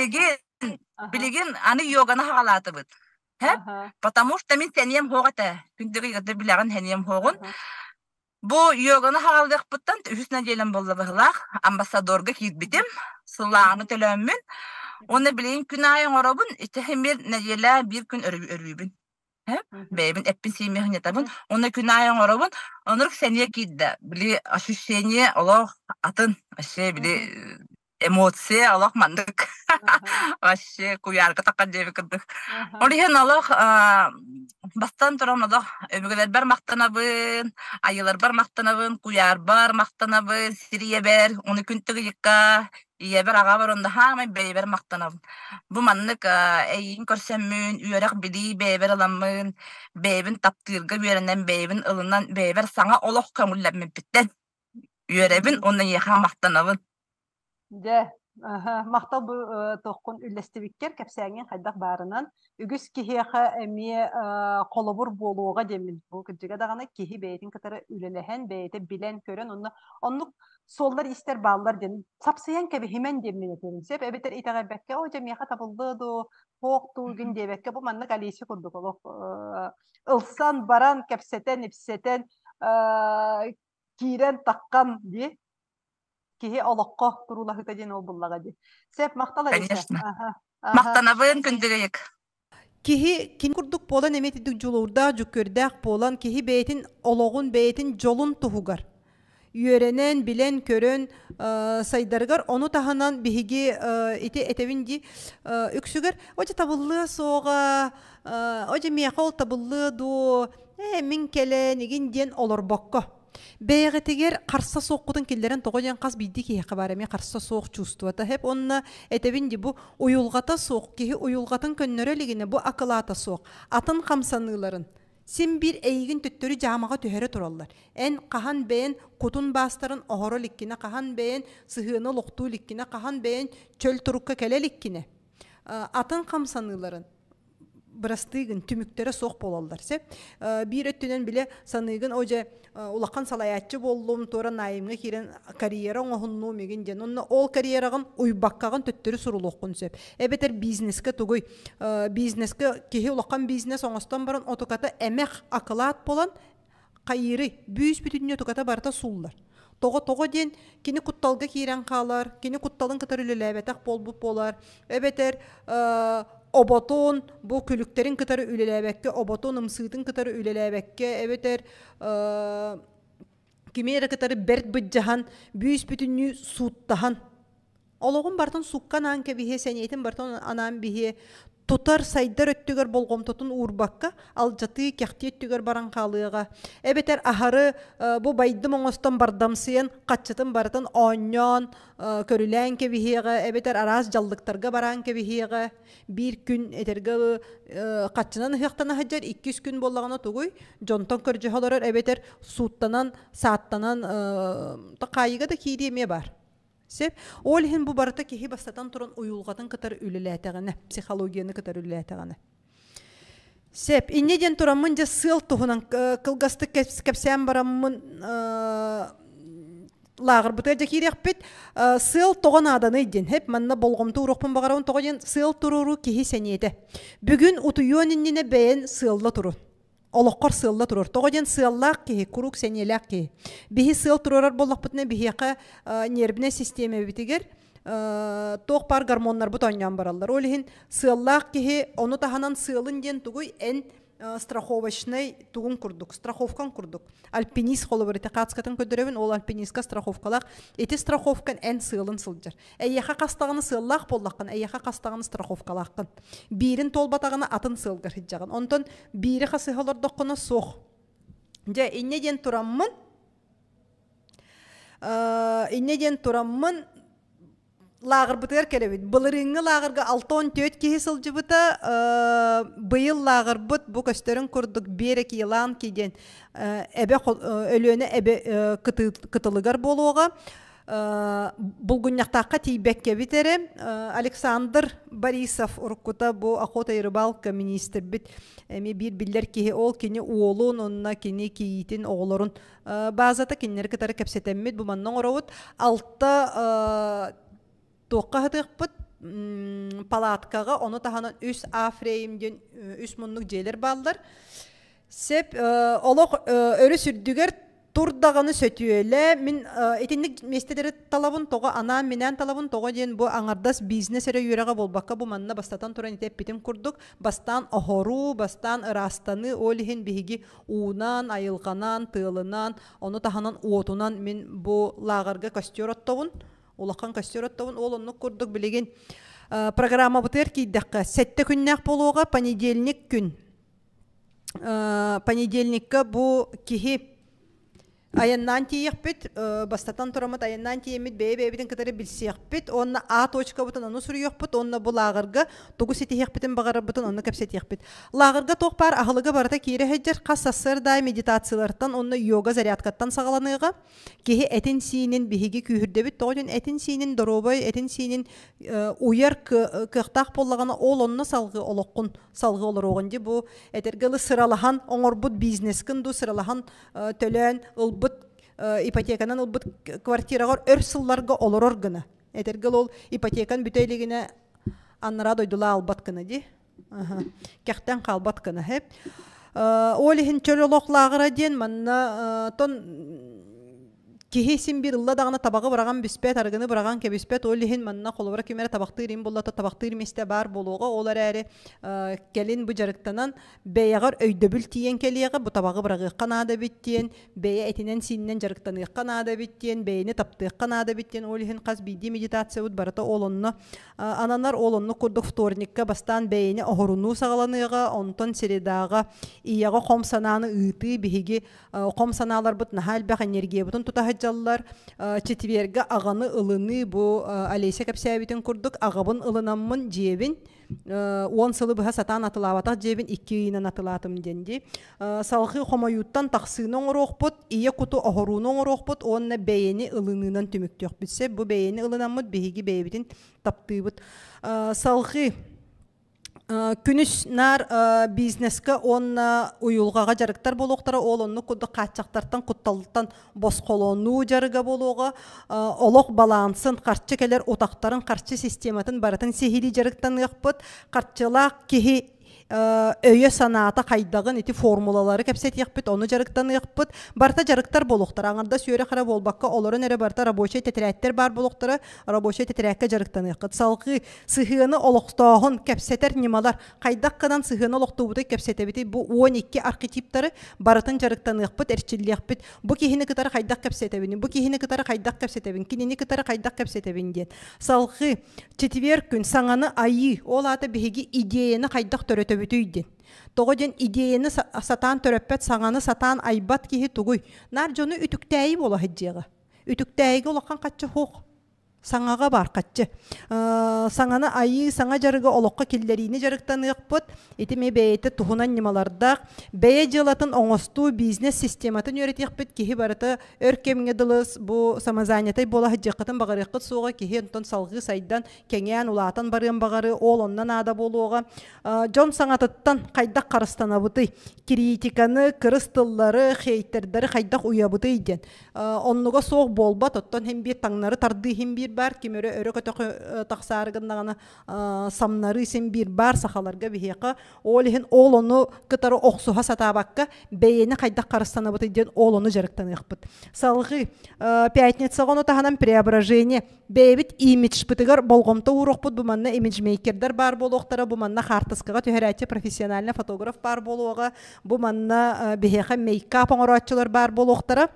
bilgin ani yogana hagalatı bud. Hep потому что мен сенем хоғата. Күндегі гыды билеген хенем хоғун. Бу йоганы хагалдык буттан үсүнө желем болду быгылак амбассадорга кийбитим. Сылаңы төлөммүн. Оны билейин күн айын оробун, итехимир нежеле bir gün örübün. Hep bebin eppin siymehin yatabın. Onu gün ayın oробун. Onuruk seneye giddi. Bili ощущение Allah atın. Aşı bili эмоция Allah mandık. Aşı kuyarga takkan jebi kırdık. Olihen Allah bastan turan Allah öbürler bar maktanabın, ayılar bar maktanabın, kuyar bar maktanabın, siriye ber, onu küntüge yıkka, iye ber ağa var onda hamay beyber maktanabın. Bu manlık eyin körsemmün, üyerek bili beyber alamın, beybin taptırgı üyerenden beybin ılından beyber sana Allah kömüllenmin bitten. Üyerebin ondan yıka maktanabın. De, maqtal bu toqqun üllestibikker kepsәңен хайдак барынан үгүс кихиха эми колобур болууга демин. Бу кыжыга дагана кихи бейтин кытары үлелеген бейте билен көрөн оннук солдар истер баллар ден сапсыян кеби химен демин этеринсеп эбетер итагайбекке о жемияха табылды ду хокту күн дебекке бу манна калиси курдук олох ылсан баран кепсетен ипсетен кирен таккан ди кихи олоққа турулахыта ден ол буллага ди. Сеп мактала исе. Мактанабын күндүгөйүк. Кихи кин курдук болан эметидик жолурда жүкөрдак болан кихи бейтин ологун бейтин жолун туһугар. Үйренен билен көрөн сайдаргар ону таханан биһиги ити этевинди үксүгөр ожа табыллы соога ожа мияхол табыллы ду мин келе нигин ден олорбокко. Бәйгетегер қарса соққудың келдерін тоғыжан қаз бейді кейі қабараме қарса соқ чувствата. Хеп онна әтәбінде бұ ойылғата соқ, кейі ойылғатын көннөрелігіне бұ ақылата соқ. Атын қамсаныларын. Сен бір әйгін төттөрі жамаға төхері тұралар. Ән қахан бәйін құтын бастарын оғыры ліккіне, қахан бәйін сығыны лоқту ліккіне, қахан бәйін чөл тұрыққа кәлі ліккіне. Атын қамсаныларын. Бырастыгын түмүктөрө соқ болалар. Бир өттүнөн биле саныгын оже улакан салаятчы болдум, тора найымга кирен карьера оңохунну меген ден. Онна ол карьерагын уйбаккагын төттөрү сурулуккун сеп. Эбетер бизнеске тугуй, бизнеске кихи улакан бизнес оңостон барын отуката эмек акылат болан кайыры бүүс бүтүнү отуката барта суллар. Того ден кини кутталга кирен калар, кини кутталын кытырылылабетак болбуп болар. Эбетер Obatun bu külüklerin kıtarı ülelebekke, obatun ımsıtın kıtarı ülelebekke, ebeter kimere kıtarı bert bıccahan, büyüs bütünlüğü suuttahan. Oloğun bartan sukkan anke bihe, seniyetin bartan anan bihe, tutar saydar öttüger bolgom tutun urbakka, alcatı kekti öttüger baran kalığıga. Ebeter aharı bu baydım oğustan bardamsıyan, kaççatın baratan onyon, körülen kebihiğe, ebeter araz jallıktarga baran kebihiğe, bir gün eterge kaççınan hıqtana hacar, 200 gün bollağına tuğuy, jontan körcü halarar, ebeter suuttanan, saattanan, kayıga da kiydiğime var. Sep, olhin bu barata kihi bastatan turan uyulgatın kıtar ülületağına, psixologiyanı kıtar ülületağına. Sep, inneden turamınca sıl tuhunan kılgastı kepsen baramın lağır bıtırca kirek bit sıl tuğan adanı edin. Hep manna bolğumtu uruqpun bağırağın tuğan sıl tururu kihi seniyede. Bugün utuyuan innine beğen sılda turun. Олоққар сылла турur. Тоғаден сыллақ кеге, күрік сәнеләқ кеге. Бихи сыл турарар болақ бұтына бихиқы нервіне система бітігер. Тоқ бар гормонлар бұт ойнан баралар. Олығын сыллақ кеге, оны таханан сылын ден тұғый ән страховочный тугун курдук, страховкан курдук. Альпинист қолы бір тақатскатын көдіревін, ол альпинистка страховкалақ. Эти страховкан ән сылын сылджар. Әйеқа қастағыны сыллақ боллаққан, әйеқа қастағыны страховкалаққан. Бирін толбатағыны атын сылғыр хиджаған. Онтан бири қасығалар доққына соқ. Жа, инне ден тұраммын. иннеден тураммын лагыр бытыр керебит. Былырыңы лагырга 6-14 кихи сылжыбыта быйыл лагыр быт бу көстөрүн курдук берек йылан киден эбе өлөнө эбе кытылыгар болууга булгунняктакка тийбекке битере Александр Борисов уруккута бу охота и рыбалка министр бит эми бир биллер кихи ол кини уолун онна кини киитин оголорун базата киннер кытары кепсетеммит бу маннан оробут алта тоққа хытықпыт палаткаға, оны таханан үс афреймден үс мұнлық желер балдар. Сеп, олық өрі сүрдігер турдағаны сөтүйелі. Мен етіндік местедері талабын тоға, ана менен талабын тоға ден бұл аңардас бизнес әрі үйреға болбаққа бұл манна бастатан туран етеп бітім күрдік. Бастан охору, бастан ырастаны, олихин бігі уынан, айылғанан, тылынан, оны таханан уотунан мен бұл лағарға костер оттауын. Улахан костер оттауын, ол онны күрдік білеген программа бұтыр кейдіққа. Сәтті күннәк болуға понедельник күн. Понедельникка бұл кихи аяннан тиек бит, бастатан турамат аяннан тиемит бейбейбитин кытары билсиек бит, онна А точка бутын ону сүрүек бит, онна бу лагырга тугу сетиек битин багары бутын онна кепсетиек бит. Лагырга тоқпар ахылыга барата кире хеджер кассасыр дай медитациялардан онна йога зарядкаттан сагаланыга, кихи этин синин бихиги күйүрдө бит, тоғын этин синин доробой, этин синин уяр кыктак боллагана ол онна салгы олоккун салгы олор огонди бу этергелы сыралахан оңорбут бизнескин ду сыралахан төлөн ипотеканан ылбыт квартирагар өр сылларга олорор гына. Этергел ол ипотекан бүтейлигине аннара дойдула албат гына ди. Кяхтан калбат гына хеп. Олихин чөлөлоқлагыра ден манна тон кихесин бир ылла дагына табагы бараган биспет арыгыны бараган кебиспет олихин манна колобра кемере табактырым боллата табактыр месте бар болуга олар әре келин бу жарыктанан бейягар өйдөбүл тиен келиеге бу табагы барагы канада биттен бeye этинен синнен жарыктаны канада биттен бейни тапты канада биттен олихин каз биди медитация ут барата олонно ананар олонно курдук вторникка бастан бейни огоруну сагаланыга онтон середага ияга комсананы ыты биги комсаналар бут нахал бак энергия бутун тута жаллар четверге аганы ылыны бу Алейся кепсәбитен курдук агабын ылынаммын жебин 10 сылы быха сатан атылаватак жебин 2 инан атылатым денди салхы хомаюттан таксынын орокпут ие куту огорунун орокпут онна бейени ылынынан түмүктөк битсе бу бейени ылынаммыт биги бейбитин таптыбыт салхы күнүс нар бизнеске онна уюлгага жарыктар болуктара ол онну куду качактартан кутталыктан босколону жарыга болуга олок балансын карчы келер утактарын карчы систематын баратын сихили жарыктан ыкпыт карчылак кихи өйө санаата кайдагын ити формулалары кепсет якпыт оны жарыктан якпыт барта жарыктар болуктар аңарда сүйөрө кара болбакка олорун эре барта рабочий тетряктер бар болуктары рабочий тетрякка жарыктан якыт салкы сыхыны олоктогун кепсетер нималар кайдаккадан сыхыны олоктубуты кепсетебити бу 12 архетиптары баратын жарыктан якпыт эрчиллекпит бу кихини кытары кайдак кепсетебин бу кихини кытары кайдак кепсетебин кинини кытары кайдак кепсетебин ден салкы четверг күн саңаны айы ол ата биги идеяны кайдак төрөтө бүтүйден. Тоғыден идеяны сатан төрөппет саңаны сатан айбат кихи тугуй. Нар жону үтүктәйі бола хеджеға. Үтүктәйігі олаққан қатчы хоқ. Саңаға бар қатчы. Саңаны айы, саңа жарығы олыққа келдеріні жарықтан ұқпыт. Етіме бәйеті тұхынан немалардақ. Бәйе жылатын оңосту бизнес систематын өрет еқпіт. Кехи барыты өркемге дылыз. Бұ самазанетай бола хеджеқатын бағары еқпіт суға. Кехи онтон салғы сайдан кәңен улатан барыған бағары ол оннан ада болуға. Жон саңатыттан қайдақ қарыстана бұты. Критиканы, кырыстыллары, хейттердері қайдақ уя бұты иден. Оннуға соқ болбат. Оттон хем бір таңнары тарды хем бір бар кемере өрө көтөк таксарыгындагана самнары сен бир бар сахаларга бихека олихин олону кытары оксуха сатабакка бейени кайдак карыстана бутыден олону жарыктан ыкпыт салгы пятница гону таханан преображение бейбит имидж бытыгар болгомто урокпут бу манна имиджмейкердер бар болуктара бу манна хартыскага төһөрәче профессиональный фотограф бар болуга бу манна бихека мейкап оңороччулар бар болуктара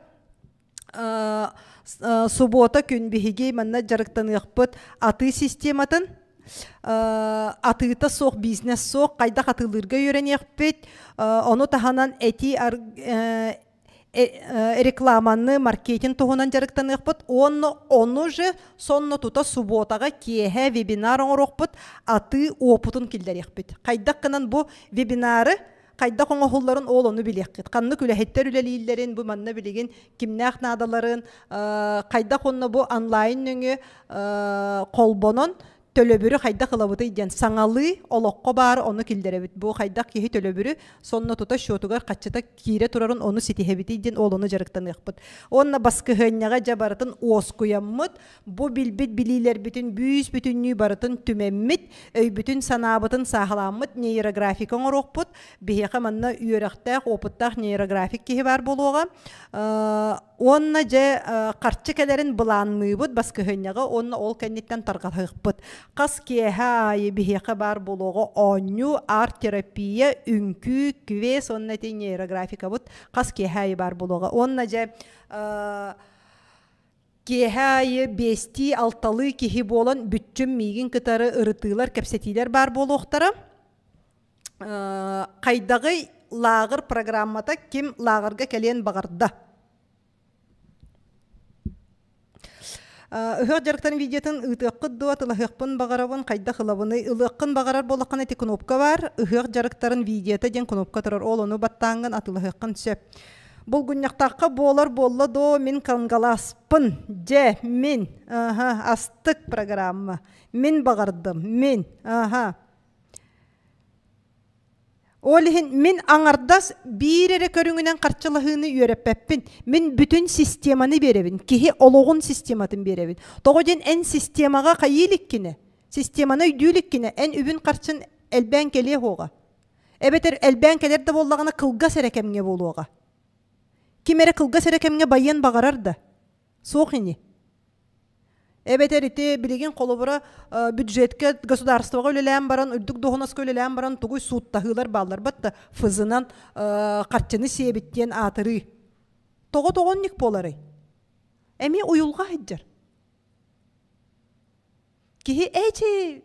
суббота күн бихиги манна жарыктан ыкпыт аты систематын атыта соқ бизнес соқ кайда катылырга үйрен ыкпыт ону таханан рекламаны маркетинг туһунан жарыктаныхпыт. Onu же сонно тута субботага киэһэ вебинар оңорохпыт, аты опутун килдерихпит. Кайдак кынан бу вебинары кайда коңохулларын ол onu билekкит. Канны күлэһеттер үлелииллерин, бу манна билеген кимнах надаларын, кайда конно бу онлайн нөңү колбонон төлөбүрү хайда кылабыты иден саңалы олоққа бар оны килдеребит. Бу хайдак кихи төлөбүрү сонно тута шотугар каччыта кире турарын оны ситихебити иден ол оны жарыктаныхпыт. Онна баскыһынняга жабарытын оскуяммыт, бу билбит билилер бүтүн бүүс бүтүннүү барытын түмеммит, өйбүтүн санаабытын сахаламмыт, нейрографик оңорокпут, бихеха манна үйөрөхтәк, опыттак нейрографик кихи бар болуга. Онна же карчыкелерин быланныбыт баскыһынняга, онна ол кенниттен таргалыхпыт. Кас кеһа айы бихеха бар болуга онню арт-терапия, үнкү, күвес, онна те нейрографика бут, кас кеһа айы бар болуга. Онна же кеһа айы бести, алталы кихи болан бүтчүм мигин кытары ырытыйлар, кепсетилер бар болуқтары. Кайдагы лагыр программата ким лагырга келен багарда. Ыһык жарыктан видеотын ытыаккыт дуат ылыхыкпын багарабын кайда хылабыны ылыаккын багарар болаккан эти кнопка бар. Ыһык жарыктарын видеото ден кнопка турар, ол ону баттаанган атылыхыккын сөп. Бул гүнняктакка болар болла до мен кангаласпын. Же мен астык программа. Мен багардым. Мен Олихин мен аңардас бирере көрүңүнен карчылыгыны үйрөппеппин. Мен бүтүн системаны беребин. Кихи ологун систематын беребин. Тогоден эн системага кайыликкине, системаны үйдүүликкине эн үбүн карчын элбен келе хога. Эбетер элбен келерде боллагана кылга серекемге болуга. Кимере кылга серекемге байын багарарда. Соохини. Эбетер ите билеген колобура бюджетке государствого үлелән баран, үддүк дохоноско үлелән баран тугуй суттахылар баллар батта фызынан карчыны себиттен атыры. Того-тогонник болары. Эми уюлга хиджар. Кихи эчи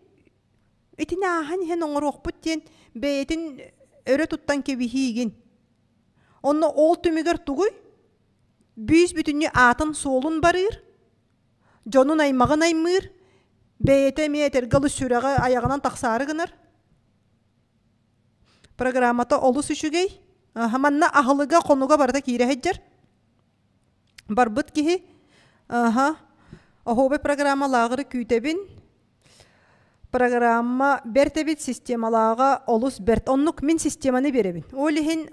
итine ахан хен оңорок буттен бейтин өрө туттан кебихиген. Онно ол түмүгөр тугуй бүйүс бүтүнү атын солун барыр. Jonun aymağın aymır, beyete meter galı sürağa ayağından taksarı gınar. Programata olu süşügey, hamanna ahılıga konuga barda kire heccer. Barbıt kihi, ahobe programa lağırı kütebin, programa bertebit sistemalağa olus bert, onluk min sistemanı berebin. Olihin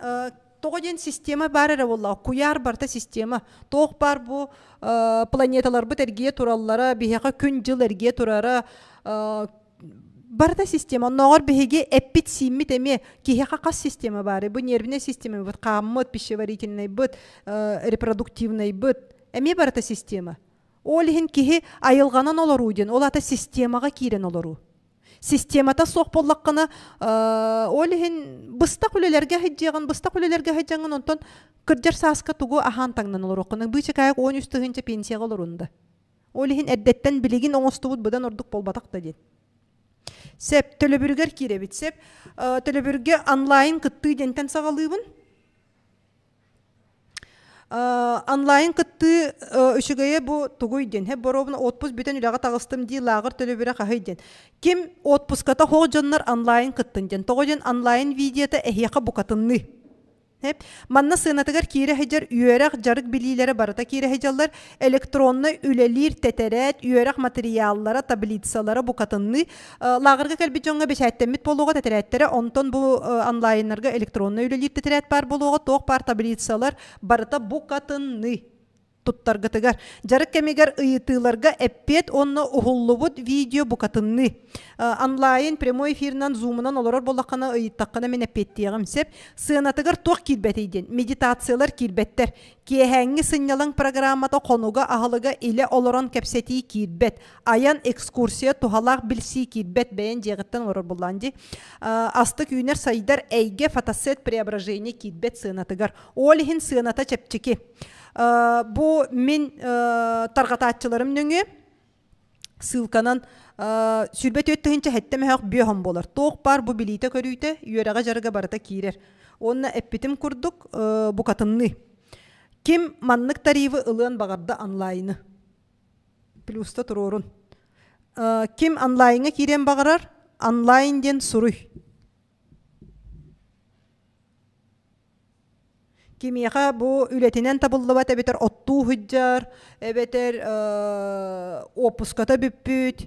Тоғоден система бар әрі болла, куяр барта система. Тоқ бар бұ планеталар бұт әрге тураллара, бейеға күн жыл әрге турара барта система. Ноғар бейеге әппет симмет әме кейеға қас система бар. Бұ нервіне система бұд, қамыт, пищеварительный бұд, репродуктивный бұд. Әме барта система. Олихин кейе айылғанан олару ден, ол ата системаға кейрен олару. Системата соқ боллаққана олихин быстақ үлелерге хеджеген онтон кырджар саска тугу ахан таңнан олар оқының. Бүйче каяк 13 түгінші пенсияға оларында. Олихин әддеттен білеген оңыстуғыд бұдан ордық болбатақ да ден. Сеп, төлөбүргер киребит. Сеп, төлөбүрге онлайн кытты дентен сағалыбын. Онлайн кытты үшігeye bu тугуйден. Hep borovuna otpus bütün ülağa tağыстым di lağır төлөбүрэ қағайден. Kim otpuskata hoğcanlar онлайн кыттынден. Тоғыден онлайн видеота эхияқа букатынны. Hep manna sığınatıgar kire hecer üyerak jarık bililere barata kire hecerler elektronlu ülelir teteret üyerak materyallara tablitsalara bukatınlı lağırga kalbi jonga beşayttemit boluğa teterettere onton bu online'larga elektronlu ülelir teteret bar boluğa toq bar tablitsalar barata bukatınlı tuttargıtıgar. Jarık kemigar ıyıtılarga eppet onunla uhullubut video bukatınlı. Online prямой эфирнан зумынан олорор болаққана ıyıттаққана мен эппеттиғым сеп. Сığıнаtıgar тоқ килбетейден. Медитациялар килбеттер. Кехәңі сынялың программата қонуға ағылыға иле олорон кәпсетей килбет. Аян экскурсия тухалақ білси килбет бәйін жеғіттен олорор боланды. Асты күйінер сайдар әйге фотосет преображение килбет сığıнаtıgar. Олихин сığıната чепчеки. Bu min targataççılarım nöngü sılkanan sülbet öttüğünce hetteme haq biyaham bolar. Toq bar bu bilite körüyte yörağa jarıga barata kirer. Onna eppitim kurduk bu katınlı. Kim manнык тарифы ылыан бағарда онлайны. Плюста турорун. Kim онлайнга кирен бағарар? Онлайнден суруй. Кимияға бұ үлетінен табыллыбат әбетер отту хүджар, әбетер опуската бүппүт.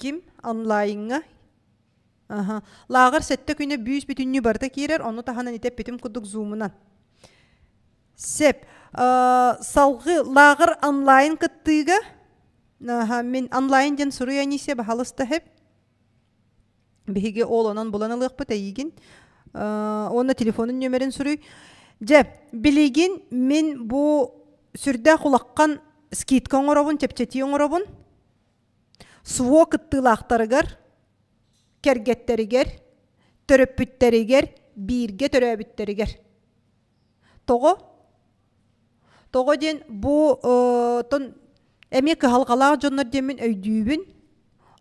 Ким онлайнга лағыр сәтті күні бүйіз бүтінні барда керер, оны таханан етеп бітім күдік зумынан. Сеп, салғы лағыр онлайн кыттыға, мен онлайн ден сұру янисе бағалысты хеп. Бігіге ол онан бұланылық бұт әйігін. Оны телефонын нөмерін сұру. Жеп, білеген мен бұл сүрді құлаққан скидка оңырабын, тепчеті оңырабын. Суо кыттылақтарығар, кергеттерігер, төрөппүттерігер, бирге төрөбүттерігер. Тоғы ден бұл әме кығалғалақ жонлар демен өйдүйбін.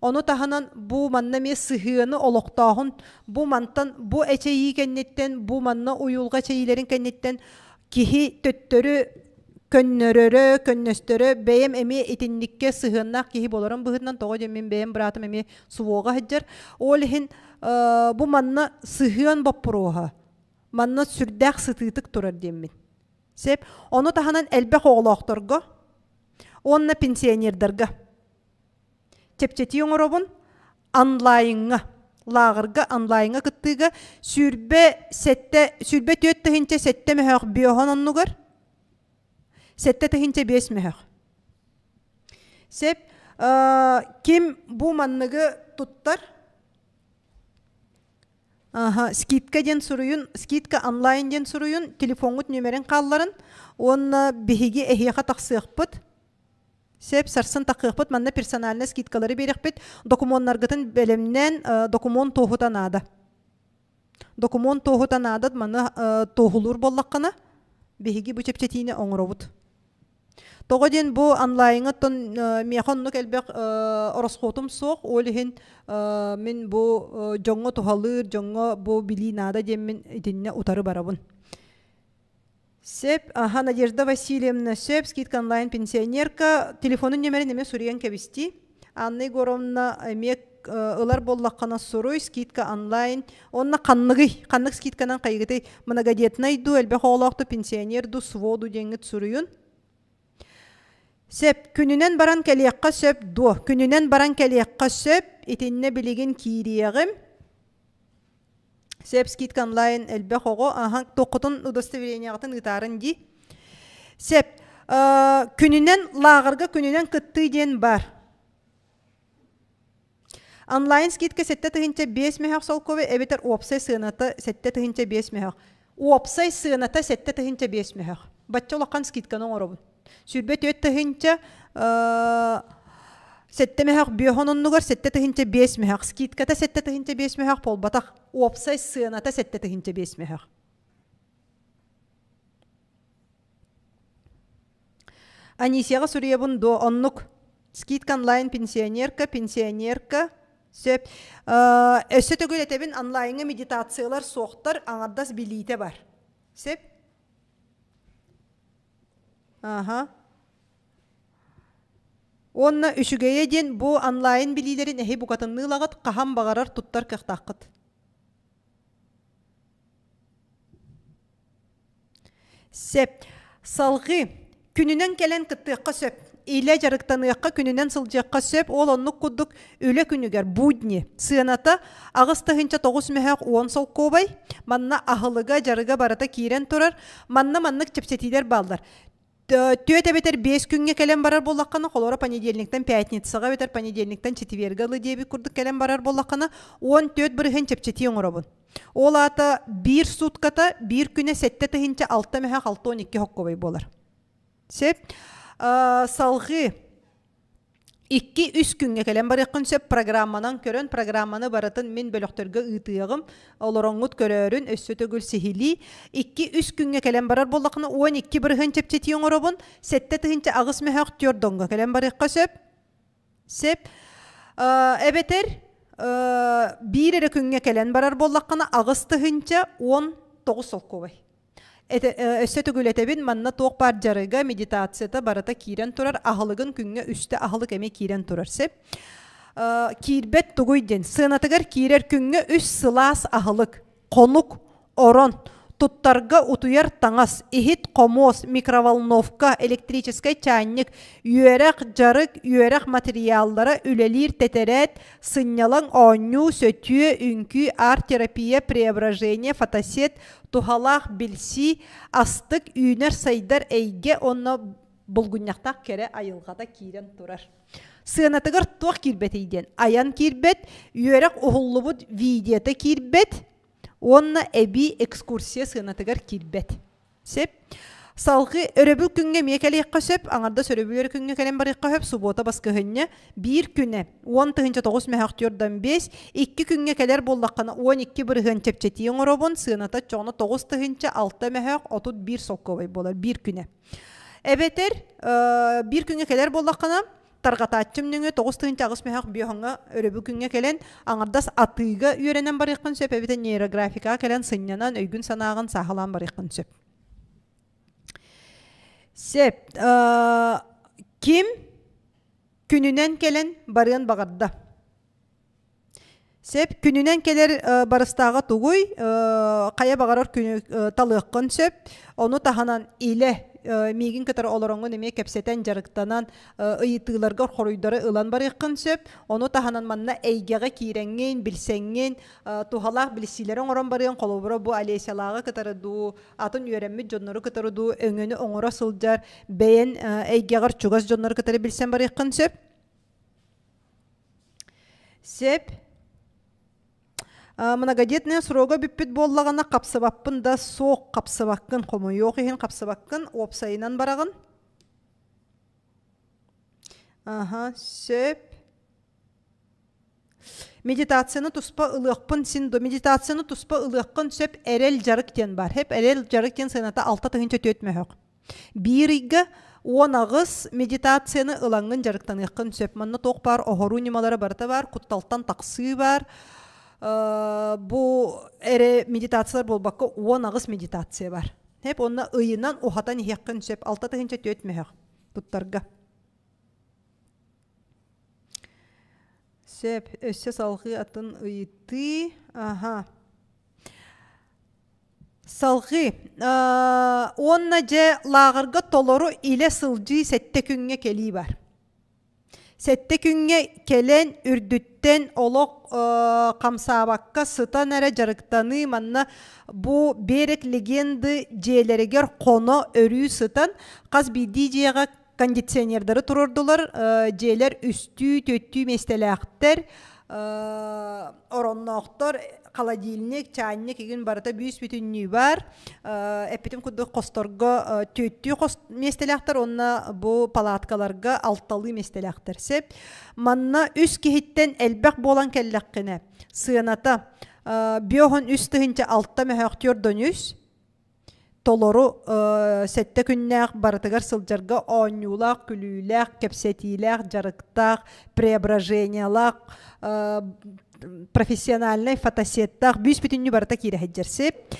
Оны таханан бұл манна ме сығыны олықтағын, бұл мантан, бұл әчейі кәннеттен, бұл манна уйулға чейілерін кәннеттен кихи төттөрі көннөрөрө, көннөстөрө, бәйем әме етіндікке сығыннақ кихи боларын бұғытынан тоғы демен бәйем бұратым әме суоға хаджар. Ол хин бұл манна сығын баппыруға, манна сүрдәқ сытытық тұрар демен. Сеп, оны таханан әлбәқ оғылақтырға, онна пенсионердарға. Тепчети оңыробын онлайнға, лағырға, онлайнға кыттыға сүрбе төтті хинче сәтті мәхәқ бүйоған оннығар, сәтті хинче бес мәхәқ. Сеп, кем бұл манныға тұттар? Скидка ден сұруын, скидка онлайн ден сұруын, телефонгыт нөмерін қалларын, оны бігіге әхеға тақсықпыд. Сеп сарсын тақықпыт, манна персональны скидкалары берекпет, документаргытын бәлемнен документ тоғытан ады. Документ тоғытан адыд, манна тоғылыр боллаққана, бігіге бұл чепчетейіне оңыровыд. Тоғаден бұл онлайнғыттын меқонлық әлбәқ оросқотым соқ, олығын мен бұл жоңғы тұғалыр, жоңғы бұл білейін ады деммен етініне ұтары барабын. Сеп, Надежда Васильевна, Сеп, скидка онлайн пенсионерка, телефонын нөмерін еме Суриян кәбісті. Анны Горовна, емек ылар боллаққана сұруй, скидка онлайн. Онна қаннық скидканан қайғыты многодетнайду, әлбәқ олақты пенсионерду, своду денгіт сұруйын. Сеп, күнінен баран кәлеққа сөп, күнінен баран кәлеққа сөп, етінне білеген кейрияғым. Сеп скидка онлайн әлбәқ оғы, тоқытын удостоверениятын ұтарын ди. Сеп, күнінен лағырға күнінен күтті ден бар. Онлайн скидка сәтті тұхынча 5 мәхақ сол көбі, әбетер опсай сығыната сәтті тұхынча 5 мәхақ. Опсай сығыната сәтті тұхынча 5 мәхақ. Батча олаққан скидканың орабын. Сүрбет өт тұхынча сәтті мәхақ бүйоғынынығыр, сәтті тұхынча 5 мәхақ. Скидката сәтті тұхынча 5 мәхақ полбатақ. Опсай сығыната сәтті тұхынча 5 мәхақ. Анисияға сүребін до оннық. Скидка онлайн пенсионерка. Сөп, өсі түгіл әтебін онлайнға медитациялар соқтар аңардас білейте бар. Сөп? Онна үшігейе ден бұл онлайн білейлерін әхей бұқатыннылағыт қаған бағарар тұттар қықтаққыт. Сөп, салғы күнінен кәлен қыттыққа сөп. Ейлі жарықтаныққа күнінен сылжыққа сөп, ол оннық күдік өлі күнігер будни. Сыйаната ағыстығынша 9 мәхәқ 10 сол көбай, манна ағылыға жарыға барата кейрен тұрар, манна-маннық чепсетилер балдар. Төет әбетер 5 күнге кәлем барар болаққаны, қолора понедельниктен пятницаға бетер, понедельниктен четвергалы дебі күрдік кәлем барар болаққаны, 14 бірген чепчети оңырабын. Ол ата 1 сутката 1 күне 7 тұхынша 6 мәхәқ 6-12 хоққобай болар. Сеп, салғы 2-3 күнге кәлем барыққын сөп программанан көрін, программаны баратын мен бөліқтіргі ұйтығым, оларыңғыт көрерін, өссі төгіл сихили. 2-3 күнге кәлем барар болақыны 12 бірген чепчеті оңырабын, 7 тұхынша ағыс мәхәқ түрдіңгі кәлем барыққа сөп. Сөп, әбетер, bir ere күнгө келен барар боллаққана ағыстығынча 19 солковай. Өсті түгілетебін манна тоқ бар жарыға медитацията барата кирен тұрар, ағылығын күнгө үсті ағылық әме кирен тұрар сеп. Кирбет түгүйден, сынатығар кирер күнгө үс сылас ағылық, қонук, орон, туттарга утуяр таңас, ихит комос, микроволновка, электрический чайник, үйерек жарык, үйерек материаллары үлелир тетерет, сынялың оңю, сөтүе, үнкі, арт-терапия, преображение, фотосет, тухалақ білси, астык, үйнер сайдар әйге, онна бұлгунняқтақ кере айылғада кирен тұрар. Сынатығыр туақ кирбетейден. Аян кирбет, үйерек ұғылы бұд видеота кирбет, онна әбі экскурсия сынатығыр кирбет. Сеп, салғы өрөбіл күнге мекелейққа сөп, аңарда сөрөбілер күнге кәлем барыққа хөп, субота басқығынне, бір күні 10-9 мәхақтиордан 5, 2 күнге кәлер боллаққана 12 бірғын чепчетиен ұробын, сыната чоны 9-6 мәхақ, 31 соққывай болар, бір күні. Әбетер, бір күнге кәлер боллаққана, тарғататчым нүңі 9-ағыс мәхақ бүйоңға өрөбі күнге кәлен аңардас атыға үйренен барыққын сөп, әбеті нейрографика кәлен сынянан өйгін санағын сағылан барыққын сөп. Сеп, ким күнінен кәлен барығын бағарда? Сеп, күнінен кәлер барыстаға тұғой, қая бағарар талыққын сөп, оны тағанан иле мегин кытар олоронго неме кепсетен жарыктанан ыйытыларга хоруйдары ылан барыккын сөп, оны таханан манна эйгеге киренген, билсенген, тухалак билсилерин орон барыгын колобура бу алесялага кытары ду, атын үйренми жоннору кытары ду, өңөнү оңора сылжар, бейен эйгегер чугас жоннору кытары билсен барыккын сөп. Сеп, многодетная сроға бүппіт боллағана қапсыбаппын да соқ қапсыбаққын, қомы йоқ ехен қапсыбаққын, опсайынан барағын. Сөп. Медитацияны тұспа ұлықпын синду. Медитацияны тұспа ұлыққын сөп әрел жарықтен бар. Хеп әрел жарықтен сыйната 6-4 өтмәхіқ. Бірігі 10 ағыз медитацияны ұлаңын жарықтан еққын сөп. Манна тоқ бар, оғыру немалары барыта бар, құтталтан тақсы бар. Бу эре медитациялар болбаққа 10 ағыз медитация бар. Хеп онна ыйынан оғатан еққін сөп 6-4 мәхіқ тұттарға. Сөп, өссе салғы атын ыйты. Салғы. Онна же лағырға толору иле сылжы сәтті күнге келі бар. Сәтті күнге келен үрдіттен олық қамсабаққа сытан әрі жарықтаны манна бұ берек легенды жейлерігер қоно өрі сытан қаз биді жеға кондиционердары тұрырдылар, жейлер үсті, төттті местеләқтер, оронноқтар, холодильник, чайник еген барыта бүйіс бүтінні бар. Әпетім күдді қосторға төттті местеләқтер, онна бұл палаткаларға алталы местеләқтер. Сеп, манна үс кехеттен әлбәқ болан кәлләққіне. Сыйаната, бүйоғын үстігінші алтта мәхақтер дөнүс, толору сәтті күннәқ барытығар сылжарға оңюлақ, күлүләқ, кәпсетиләқ, жарықтақ, преображениялақ, профессиональный фотосеттақ, бүйс бүтінні барыта кире әджерсеп,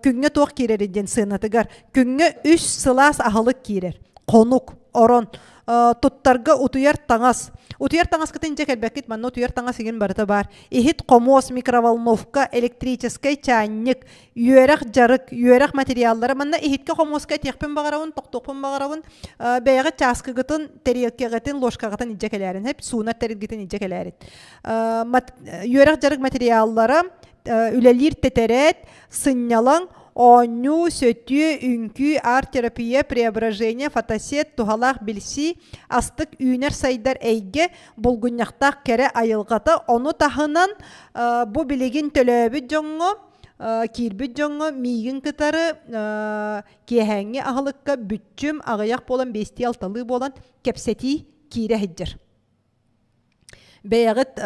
күнге тоқ кирерден сынатығар, күнге үш сылас ағылық кирер, қонук, орон, туттарға утуяр таңас. Утуяр таңас кітін жек әлбәкет, манна утуяр таңас еген барыта бар. Ихит комос, микроволновка, электрический чайник, үйерек жарык, үйерек материаллары. Манна ихитке комоска текпен бағарауын, тоқтоқпен бағарауын, бәйігі часкы гытын, терелке гытын, ложка гытын иджек әләрін. Хеп суынар терел гытын иджек әләрін. Үйерек жарык материаллары, үлелер тетерет, сынялың, оңю, сөтү, үнкі, арт-терапия, преображение, фотосет, тухалақ білси, астық үйнер сайдар әйге бұлғыняқтақ кәрі айылғата. Оны тахынан бұ білеген төлөбі жоңғы, кирбі жоңғы, мейгін кітары, кехәңі ағылыққа бүтчім, ағаяқ болан, бести алталы болан, кепсети кире хеджір. Бәягыт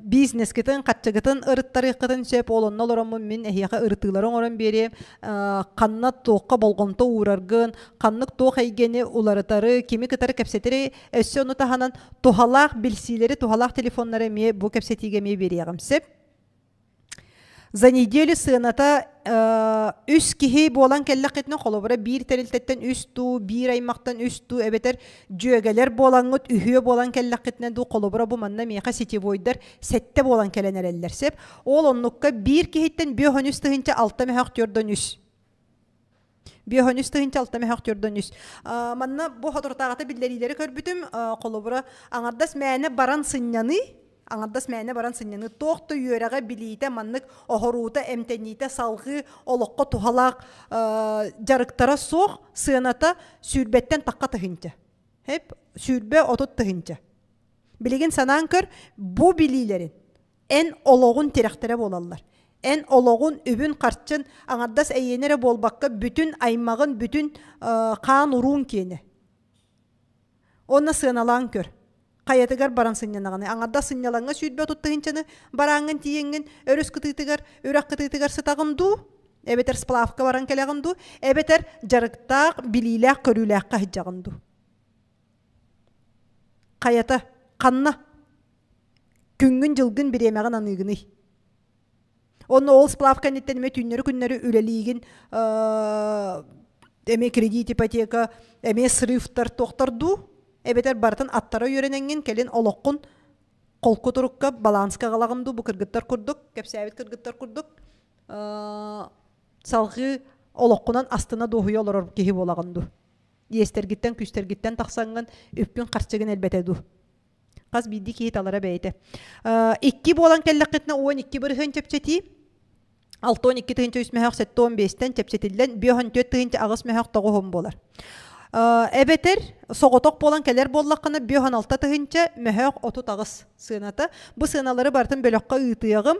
бизнес кытын, қатчыгытын ырыттары кытын сөп олонна олоромун мен эхияка ырытыларын орон берем. Канна тоққа болғонто ураргын, каннык тоқ әйгені уларытары, кеми кытары кәпсетері өссі оны таханан тухалақ білсилері, тухалақ телефонлары ме бұл кәпсетиге ме береғым сөп. За неделю сыната үс кихи болан келлак етіне қолыбыра бір тәрілтеттен үсту, бір аймақтан үсту, әбетер жөгелер болаңыт, үйе болан келлак етіне ду қолыбыра бұл манна меқа сетевойдар сәтті болан келен әрелер сеп. Ол онныққа бір кихиттен бүйхөн үстігінші алта мәхақ түрден үс. Бүйхөн үстігінші алта мәхақ түрден үс. Манна бұл хотыртағаты білдерилері көрбітім қолыбыра аңардас мәне баран сынняны, аңардас мәне баран сынняны тоқты үйераға білейті маннык оғыруыта әмтәнейті салғы олыққа тухалақ жарықтара соқ сыйната сүрбеттен таққа тұхынча. Хеп, сүрбе отут тұхынча. Білеген санаан көр, бұ білейлерін ән олығын теректері болалар. Ән олығын үбін қарчын аңардас әйенері болбаққа бүтін аймағын, бүтін қан ұруын кені. Оны сыйналан көр. Қаятыгар баран сыннанағаны. Аңарда сыннялаңа сүйдбе тұттығынчаны бараңын тиеңін өріс кытыйтыгар, өрәк кытыйтыгар сытағынду, әбетер сплавка баран кәләғынду, әбетер жарықтақ, білейләк, көріләк қағыджағынду. Қаята, қанна, күнгін жылгын біремәғын анығыны. Оны ол сплавка неттенме түннері күннері үлелейгін, әме кредит, ипотека, әме сырыфтар тоқтарду, Эбетер бартын аттара үйрененген келин олоққын қолқы тұрыққа балансқа қалағымды бұ кіргіттар күрдік, кәпсәбет кіргіттар күрдік. Салғы олоққынан астына доғуя олар кехі болағымды. Естергіттен, күстергіттен тақсанған өппін қарчығын әлбәтеді. Қаз бейді кейт алара бәйті. 2 болан кәлләқетіне 12 бірген чепчеті. 6-12 тұғынчы үсмәхақ 7-15-тен чепчетілден 5-4 тұғынчы ағыс мәхақ тоғығым болар. Эбетер соғытоқ болан кәлер боллаққаны 5-6 тұғынча мәхәқ 30 ағыс сыйната. Бұ сыйналары бартын бөліққа ұйтығым.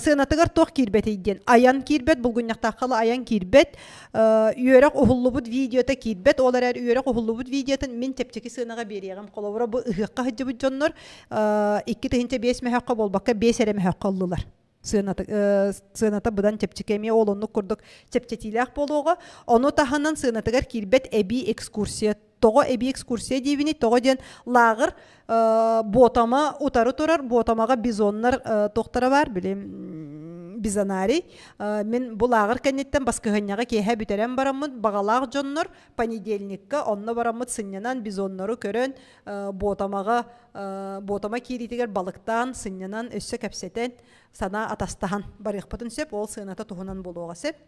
Сыйнатығар тоқ кирбетейден. Аян кирбет, бұл күннақтаққалы аян кирбет. Үйерек ұғылы бұд видеота кирбет. Олар әр үйерек ұғылы бұд видеотын мен тепчекі сыйнаға береғім. Қолауыра бұл ұғыққа хыджы бұд жоннор 2 тұғынча 5 мәхәққа болбаққа 5 әрі мәхәққа ұлылар. Сыйната бұдан чепчекеме олонны күрдік чепчетиләк болуға. Оны таханан сыйнатығар кирбет әбі экскурсия. Тоғы әбі экскурсия дейбіні, тоғы ден лағыр ботама ұтары тұрар, ботамаға бизонлар тоқтары бар, білем, бизонарий. Мен бұл лағыр кәнеттен басқығынняға кейхә бүтерен барамын, бағалақ жонлар, понедельникка, онны барамын сыннянан бизонлары көрін, ботама кейритігер балықтан, сыннянан өссі кәпсетен, сана атастахан барықпытын сөп, ол сыйната тұғынан болуға сөп.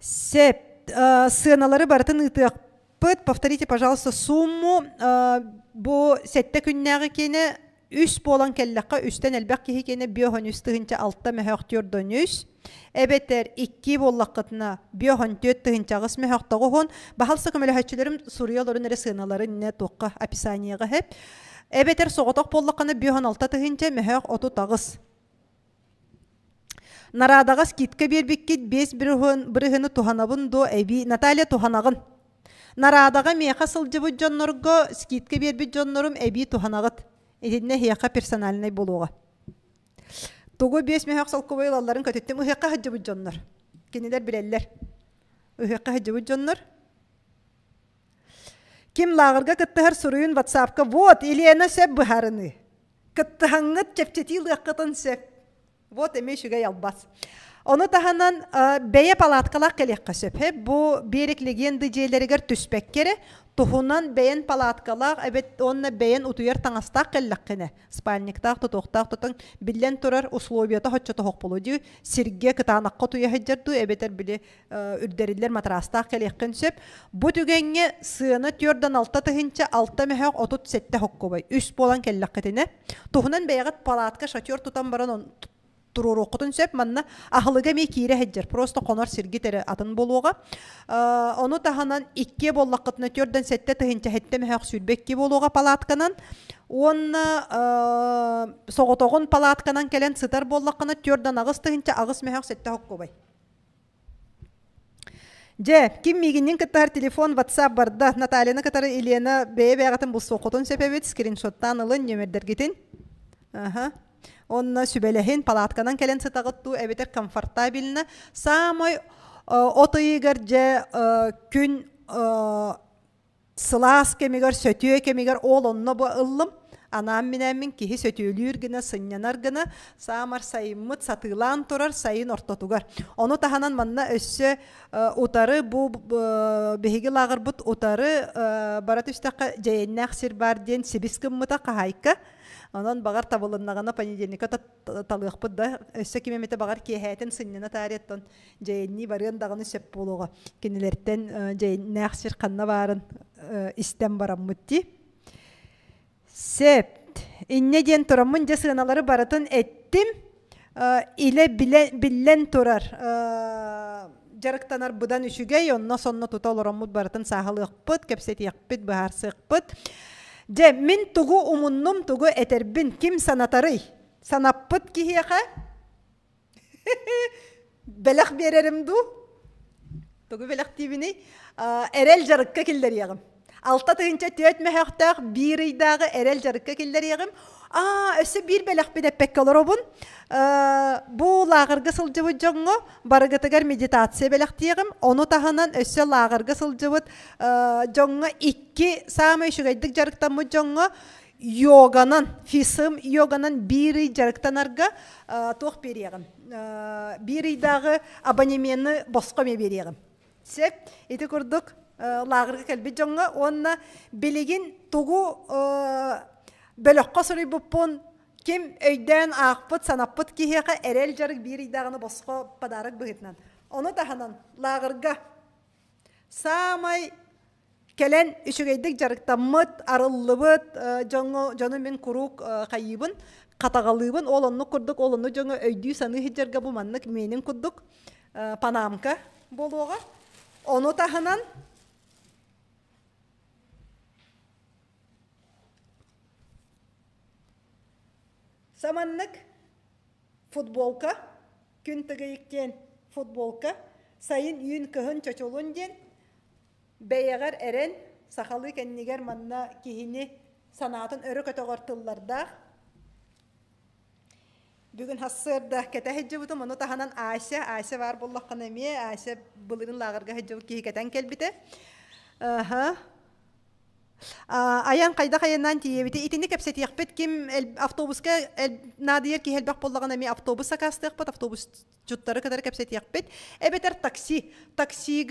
Сөп, сыйналары бартын ытықпыт, повторите, пожалуйста, сумму, бұл сәтті күннәғы кені үс болан кәлләққа үстен әлбәқ кеге кені 5-3 6 мәхәқтөрден үс. Әбетер 2 боллаққытына 5-4 ағыс мәхәқтағы хон. Бағалсы көмелі хәтчілерім Сурияларын әрі сыйналары не тоққа описанияға хәп. Әбетер соғытақ боллаққаны 5-6 мәхәқ 30 ағыс. Нарадағас китке бербеккет 5 бірігіні туханабын до әбі Наталья туханағын. Нарадаға меқа сылжыбы жоннорго скитке бербі жоннорым әбі туханағыт. Едіне хеяқа персоналінай болуға. Туғы 5 меқақ салқы алларын көтеттім. Үхеққа хыджыбы жоннор. Кенелер білелер. Үхеққа хыджыбы жоннор. Ким лағырға кіттіғар сұруын ватсапқа. Вот, Елена сөп бұхарыны. Кіттіғаңыт чепчетил ұққытын сөп. Вот, әме шүгай албас. Оны таханан бәйе палаткалақ кәлекқа сөп. Бұ берек легенды жейлерігер түспәк кере. Тухунан бәйен палаткалақ, әбет онна бәйен утуяр таңастақ кәлләққіне. Спальниктақ, тұтоқтақ, тұтың білен тұрар условията хотчы тұхық болу дей. Сирге кытанаққа туя хәджерду, әбетер біле үрдерілер матрастақ кәлекқін сөп. Бұ түгенге сыны түрден 6 тұхынча 6 мәхәқ 37 хоққы бай. Үс болан кәлләққетіне. Тухунан бәйеғат палатка шатер тұтан баран турur оқытын сөп, манна ахылыға ме кейре хәджер. Просто қонар сирги тәрі атын болуға. Оны таханан 2 боллаққытына түрден 7 тұхынча 7 мәхәқ сүрбекке болуға палатканан. Оны соғытоғын палатканан кәлен сытар боллаққына түрден ағыз тұхынча ағыз мәхәқ 7 хоққы бай. Же, ким мигиннин кыттар телефон, WhatsApp барда, Натальяны кытары Елена бәйбәгатын бұл соқытын сөпәбет, скриншоттан ылын нөмердергетін. Онна сүбәләхин палатканан кәлен сытағытту, әбетер комфортабиліні. Самой отыйығыр же күн сылас кемігер, сөтіе кемігер, ол онна бұл ылым. Анам минәмин кихи сөтүлүр гына, сыннянар гына, самар сайыммыт сатылан турар, сайын ортотугар. Оны таханан манна өссө утары бу беһиги лагыр бут утары барат үстәккә жайыннак сир бар ден сибиским мыта кахайка. Онон багар табылыннагана понедельника талыгпыт да өссө кимемете багар кехәтен сынняна тареттон жайынни барыган дагыны сөп болуга. Кинилерден жайыннак сир канна барын истем бараммытти. Септ, инне ден турамын же сыналары баратын әттім, иле білен турар. Жарықтанар бұдан үшігей, онна сонна тута оларамыд баратын сағылықпыт, кәпсет яқпыт, бұхарсықпыт. Же, мен тугу умуннум тугу әтербін, ким санатары? Санаппыт кихияқа? Бәләқ берерімду? Тугу бәләқ тибіні? Әрел жарыққа келдер яғым. Алта тыгынча төт мәхәқтақ бір үйдағы әрел жарыққа келдер еғім. Өсі бір бәләқ бен әппек қалар обын. Бұл лағырғы сылжывы жоңғы барығытығар медитация бәләқ дейгім. Оны тағынан өсі лағырғы сылжывы жоңғы 2 самай шүгайдық жарықтан мұ жоңғы йоганан, фисым йоганан бір үй жарықтанарға тоқ береғім. Бір үйдағы абонемені босқа ме береғім. Сеп, еті көрдік. Лағырғы кәлбі жоңға, онына білеген тұғу бөліққа сұрай бұппын, кем өйден ақпыт, санаппыт кейеға әрел жарық бір идағыны босқа падарық бұғытнан. Оны тағынан лағырға самай кәлен үшігейдік жарықтамыт, арылыбыт, жоны мен құруқ қайыбын, қатағалыбын, ол оны күрдік, ол оны жоңы өйдүй саны хеджерге бұманнық менің күрдік панамка болуға. Оны тағынан саманнык футболка, күн тігейіктен футболка, сайын үйін көхін чочолун ден, бәйәғар әрен, сақалы кәннегер манна кейіні санатын өрі көтіғартылларда. Бүгін хассырда кәті хеджі бұтым, оны таханан Ася бар боллаққан әме, Ася бұлырын лағырға хеджі бұт кейі кәтен кәлбіті. Аян қайда қайыннан тиебіті. Итінді кәпсет еқпет кем автобусқа надыер ки хелбақ боллаған әме автобус сақасты еқпет, автобус жұттары кәдір кәпсет еқпет. Әбетер такси. Такси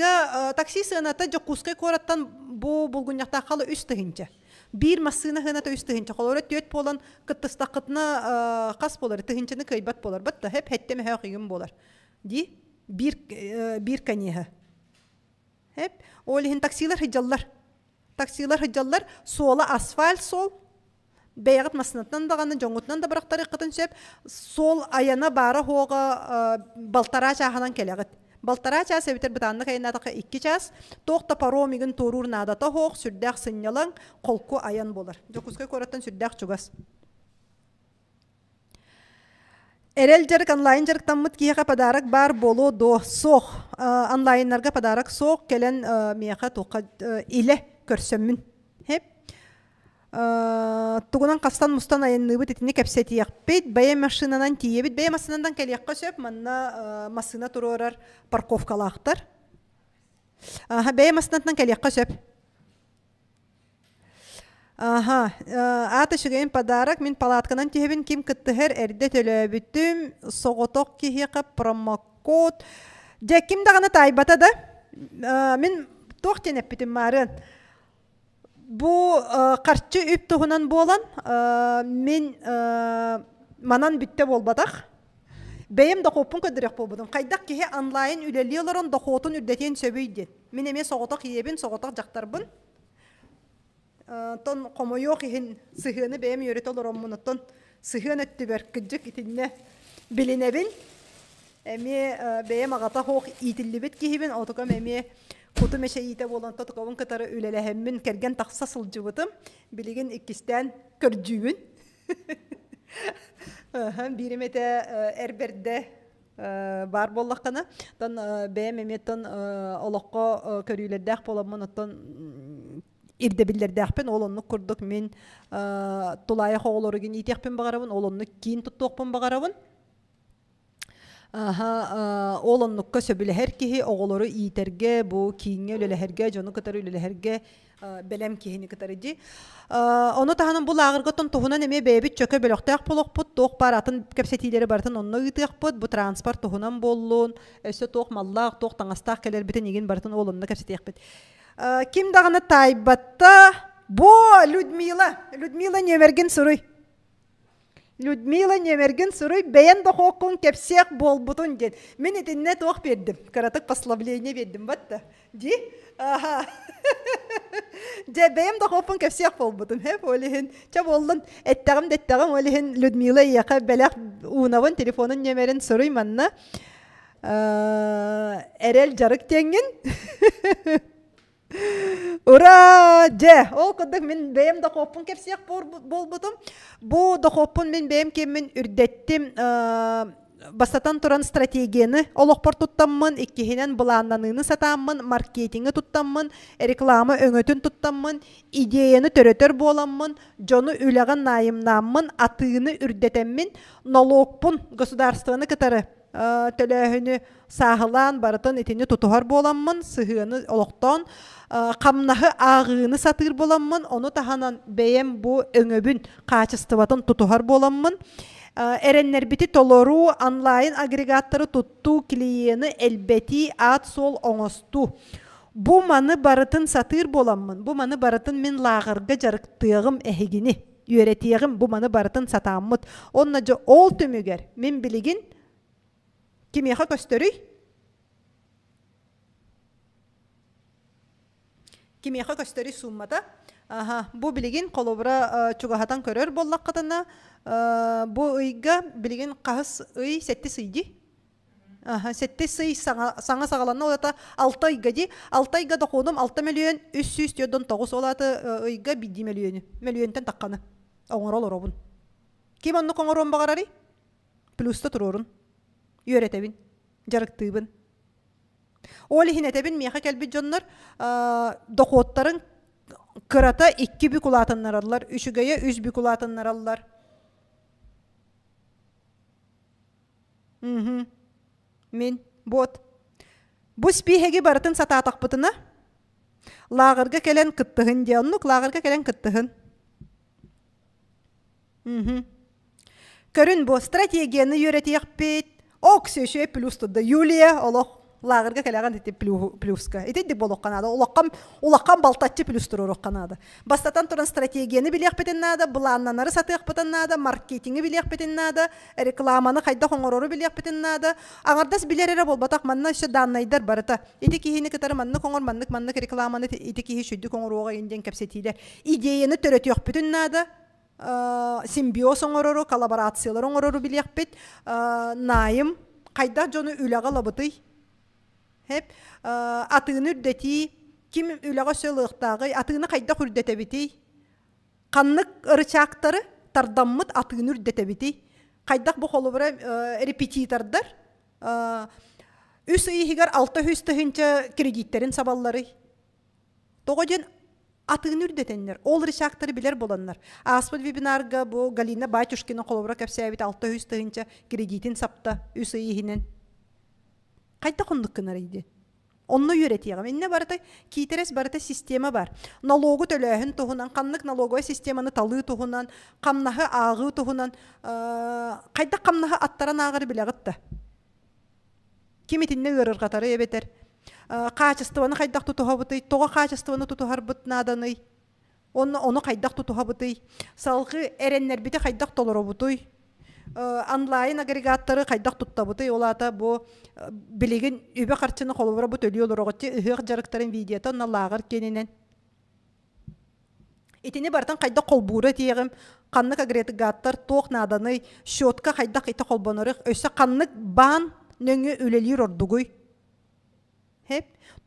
сығыната жоққусқай қораттан бұл бұлғыняқта қалы үстігінші. Bir masına hına da üstühince. Kolora töt bolan kıttıstakıtına kas bolar. Tühinçini kıybat bolar. Batta hep hetteme haqiyum bolar. Di bir kaniha. Hep olihin taksiler hıcallar. Taksiler hıcallar sola asfalt sol. Beygat masınattan dağını jonğutnan da bıraktar yıqıtın söp sol ayana bara hoğa baltara çağınan keleğit. Балтара час эбитер бытанны кайнатакка 2 час тоқта паромигин торур надата хоқ сүрдәк сыннялан қолку аян болар. Жокускай кораттан сүрдәк чугас. Эрел жарык онлайн жарыктан мыт киеға подарок бар болу до соқ. Онлайнларга подарок соқ келен меха тоқа иле көрсөммүн. Хеп. Тугунан кастан мустан аянны бит этини кепсети якпет, бая машинанан тиебит, бая машинандан келякка сөп, манна машина турорар парковкалактар. Бая машинандан келякка сөп. Аты шүгейін подарок, мен палатканан тиебин ким кыттыхер эрде төлөбүтүм, соғоток кихиқа промокод. Же ким дағаны тайбата да? Мен тоқтен эппитим марын. Bu qarşı üp tuğunan bolan men manan bitte bolbadak. Beyim de kopun ködürek bolbudum. Kaydak ki online üleliyorlar da hotun ürdeten söbüydü. Men eme soğutak yebin, soğutak jaktarbın. Ton komo yok ihin sıhını beyim yöretolor omunu ton sıhını öttüber kıcık itinne bilinebin. Eme beyim ağata hoq itillibet ki hibin otokam eme Kutu meşeyite bolan totukavun katarı ülelehemmin kergen taksasıl cıvıtım. Bilgin ikisten körcüğün. Birimete erberde бар боллаққана. Тон бәм еметтен олыққа көрүйлердәқ боламын, оттан ирдебиллердәқпен олонны күрдік мен тулайы қоғылорыген итеқпен бағарабын, олонны кейін тұттуқпен бағарабын. Олонныққа сөбілер кеге оғылоры итерге, бұл кейінге өлелерге, жоны кітары өлелерге бәлем кейіні кітары де. Оны тағының бұл ағырғыттың тұғынан әме бәйбіт чөкі бөліқтәқ болық бұд, тоқ баратын кәпсетилері бартын онны ұйтық бұд, бұл транспорт тұғынан болуын, өсі тоқ маллақ, тоқ таңастақ келер бітін еген бартын олынны кәпсетек бұд. Ким дағыны тайбатта? Бұл Людмила нөмерген сұрый. Людмила нөмерген сұрый, бәйін доқоқын кәпсек бол бұтын ден. Мен етінне тоқ бердім, қаратық послабление бердім бәтті. Ди? Аха. Де бәйім доқоқын кәпсек бол бұтын. Олеген, чап олын, әттәғім, олеген Людмила еқа бәләқ ұнавын телефонын нөмерін сұрый манна. Әрел жарық теңін. Ура! Же! Ол күдік мен бәйім доқопын кепсек бол бұдым. Бұл доқопын мен бәйім кемін үрдеттім бастатан тұран стратегияны олықпар тұттамын, еккехінен бұланнаныны сатамын, маркетингі тұттамын, рекламы өңөтін тұттамын, идеяны төрөтөр боламын, жоны үләған найымнамын, атыны үрдетемін, налогпын государстваны кітары төлөһүнү сағылан барытын етені тұтығар боламын, сығыны олықтан, қамнағы ағыны сатыр боламын, оны таханан бәйем бұ өңөбін қачыстыватын тұтығар боламын. Әреннер біті толору онлайн агрегаттары тұтту клиені әлбәти ат сол оңосту. Бұ маны барытын сатыр боламын, бұ маны барытын мен лағырға жарықтығым әхегіні, үйретегім бұ маны барытын сатамыд. Онна жа ол төмігер, мен білігін кемеға көстөрүй? Кемеға көстөрүй суммата. Бұ білігін қолыбыра чуғахатан көрер боллақ қытына. Бұ ұйға білігін қағыс ұй сәтті сүйді. Сәтті сүй саңа сағаланна олата 6 ұйға де. 6 ұйға да қоным 6 миллион 309 олаты ұйға 7 миллионтен таққаны. Оңыр олар обын. Кем онны қоңыр он бағарары? Плюста тұрорын. Үйретебін, жарықтыбын. Ол хинетебін меха кәлбі жонлар доқуоттарын кырата 2 бүк улатыннар алылар, 3-гая 3 бүк улатыннар алылар. Мен, бот. Бұ спихеге барытын сататақ бұтына. Лағырға кәлен кыттығын де, оннық лағырға кәлен кыттығын. Көрін бұ стратегияны үйретейік бет. Ок сөйшөй плюс тұдды. Юлия олық лағырға кәләған дете плюска. Етеді болық қанады. Олаққан балтатчы плюс тұрыр қанады. Бастатан тұрын стратегияны білек бетіннады, бұланнанары сатық бетіннады, маркетингі білек бетіннады, рекламаны қайда қоңыроры білек бетіннады. Аңардас білер әрі бол батақ манна үші даннайдар барыта. Еті кейіні кітары манны қоңыр, манны рекламаны еті кейі шүйді қоңыруға енден кәпсетейлер. Идеяны түрет еқ бетіннады. Симбиоз оңорору, коллаборациялар оңорору білек бет, найым, қайда жоны үліға лабыты. Атыны үрдеті, кем үліға сөліқтағы, атыны қайда үрдеті біті. Қаннық ұрычақтары тардаммыд атыны үрдеті біті. Қайдақ бұл қолы бұра репетитордар. Үс үйігер 600 түхінші кредиттерін сабалары. Тоғаден атыгын үрдетеннер, ол рычақтары білер боланнар. Аспыд вебинарға бұл Галина Батюшкина қолыбыра кәпсәбет 600 түхінші кредитін сапта үс үйігінен. Қайта құндық кінар еді. Онны үйретеғім. Енне барыта кейтерес барыта система бар. Налогы төлөхін тұғынан, қанлық налоговай системаны талы тұғынан, қамнағы ағы тұғынан, қайта қамнағы аттаран ағыры білеғітті. Кеметінне өрір қатары ебетер. Качествоны қайдақ тұтуға бұтый, тоға качествоны тұтуғар бұтнаданы, оны қайдақ тұтуға бұтый, салғы әреннер біті қайдақ толыры бұтый, онлайн агрегаттары қайдақ тұтта бұтый, олата бұл білеген өбе қарчыны қолыбыра бұт өлі олыр оғытты, үхіқ жарықтарын видеота, оны лағыр кенінен. Етіне бартан қайдақ қолбуыры тегім, қаннық агрегаттар тоқ наданы, шотқа қайдақ еті қолбанырық, өсі қаннық бан нөңі өлелер ордығый.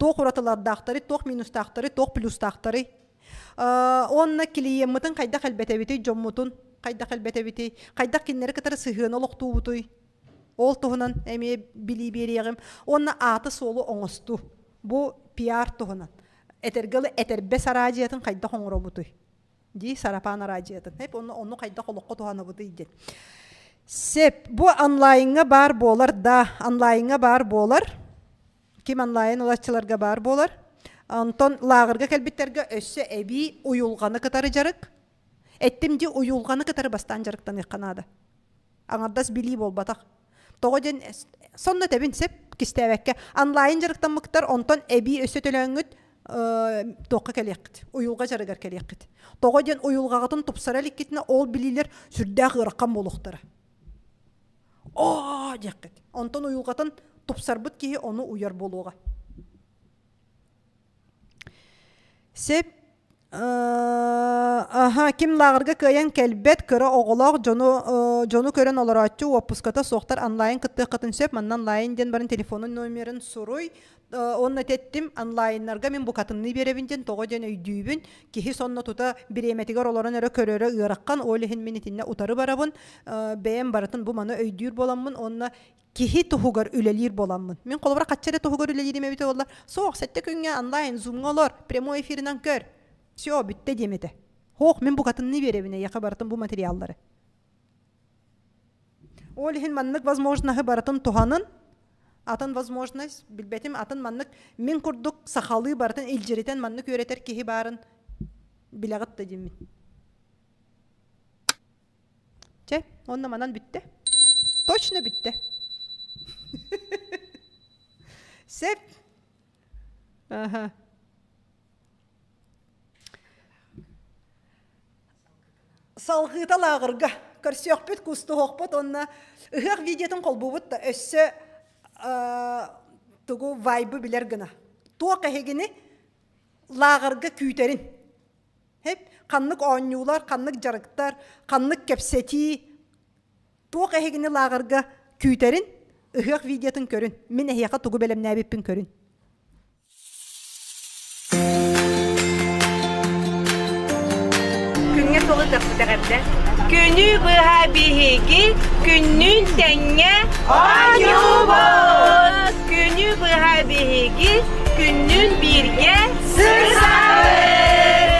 Тоқ ұратылардақтары, тоқ минустақтары, тоқ плюстақтары. Онна клиеммытын қайдақ әлбәтәбеті, жоммутын қайдақ әлбәтәбеті, қайдақ кеннері кітары сығын олық туғытой. Ол туһунан эми били бериягым. Онна аты солу оңосту. Бу пиар туһунан. Этергеле этербе саражиятын кайда хоңробутуй. Ди сарапан аражиятын. Хеп онну кайда холокко туһаны бутуй ден. Сеп бу онлайнга бар болар да, онлайнга бар болар. Ким онлайн улаччыларга бар болар. Антон лагырга келбиттерге өссө эби уюлганы кытары жарык. Эттимди уюлганы кытары бастан жарыктан икканада. Аңардас били болбатак. Тогоден сонна тебин сеп кистебекке онлайн жарыктан мыктар онтон эби өссө төлөңүт тоққа келеққит, уюлға жарыгар келеққит. Тогоден уюлғағатын тупсара леккетіне ол билилер сүрдәғ ыраққан болуқтары. О, деққит. Онтон уюлғатын тупсарбыт кейі оны уяр болуға. Сеп, ким лағырға көйен кәлбет көрі оғылақ жону көрін оларатчы опуската соқтар онлайн кытты қытын сөп, маннан лайн ден барын телефонын номерін сұруй, онна теттим онлайннарға мен бұқатынны беребінден тоғы ден өйдүйбін, кехи сонна тута биреметігер оларын өрі көрері ұйраққан, олихин минетінне утары барабын, бәйін барытын бұл маны өйдүйір боламын, онна кехи тұхугар үлелер боламын. Мен қолыбыра қатчары тұхугар үлелерім әбіті олар, соқ, сәтті күнге онлайн, зумға олар, прямой эфирінен көр. Все, бітті демеді. Хоқ, мен бұқатынны беребіне, яқа барытын бұл материаллары. Олихин маннық возможнағы барытын тұханын, атын возможность, билбетим, атын маннық, мен күрдік сақалы барытын илжеретен маннық өретер кехи барын білағытты демін. Че, онна манан бітті. Точно бітті. Сеп. Ага. Салғыта лағырға, көрсек бүт, күсті хоқпыт, онна ұғық видеотын қол бұбыт, өссі тұғы вайбы білер гына. Туақ әхегіні лағырға күйтерін. Қанлық оңюлар, қанлық жарықтар, қанлық кепсети. Туақ әхегіні лағырға күйтерін, ұғық видеотын көрін. Мен әхеқа тұғы бәлем нәбіппін көрін. Күнге толы тақпытағапта. Күні бұға бігеге, күннің тәңе ану бол. Күні бұға бігеге, күннің бірге сыр сауыр.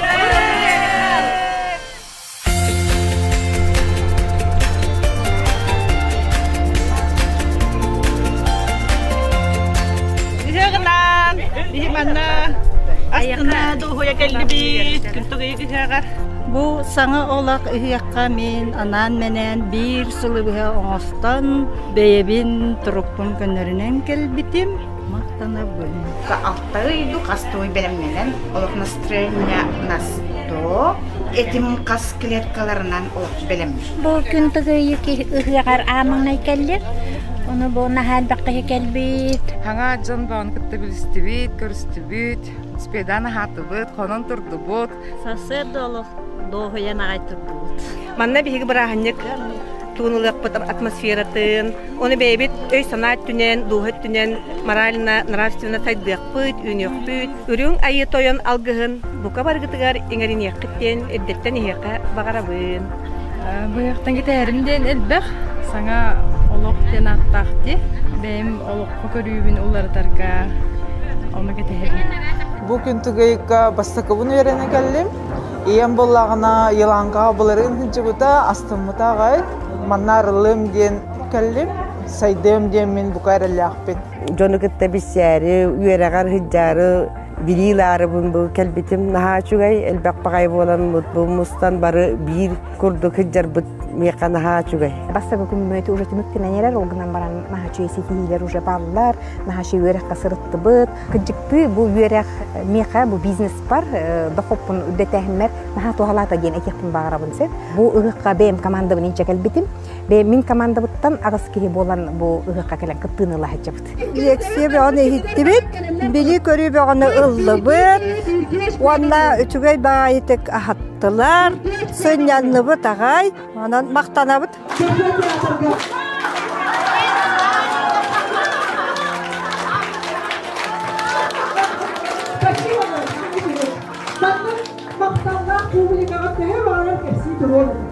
Жағынан, бейманна, астына дұғыя кәлді бейт, күнтігі егіғағар. Бу саңа олақ ұйаққа мен анан менен бір сылыбыға оңостан бейебін тұрықпын көнерінен келбітім. Мақтана бұл. Алтары үйді қастой бәлімнен олық настроения насто этим қас клеткаларынан олық бәлім. Бұл күнтігі ұйақар амыңнай кәлдер. Оны бұл нахал баққы кәлбет. Хаңа жон бауын күтті білісті бейт, көрісті бейт, спеданы хаты бейт, қонын тұрды бейт. Сасыр долық. Доғыян ағайтыр бұд. Манна бігі бірағынық туынылық бұд атмосфератын, оны бәйбет өй санат түнен, дұғыт түнен, моралина, нравственно сайдық бұд, үйнек бұд. Үрің айы тойын алғығын, бұқа барғытығар еңерін еқіттен, әддеттен еқі бағара бұд. Бұйықтан кеті әрімден әлбәқ, саңа олықтен аттақты, бәйім олыққа көрүйбін олардарға, оны кеті әрім. Бұл күнтігі бастықыбын өрені кәлім. Иен болағына еланға бұларын жібіті астымыта ғай, манарылым ден кәлім, сайдым ден мен бұқайр әлі ақпет. Жоны күтті бісәрі, үйерағар хыджары, бірилары бұл кәлбетім наға чүгай, әлбәқ бағай болан бұл мұстан бары бір күрді хыджар бұд меқа наға чүгай. Бастығы күммөйті уже түміктенәнелер, олғынан баран наға чөйсі кейлер уже балылар, наға чөй үйерәққа сырытты бұд. Күджікті бұл үйерәқ меқа, бұл бизнес бар, доқоппын үддетәхінмер, наға туғалата ген әкекпін бағарабын сәп. Бұл ұғыққа бәйім команда бұн ече кәлбетім. Мен команда бұттан ағыз кейі болан бұл ұғыққа кәлін қыттыны лағат жабыд. Ексе бәғаны хитті бет, білі көрі бәғаны ұлды бұд, онна үтігай бағайтық ағаттылар, сөнянны бұд ағай, онан мақтана бұд.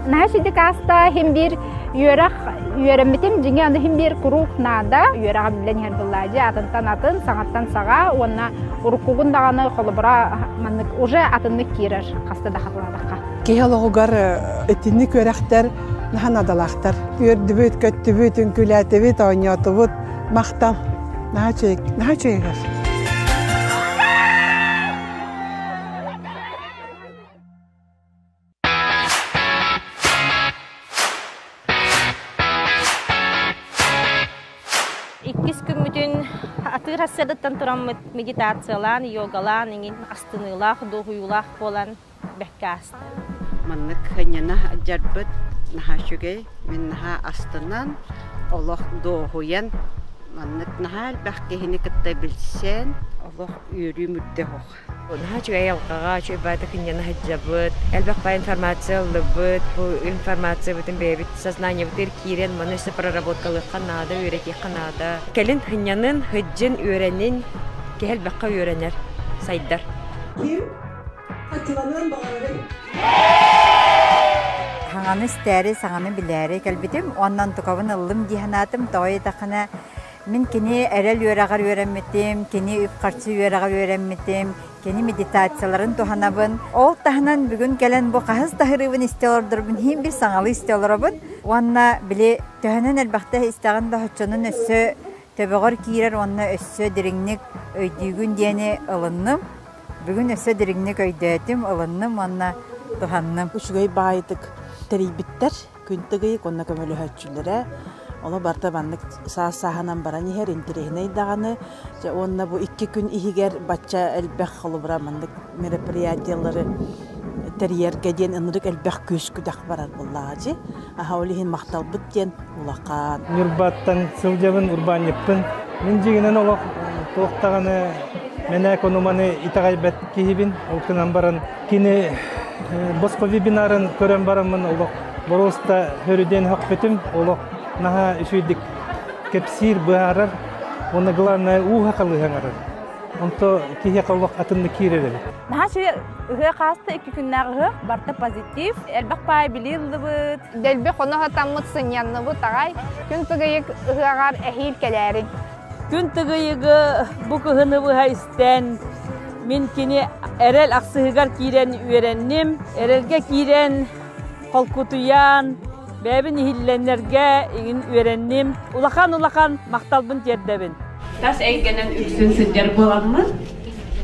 Наши декаста хем бир Yörek yöremitim jinge anda himbir kuruk nada yörek bilen her bulaji atın sanattan sağa ona urukugun dağını kolubra manık уже atınlık kirer kasta da hatladaka. Kehaloğugar etinlik örekter nahan adalaktar. Gördübüt köttübüt ünkületübüt oynatübüt maktal. Naha çeker. İkis gün atır hasırdıktan turan meditatsiyalan, yogalan, ingin astınılar, doğuyular falan bekast. Manlık hanyana carbet naha şüge, min naha astınan, Allah doğuyan, manlık naha bakkehini kıtta bilsen, Allah yürü müdde hoq. Naha şüge yalqağa, şu ibadet hanyana hacabet, elbaq информация лыбыт, bu информация bütün bebit сознание бутер кирен, маны все проработкалыкка нада, үйреки канада. Келин ханянын хыджын үйренин, кел баққа үйренер, сайдар. Kim? Atılanın bağırı. Hangаны isteri, sangаны bileri kelbitim. Ondan tukavın ılım dihanatım, toy takana. Min kini erel yöreğar öğrenmedim, kini üpkarçı yöreğar öğrenmedim, kini meditatsiyaların tuhanabın. Ol tahanan bugün gelen bu kahız tahırıbın istiyordur, hem bir sanalı istiyorlar. Onna bile tuhanan elbaqta isteğin da hoçanın össü, töbeğar kirer onna össü dirinlik öydüğün diyene alındım. Bugün össü dirinlik öydüğüm alındım, onna tuhannım. Uşugay baydık teribitler, küntıgıyık onna kömölü höççülere. Ola barta bandık sahanan barani her interehine dağını. Onna bu 2 gün ihiger batça elbek xolubra mandık merapriyatiyaları teriyer gediyen ınırık elbek köskü dağ barar bullacı. Ahaulihin maqtal bitten ulaqan. Nurbattan sılcabın urban yapın. Min jiginen ola toqtağını mene ekonomani itagaybet kihibin. Olkınan baran kini bosko webinarın kören baramın ola. Borosta hörüden haq betim ola. Naha işüydik kepsir baharar, ona glana uha kalı hangarar. Onto kihe kalmak atın kireler. Naha şu hı kastı 2 günler hı barta pozitif. Elbaq pay bilirdi bud. Delbe konu hatamut sınyanlı bu tagay. Gün tıgıyık hıgar ehil keleri. Gün tıgıyık bu kıhını bu isten. Min kini erel aksı hıgar kiren öğrendim. Erelge kiren kolkutuyan. Bebin ihillenlerge ingin öğrendim. Ulakan maktalbın terdebin. Tas eygenen üksün sıccar bulanmı?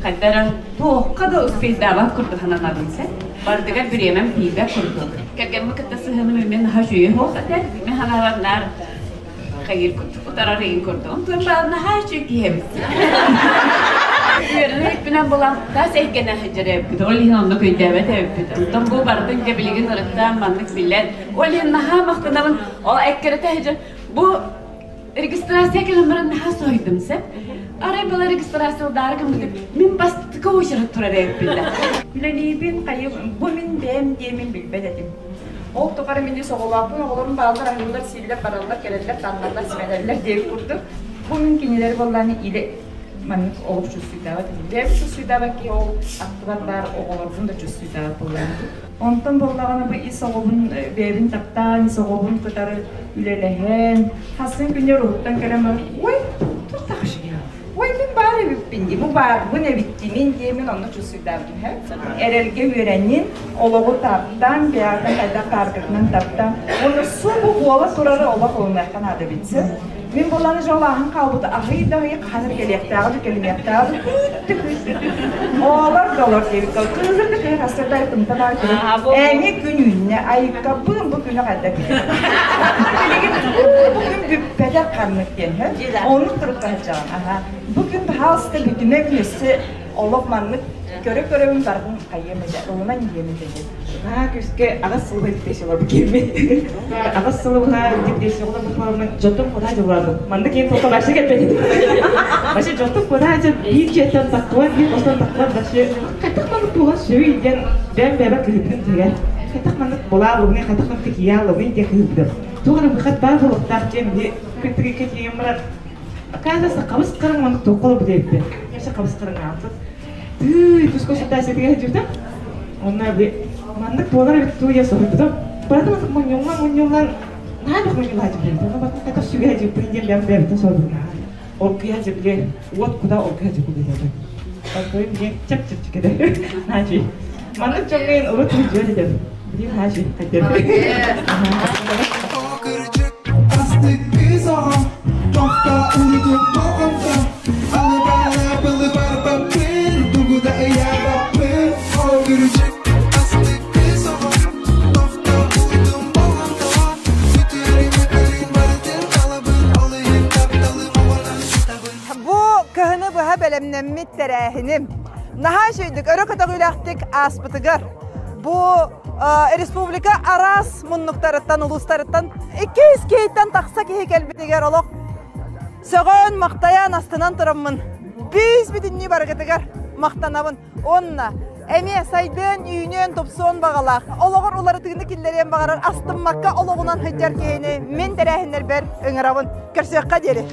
Kadara toğqa da uspildava kurdu hananadın sen. Bardıgar bir yemem pibe kurdu. Kergemmi kıtta sıhını men haşuyu hoğqa der. Men hanaranlar kayır kurdu. Utara reyin kurdu. Ontun bağına haşu kihemiz. Öğrenerek binen bulan tas eygenen hıccara yapıdı. Olihin onu köydevet yapıdı. Tam bu bardın gebiliğin ırıktan manlık billet. Olihin naha maqtanamın o ekkerete hıcı. Bu registrasiya kelimlerin naha soydum sen. Araya bala registrasiya dargın mıdır? Min bastıka uçarık turar yapıdı. Bilenibin kayıp bu min beğen diyemin bilbededim. O tukarı mini soğulapın oğlum bağlar ahırlar siller paralar kereller tanlarlar simelerler diye kurdu. Bu mümkünleri vallahi ile manık oğul çözsüydava dedim. Benim çözsüydava ki oğul aktıvatlar oğullarım da çözsüydava kullandı. Ondan bollağına bu isoğulun bebin taptan, isoğulun tutarı ülelehen. Hasın günler ruhuttan kalama, oy çok takışı ya. Oy ben bari bipindi, bu ne bitti, min diyemin onu çözsüydava dedim. Erelge öğrenin, oğulu taptan, bir yerden kayda kargırından taptan. Onu su bu boğala turarı oğlak olmaktan adı bitsin. Min bolanı jolağın kalbıdı, ahı dahi kahır geliyektağı, gelimektağı, oğlar dolar devi kal, kızırdı kıyır hastırda yapımda var ki, emi gününe, ayakkabı bu güne kadar gidiyor. Bugün bir peder karnık yenir, onu turup kalacağım. Bugün daha hasta güdüme günesi, olukmanlık, göre min barın kayyemece, olman yemeyecek. Ha küske ağız sıvı dipteşi var bu kelime. Ağız sıvı ha dipteşi olan bu formun jotum koda juradı. Manda ki foto başı gelmedi. Başı jotum koda aja bir jetten takvar bir ostan takvar başı. Katak manık bulan söyleyeceğim. Ben bebek kırıkın diye. Katak manık bola lugni katak manık kiya lugni diye kırıkın. Tuğra bu kat bazı loktar jem di kırıkı kırıkı yemler. Kaza sakabız kırık manık tokol bu deyip. Sakabız kırık altı. Terus kau sudah sedikit juta, onlar bir mandak bolar itu ya sobat itu. Berarti masuk menyumbang 나도 그렇게 나지 그래서 막 또 수게지 브린지 뱀뱀도 소리가 어깨하지 그게 옷보다 어깨하지 그게 되죠. 그럼 이제 짝짝짝게 돼. 나지. 만약 정인 어떻게 줘야 돼? 우리 다시 할 때. Belemnemit terehinim. Naha şeydik, örü katagülaktik aspıtıgar. Bu Respublika aras munnuktarıttan, ulustarıttan 200 keyitten taksa ki kelbitigar oluk. Söğün maqtayan astınan turamın. Biz bir dinni bargıtıgar maqtanabın. Onna eme saydın, üyünün topsuğun bağalaq. Oluğur uları tığını killereyen bağarar. Astın makka oluğunan hıccar keyini. Men terehinler ber öngörabın. Körsüyakka deri.